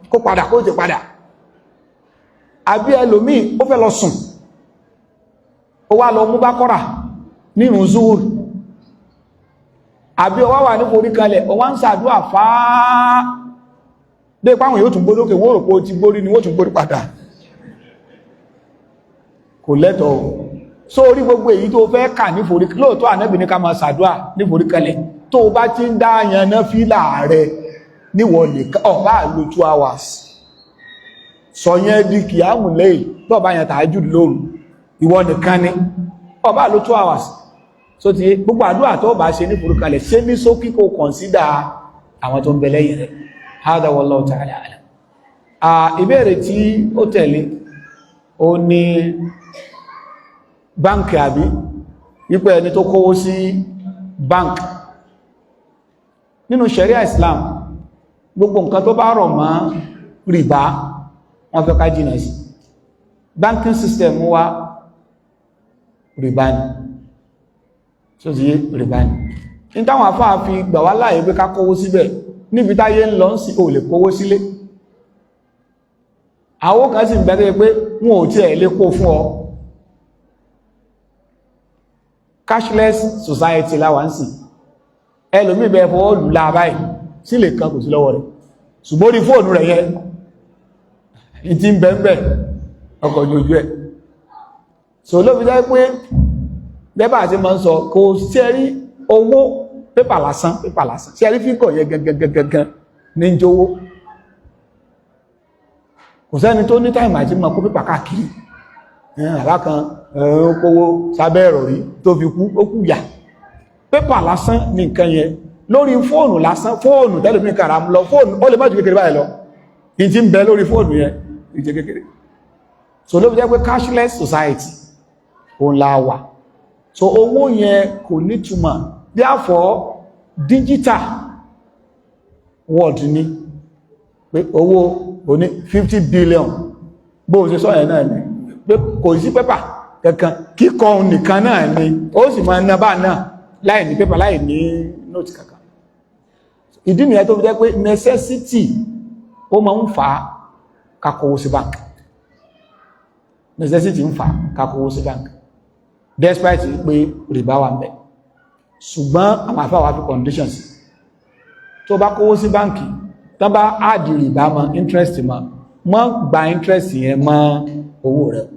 kó padà kó ti padà. Àbí ẹlòmíì ó fẹ́ lọ sùn ó wá lọ mú Bákọ́rà nínú zuhur, àbí ọwá wà ní forí kalẹ̀ ọwá ń ṣàdúà fàá dé páwọn yóò tún gbórókè wọ́n rò pé ó ti gbórí ni wọ́n tún gbórí padà, kò lẹ́tọ̀ọ́. So orí gbogbo èyí tó fẹ́ kà ní forí, lóòótọ́ Ànábì ní ká máa ṣàdúà ní forí kalẹ̀, tó bá ti ń dá yaná fílà rẹ níwọ̀n nìkan ọ̀bá lò 2 hours sọ yẹn di kìyàmù lẹ́yìn tó bá yẹn tàájú lóru ìwọ nìkan ni ọba ló 2 hours so ti gbogbo àdúrà tó bá ṣe ní forúkalẹ̀ ṣe ní sókí kò kọ̀nsídà àwọn tó ń bẹ lẹ́yìn rẹ̀ hádà wallahu ta'ala a'lam. Ìbéèrè tí ó tẹ̀lé ó ní báńkì àbí wípé ẹni tó kówó sí báńkì nínú sharia Islam gbogbo nǹkan tó bá rọ̀ mọ́ rìbá wọ́n fẹ́ ká jìnà sí. Banking system wa rìbá ni so sí rìbá ni ní táwọn afáà fi gbà wá láàyè pé ká kówó síbẹ̀ níbi táyé ń lọ sí ò lè kówó sílé. Àwọn kan sì ń bẹ̀rẹ̀ pé wọn ò tí ẹ̀ lè kó fún ọ. Cashless society láwánsì ẹlòmí bẹ̀rẹ̀ fọwọ́ lù láàbáyì sí lè kan kò sí lọ́wọ́ rẹ̀ ṣùgbọ́n ní fóònù rẹ̀ yẹ ìtí ń bẹ̀m̀bẹ̀ ọkọ̀ ojú ẹ̀. So ló fi jẹ́ pé bẹ́bà àti mọ́ ń sọ kò sí ẹrí owó pépà lásán sí ẹrí fíkọ̀ yẹ gẹ́gẹ́gẹ́gẹ́ ní jówó. Kò sẹ́ni tó ní táìmù àti mọ́ kó pépà káàkiri àlákan kówó sábẹ́ ẹ̀rọ rí tó fi kú ó kú yà. Pépà lásán ní nǹkan yẹn lórí fóònù lásán fóònù tẹ́lẹ̀mí kàrà lọ fóònù ó lè má jù kékeré báyìí lọ in ti ń bẹ lórí fóònù yẹn ìjẹ kékeré. So ló fi jẹ́ pé cashless society òun la wà so owó yẹn kò nítumọ̀ therefore digital world ni pé owó oní 50 billion bó ṣe sọ yẹn náà ni pé kò sí pépà kankan kíkọ nìkan náà ni ó sì máa ná bá náà láì ní pépà láì ní nóòtì kankan. Ìdí nìyẹn tó fi jẹ́ pé necessity ó máa ń fà á kakowó sí bank necessity ń fà á kakowó sí bank despite pé rìbá wà ń bẹ ṣùgbọ́n àwọn àfáwà fi conditions tó bá kówó sí báǹkì tán bá áàdì rìbá mọ́ interest mọ́ gba interest yẹn mọ́ owó rẹ̀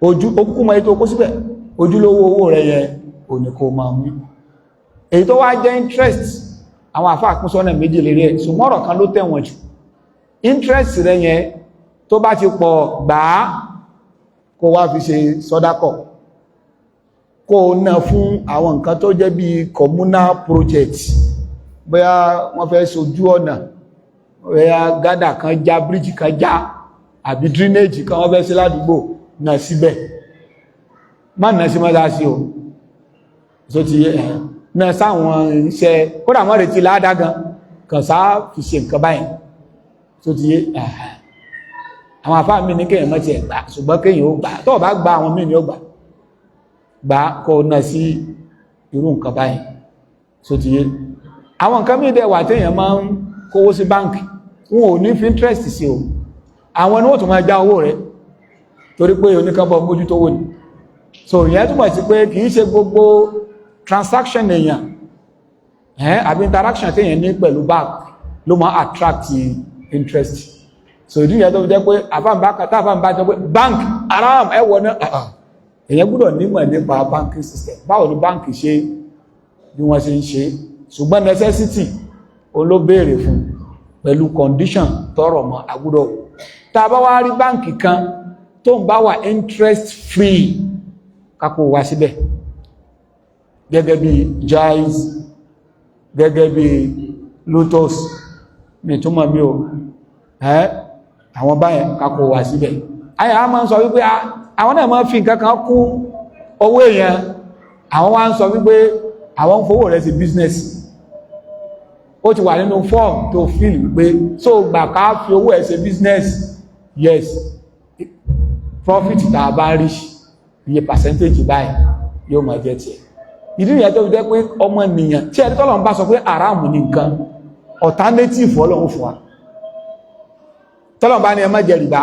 ojú okúkú mọ́ ètò okó síbẹ̀ ojúlówó owó rẹ̀ yẹn ò ní kó máa mú èyí tó wá jẹ́ interest àwọn àfáà pín sọ́nà méjì lérí ẹ̀ ṣùgbọ́n ọ̀rọ̀ kan ló tẹ̀wọ̀n jù interest rẹ̀ yẹn tó bá ti pọ̀ gbàá kó wá fi ṣe sọ́dákọ̀ kó ná fún àwọn nǹkan tó jẹ́ bí communal project bóyá wọ́n fẹ́ ṣojú ọ̀nà bóyá gádà kan já bíríjì kan já àbí drainage kan wọ́n fẹ́ ṣe ládùúgbò náà síbẹ̀ má náà sí mọ́ta sí o so ti náà sáwọn iṣẹ́ kódà wọ́n retí ládágan kàn sáà fi ṣe nǹkan báyìí so ti yé àwọn àfáà mi ní kéèyàn mọ́tí ẹ̀gbà ṣùgbọ́n kéèyàn ó gbà tó bá gba àwọn míì ní ó gbà kó náà sí irú nǹkan báyìí so ti yé àwọn nǹkan míì dẹ̀ wà téèyàn máa ń kówó sí báǹkì wọn ò ní fi interest sí o àwọn ni wọ́n tún máa já owó rẹ̀ torí pé oníkanbọ̀ mójútówó ni so ìyẹn túmọ̀ sí pé kì í ṣe gbogbo transaction èèyàn àbí interaction téèyàn ní pẹ̀lú bank ló máa attract interest so ìdí ìyẹn tó fi jẹ́ pé àfáàmbá jẹ́ pé bank aram ẹwọ náà èyàn gbọ́dọ̀ nímọ̀ nípa banking system báwo ni bank ṣe bí wọ́n ṣe ń ṣe ṣùgbọ́n necessity ló béèrè fún pẹ̀lú condition tọrọ mọ́ agbọ́dọ̀ tá a bá wá rí báǹkì kan tó ń bá wà interest free kápò wá síbẹ̀ gẹ́gẹ́ bí Jaiz gẹ́gẹ́ bí Lotus mi túnmọ̀ mi ò àwọn báyẹn kápò wá síbẹ̀ ayà á máa ń sọ wípé àwọn náà máa fi nǹkan kan kún owó èèyàn àwọn wá ń sọ wípé àwọn ń fowó rẹ̀ sí business ó ti wà nínú form tó feel wípé so gbà ká fi owó ẹ̀ ṣe business yes profit tá a bá rí iye percentage báyìí yóò máa jẹ́ tiẹ̀ ìdí ìyẹn tó fi jẹ́ pé ọmọ ènìyàn tí ẹni tọ́lọ̀ ń bá sọ pé àràmù ní nǹkan alternative ọlọ́run fún wa tọ́lọ̀ bá ní ẹ má jẹ rìbá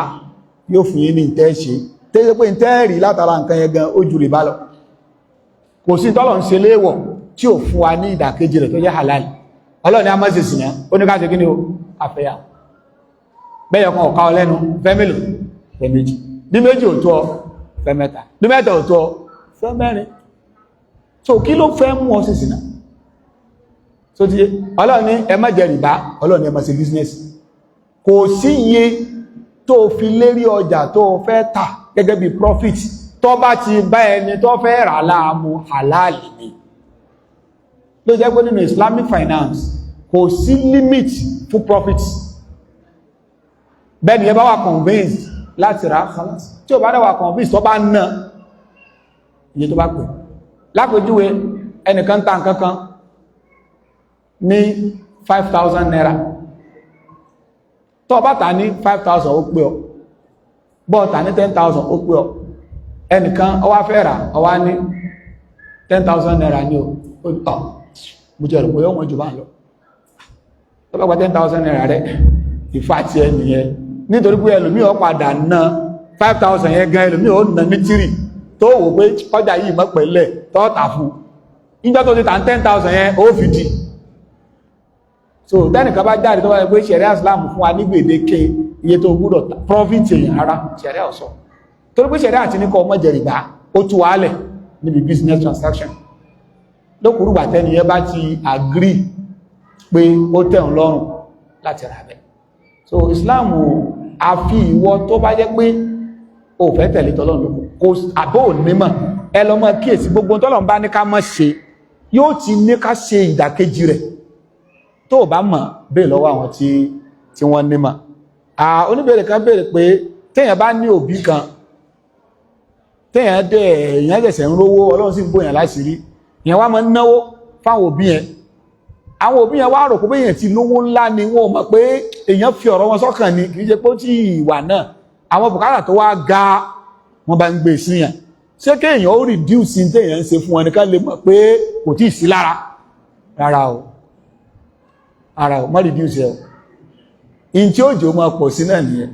yóò fún yín ní ìtẹ́ ṣe tẹ́jẹ́ pé ìtẹ́ rí látara nǹkan yẹn gan ó ju rìbá lọ kò sí tọ́lọ̀ ń ṣe léèwọ̀ tí ò fún wa ní ìdàkejì rẹ̀ tó jẹ́ halal ọlọ́run ni a máa ṣe sìnà ó ní ká ṣe kí ni ó àfẹ́yà bẹ́yọ̀ kan ọ̀ká ọlẹ́nu fẹ́ mélòó fẹ́ méjì bí méjì ò tó ọ fẹ́ mẹ́ta bí mẹ́ta ò tó ọ fẹ́ mẹ́rin so kí ló fẹ́ mú ọ sí sìnà so ti ọlọ́run ní ẹ má jẹ rìbá ọlọ́run ní ẹ má ṣe business kò sí iye tó fi lérí ọjà tó fẹ́ tà gẹ́gẹ́ bí profit tó bá ti bá ẹni tó fẹ́ rà láàmú halal ni ló jẹ́ pé nínú Islamic finance kò sí limit fún profit bẹ́ẹ̀ni ẹ bá wà convinced láti rà khalas tí ó bá dáwà convinced tó bá ná iye tó bá pè lápèjúwe ẹnìkan ta nǹkankan ní 5,000 naira tó bá tà ní 5,000 ó pé ọ bọ́ tà ní 10,000 ó pé ọ ẹnìkan ó wá fẹ́ rà ó wá ní 10,000 naira ní ó tọ̀ mo jẹ́ rò pé ó wọ́n jù bá lọ tó bá gba 10,000 naira rẹ̀ ìfà tí ẹ nìyẹn nítorí pé ẹlòmí ó padà ná 5,000 yẹn gan ẹlòmí ó ná ní 3 tó wò pé ọjà yìí mọ́ pẹ̀lẹ̀ tó tà fún ìjọ tó ti tà 10,000 yẹn ó fi dì so tẹ́nìkan bá jáde tó wáyé pé ṣẹ̀ríà Islam fún wa ní gbèdéke iye tó gbúdọ̀ profit èèyàn ara ṣẹ̀ríà ọ̀sọ̀ torí pé ṣẹ̀ríà àti níkọ̀ ọmọ jẹ̀rìbá ó tú wálẹ̀ níbi business transaction lókùrúgbà tẹ́niyẹ bá ti agree pé ó tẹ̀hún lọ́rùn láti rà bẹ́ẹ̀ so Islam àfi ìwọ tó bá jẹ́ pé ó fẹ́ tẹ̀lé tọ́lọ́run kò àbó nímọ̀ ẹ lọ mọ́ kíyèsí gbogbo tọ́lọ́run bá ní ká má ṣe yóò ti ní ká ṣe ìdàkejì rẹ̀ tó bá mọ̀ bẹ́ẹ̀ lọ́wọ́ àwọn tí wọ́n nímọ̀ oníbẹ̀rẹ̀ kan bèèrè pé téèyàn bá ní òbí kan téèyàn dẹ̀ èèyàn jẹ̀sẹ̀ ń rówó Ọlọ́run sì ń bóyàn láṣìírí èèyàn wá máa ń náwó fáwọn òbí yẹn àwọn òbí yẹn wá rò pé èèyàn ti lówó ńlá ni wọn mọ̀ pé èèyàn fi ọ̀rọ̀ wọn sọ́kàn ni kì í ṣe pé ó ti ìwà náà àwọn bùkátà tó wá ga wọn bá ń gbé sí yẹn ṣé kéèyàn ó reduce téèyàn ń ṣe fún wọn nìkan lè mọ̀ pé kò tí ì sí lára rárá o ara ò má reduce ẹ̀ in tí ó jẹ́ o máa pọ̀ sí náà nìyẹn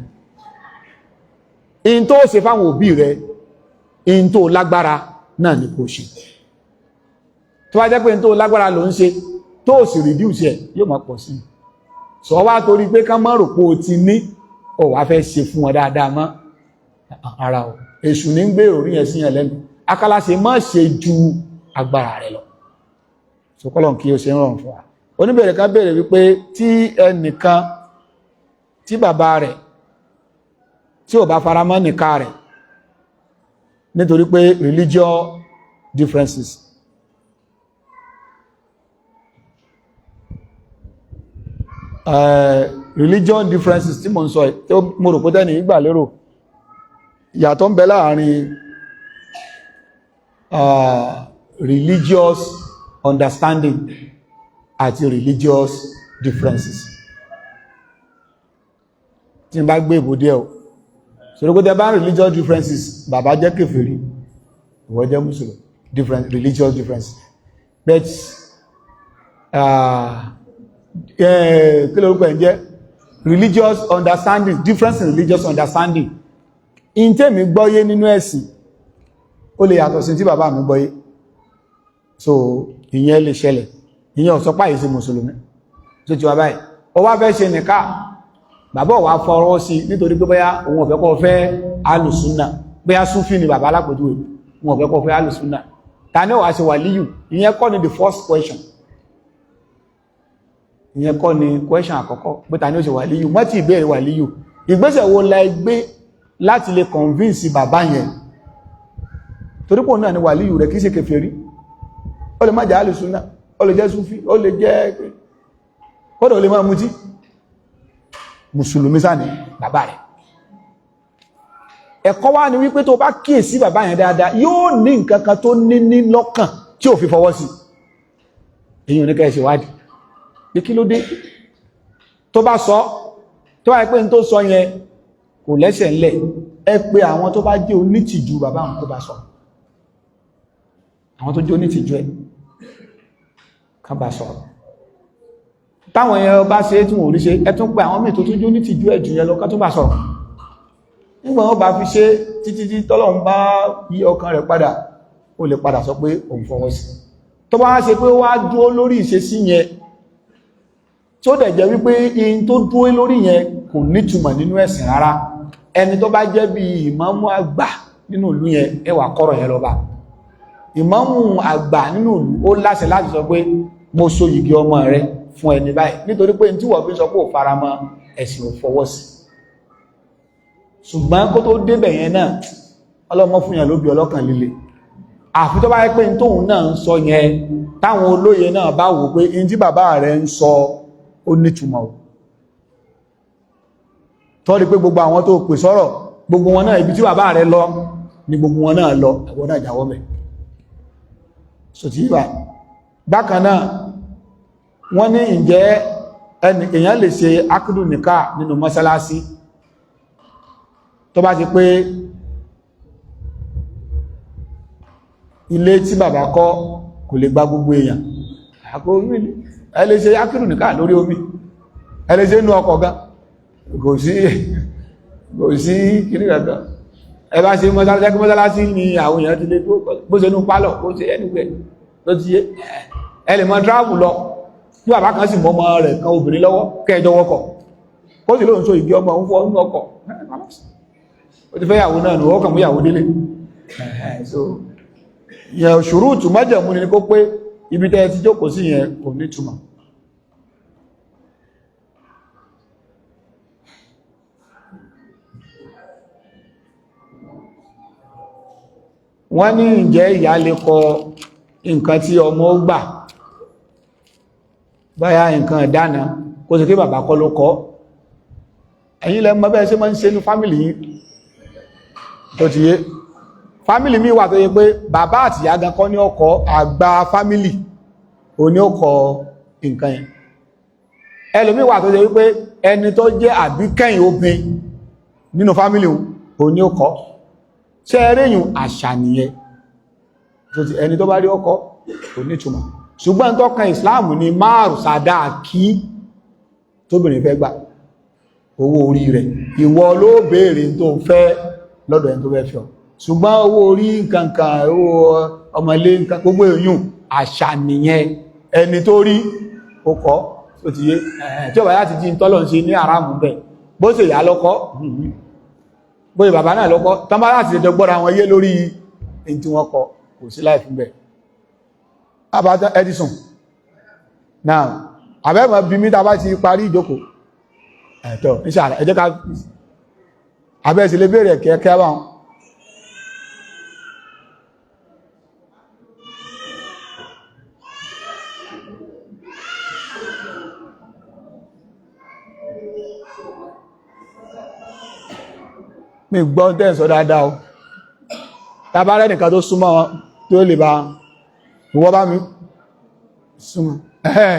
in tó ṣe fáwọn òbí rẹ̀ in tó lágbára náà ni kò ṣe tó wá jẹ́ pé in tó lágbára ló ń ṣe tó sì reduce ẹ̀ yóò máa pọ̀ sí sọ wá torí pé ká má rò pé o ti ní ó wá fẹ́ ṣe fún wọn dáadáa mọ́ ara ò èṣù ní ń gbé orí yẹn sí yẹn lẹ́nu akálàṣe má ṣe ju agbára rẹ̀ lọ so kọ́lọ̀ kí o ṣe ń rọrùn fún wa oníbẹ̀rẹ̀ kan bèèrè wípé tí ẹnìkan tí bàbá rẹ̀ tí ò bá faramọ́ nìka rẹ̀ nítorí pé religious differences religious differences tí mo ń sọ tí mo rò pé tẹ́ni ìgbà lérò ìyàtọ̀ ń bẹ láàrin religious understanding àti religious differences tí n bá gbé ìbò díẹ̀ o sọ́rọ̀ pé tẹ́ bá religious differences bàbá jẹ́ kèfèrí ìwọ jẹ́ mùsùlùmí different religious differences but kí lórúkọ ẹ̀ jẹ́ religious understanding difference in religious understanding in tèmi gbọ́yé nínú ẹ̀sìn ó lè yàtọ̀ sí tí bàbá mi gbọ́yé so ìyẹn lè ṣẹlẹ̀ ìyẹn ò sọ pé àìsí mùsùlùmí tó ti wà báyìí ó wá fẹ́ ṣe nìká bàbá ò wá fọwọ́ sí nítorí pé bóyá òun ò fẹ́ kó fẹ́ alùsùnà bóyá súnfì ni bàbá alápòjúwe òun ò fẹ́ kó fẹ́ alùsùnà ta ní ó wá ṣe wàlíyù ìyẹn kọ́ ni the first question ìyẹn kọ́ ni question àkọ́kọ́ pé ta ní ó ṣe wàlíyù mọ́ tí ìbéèrè wàlíyù ìgbésẹ̀ wo la gbé láti lè convince bàbá yẹn torípò náà ni wàlíyù rẹ̀ kìí ṣe kèfèrí ó lè má jẹ́ alùsùnà ó lè jẹ́ súfí ó lè jẹ́ kódà ó lè máa mutí mùsùlùmí sáà ni bàbá rẹ̀ ẹ̀kọ́ wá ní wípé tó bá kíyèsí bàbá yẹn dáadáa yóò ní nǹkan kan tó ní lọ́kàn tí ò fi fọwọ́ sí èyí ò ní kẹ́ ṣe wádìí pé kí ló dé tó bá sọ tó wáyé pé n tó sọ yẹn kò lẹ́sẹ̀ ńlẹ̀ ẹ pé àwọn tó bá jẹ́ onítìjú bàbá àwọn tó bá sọ àwọn tó jẹ́ onítìjú ẹ̀ ká bá sọ táwọn èèyàn bá ṣe tí wọ́n rí ṣe ẹ tún pé àwọn mìí tó tún jẹ́ onítìjú ẹ̀ jù yẹn lọ ká tó bá sọ̀rọ̀ nígbà wọn bá fi ṣe títí tí tọ́lọ́run bá yí ọkàn rẹ̀ padà ó lè padà sọ pé òun fọwọ́ sí tó bá ṣe pé wá dúró lórí ìṣesí yẹn tó dẹ̀ jẹ́ wípé in tó dúró lórí yẹn kò nítumọ̀ nínú ẹ̀sìn rárá ẹni tó bá jẹ́ bí ìmámù àgbà nínú ìlú yẹn ẹ wá kọ́rọ̀ yẹn lọ bá ìmámù àgbà nínú ìlú ó láṣẹ láti sọ pé mo so yìgì ọmọ rẹ fún ẹni báyìí nítorí pé tí wọ́n fi sọ pé ò faramọ́ ẹ̀sìn ò fọwọ́ sí ṣùgbọ́n kó tó débẹ̀ yẹn náà ọlọ́mọ fún yẹn ló bí ọlọ́kàn líle àfi tó bá yẹ pé ní tóun náà ń sọ yẹn táwọn olóye náà bá wò pé ní tí bàbá rẹ̀ ń sọ ó nítumọ̀ o tọ́rí pé gbogbo àwọn tó pè sọ́rọ̀ gbogbo wọn náà ibi tí bàbá rẹ̀ lọ ni gbogbo wọn náà lọ ẹ̀wọ̀n náà jáwọ́ mẹ́ so tí ìbá bákan náà wọ́n ní ǹjẹ́ èèyàn lè ṣe akídù nìká nínú mọ́sálásí tó bá ti pé ilé tí bàbá kọ́ kò lè gba gbogbo èèyàn àkó orí ẹ lè ṣe akídù nìká lórí omi ẹ lè ṣe inú ọkọ̀ gan kò sí kìrí gangan ẹ bá ṣe mọ́sálásí ni àwọn èèyàn ti lè tó bó ṣe inú pálọ̀ bó ṣe ẹnìgbẹ̀ ló ti yé ẹ lè mọ́ travel lọ tí bàbá kan sì mọ́mọ́ rẹ̀ kan obìnrin lọ́wọ́ kẹjọ wọ́kọ̀ kó sì lóòrùn so ìgbé ọmọ ń fọ́ nínú ọkọ̀ ó ti fẹ́ yàwó náà nù ọkàn mú yàwó délé so yẹn ṣùrúùtù májẹ̀mú ni kó pé ibi tẹ́ ti jókòó sí yẹn kò ní túmọ̀ wọ́n ní ǹjẹ́ ìyá lè kọ nǹkan tí ọmọ ó gbà báyá nǹkan ìdáná kó sì kí bàbá kọ́ ló kọ́ ẹ̀yin lẹ mọ̀ bẹ́ẹ̀ ṣe máa ń ṣe ní fámìlì yìí tó ti yé fámìlì mi wà tó yẹ pé bàbá àti ìyá gan kọ́ ní ọkọ̀ àgbà fámìlì ò ní ọkọ̀ nǹkan yẹn ẹlòmí wà tó yẹ wípé ẹni tó jẹ́ àbíkẹ́yìn obìn nínú fámìlì ò ní ọkọ̀ ṣe ẹrẹ́yìn àṣà nìyẹn ẹni tó bá rí ọkọ̀ kò ní túmọ̀ ṣùgbọ́n tó kan ìsìláàmù ni márùn sàdáàkí tóbìnrin fẹ́ gbà owó orí rẹ̀ ìwọ ló béèrè tó fẹ́ lọ́dọ̀ ẹni tó fẹ́ fẹ́ ọ ṣùgbọ́n owó orí nǹkankan owó ọmọlé nǹkan gbogbo èyàn àṣà nìyẹn ẹni tó rí ọkọ̀ tó ti yé tí ó bá láti jí tọ́lọ̀ ń ṣe ní àrámù bẹ̀ bó ṣe ìyá lọ́kọ́ bóyá bàbá náà lọ́kọ́ tán bá láti ṣẹjọ gbọ́ra wọn yé lórí èyí tí wọ́n kọ kò sí láì fún bẹ̀ àbájá Edison náà àbẹ́mọ̀ bí mítà bá ti parí ìjókòó ẹ̀tọ́ ìṣàlẹ̀ ẹjẹ́ ká àbẹ́sì lè bèèrè kẹ́kẹ́ wọn mi gbọ́ tẹ́ sọ dáadáa o tàbárẹ́ nìkan tó súnmọ́ tó lè bá ìwọ bá mi súnmọ́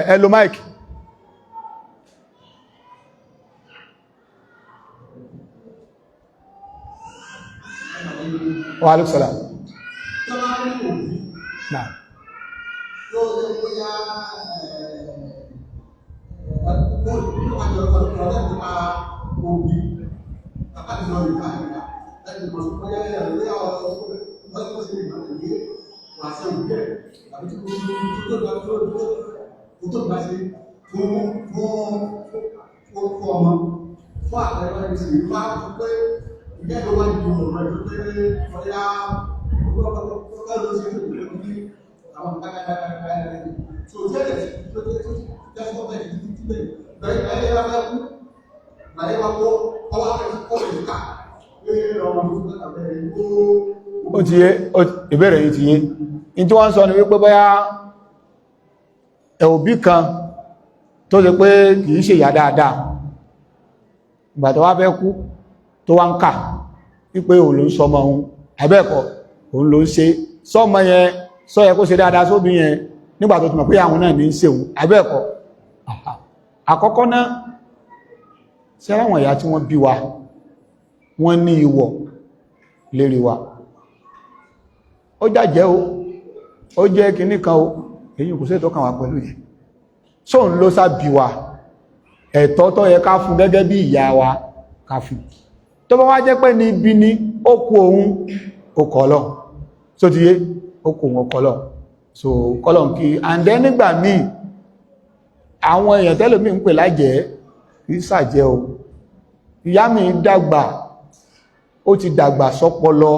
hello Mike wa alaikum salam náà ó ti yé ìbẹ̀rẹ̀ yìí ti yé in tí wọ́n sọ ní wípé bóyá òbí kan tó ṣe pé kìí ṣe ìyá dáadáa ìgbà tó wá fẹ́ kú tó wá ń kà wípé òun ló ń sọmọ òun àbẹ́ẹ̀kọ́ òun ló ń ṣe sọmọ yẹn sọ yẹ kó ṣe dáadáa sóbí yẹn nígbà tó ti mọ̀ pé àwọn náà ní ń ṣe òun àbẹ́ẹ̀kọ́ àkọ́kọ́ náà sí àwọn ìyá tí wọ́n bí wa wọ́n ní ìwọ̀ lérí wa ó jàjẹ́ ó jẹ́ kìíní kan o èyí kò sí ètò kan wà pẹ̀lú yẹn só ń ló sábí wa ẹ̀tọ́ tó yẹ ká fún gẹ́gẹ́ bí ìyá wa ká fún tó bá wá jẹ́ pé ní ibi ní ó kú òun okọ̀lọ̀ so ti yé ó kú òun okọ̀lọ̀ so kọlọ̀ kí and then nígbà míì àwọn èèyàn tẹ́lòmí ń pè lájẹ́ ìsàjẹ́ o ìyá mi dàgbà ó ti dàgbà sọpọlọ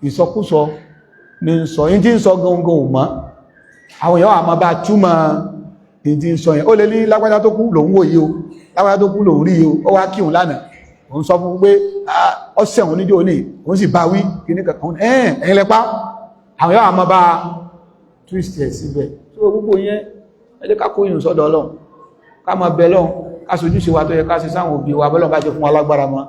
ìsọkúsọ ní sọ yí tí ń sọ gangan ò mọ́ àwọn èèyàn àmọ́ bá túmọ̀ ìdí ń sọ yẹn ó lè ní lágbájá tó kú lòun wò yìí o lágbájá tó kú lòun rí o ó wá kí òun lánàá òun sọ fún pé ọ̀sẹ̀ òun níjó ní òun sì bá wí kí ní kankan ẹ̀yìn lẹ́pá àwọn yóò àmọ́ bá twist ẹ̀ síbẹ̀ tó gbogbo yẹn ẹ jẹ́ ká kó yìí sọ́dọ̀ Ọlọ́run ká máa bẹ Ọlọ́run ká sojú ṣe wa tó yẹ ká ṣe sáwọn òbí wa bọ́lọ́n bá jẹ fún wa lágbára mọ́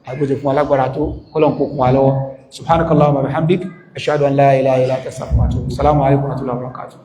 àgbójẹ fún wa lágbára tó kọ́lọ́n kó kún wa lọ́wọ́ subhanakallahumma wa bihamdik ashhadu an la ilaha illa anta astaghfiruka wa atubu ilaik assalamu alaikum wa rahmatullahi wa barakatuh